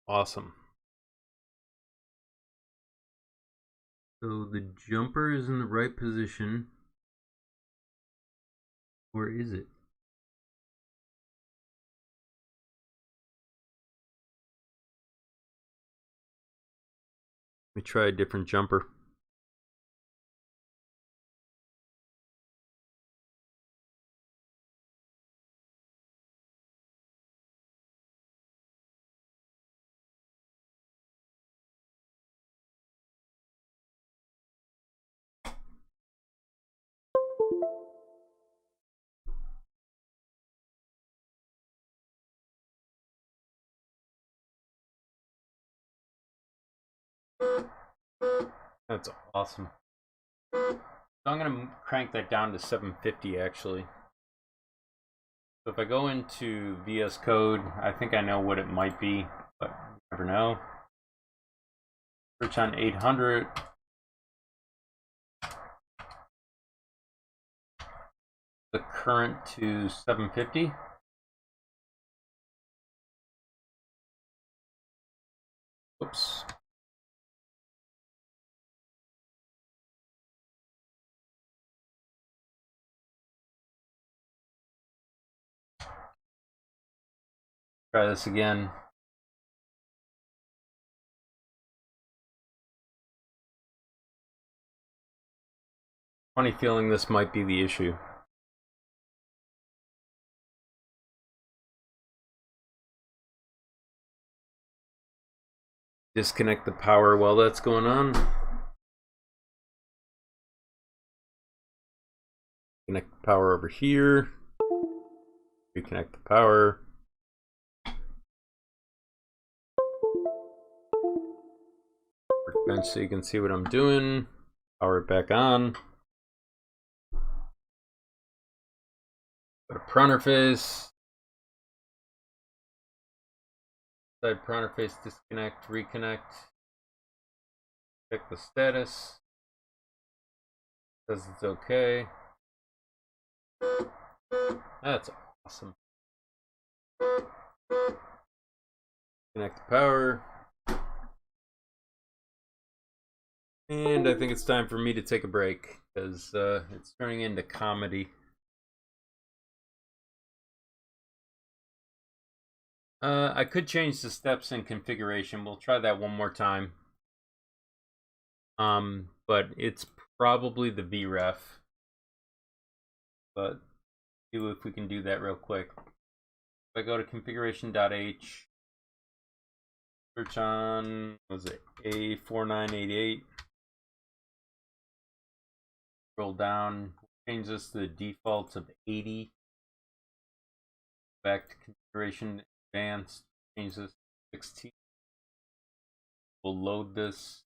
awesome. So the jumper is in the right position. Where is it? Let me try a different jumper. That's awesome. So I'm going to crank that down to 750 actually. So if I go into VS Code, I think I know what it might be, but you never know. Search on 800. The current to 750. Oops. Try this again. Funny feeling this might be the issue. Disconnect the power while that's going on. Connect the power over here. Reconnect the power. Workbench so you can see what I'm doing. Power it back on. Go to printer face. Side printer face, disconnect, reconnect. Check the status. Says it's okay. That's awesome. Connect the power. And I think it's time for me to take a break. because it's turning into comedy. I could change the steps in configuration. We'll try that one more time. But it's probably the VREF. But see if we can do that real quick. If I go to configuration.h, search on, what was it, A4988. Scroll down, change this to the defaults of 80. Back to configuration advanced, change this to 16. We'll load this.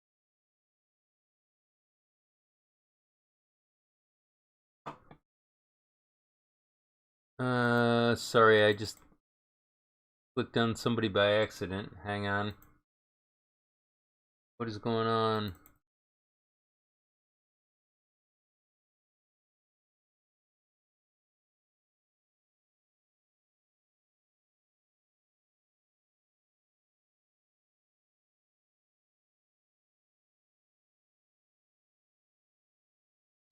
Sorry, I just clicked on somebody by accident. Hang on. What is going on?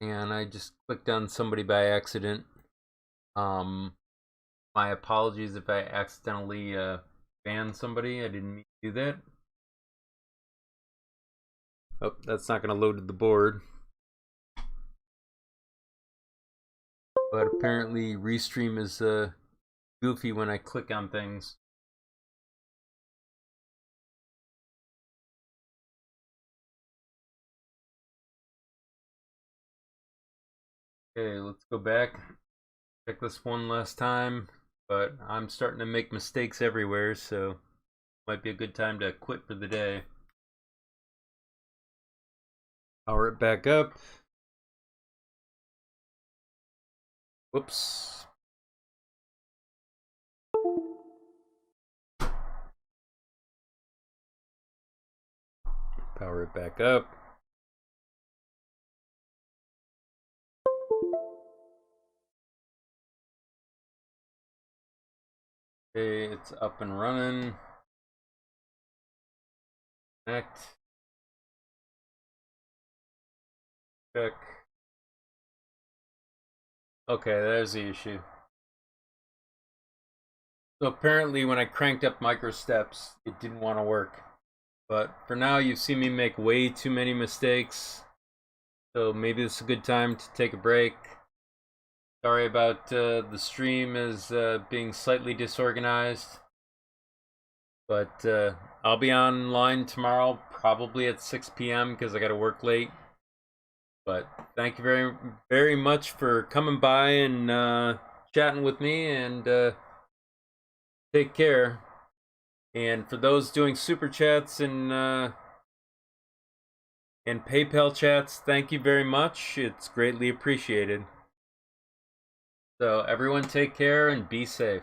And I just clicked on somebody by accident. My apologies if I accidentally banned somebody. I didn't mean to do that. Oh, that's not going to load the board. But apparently Restream is goofy when I click on things. Okay, let's go back. Check this one last time. But I'm starting to make mistakes everywhere, so might be a good time to quit for the day. Power it back up. Whoops. Power it back up. Okay, it's up and running. Connect. Check. Okay, there's the issue. So apparently when I cranked up micro steps, it didn't want to work. But for now, you've seen me make way too many mistakes. So maybe this is a good time to take a break. Sorry about the stream as being slightly disorganized. But I'll be online tomorrow, probably at 6 p.m. because I got to work late. But thank you very, very much for coming by and chatting with me, and take care. And for those doing super chats and PayPal chats, thank you very much. It's greatly appreciated. So everyone take care and be safe.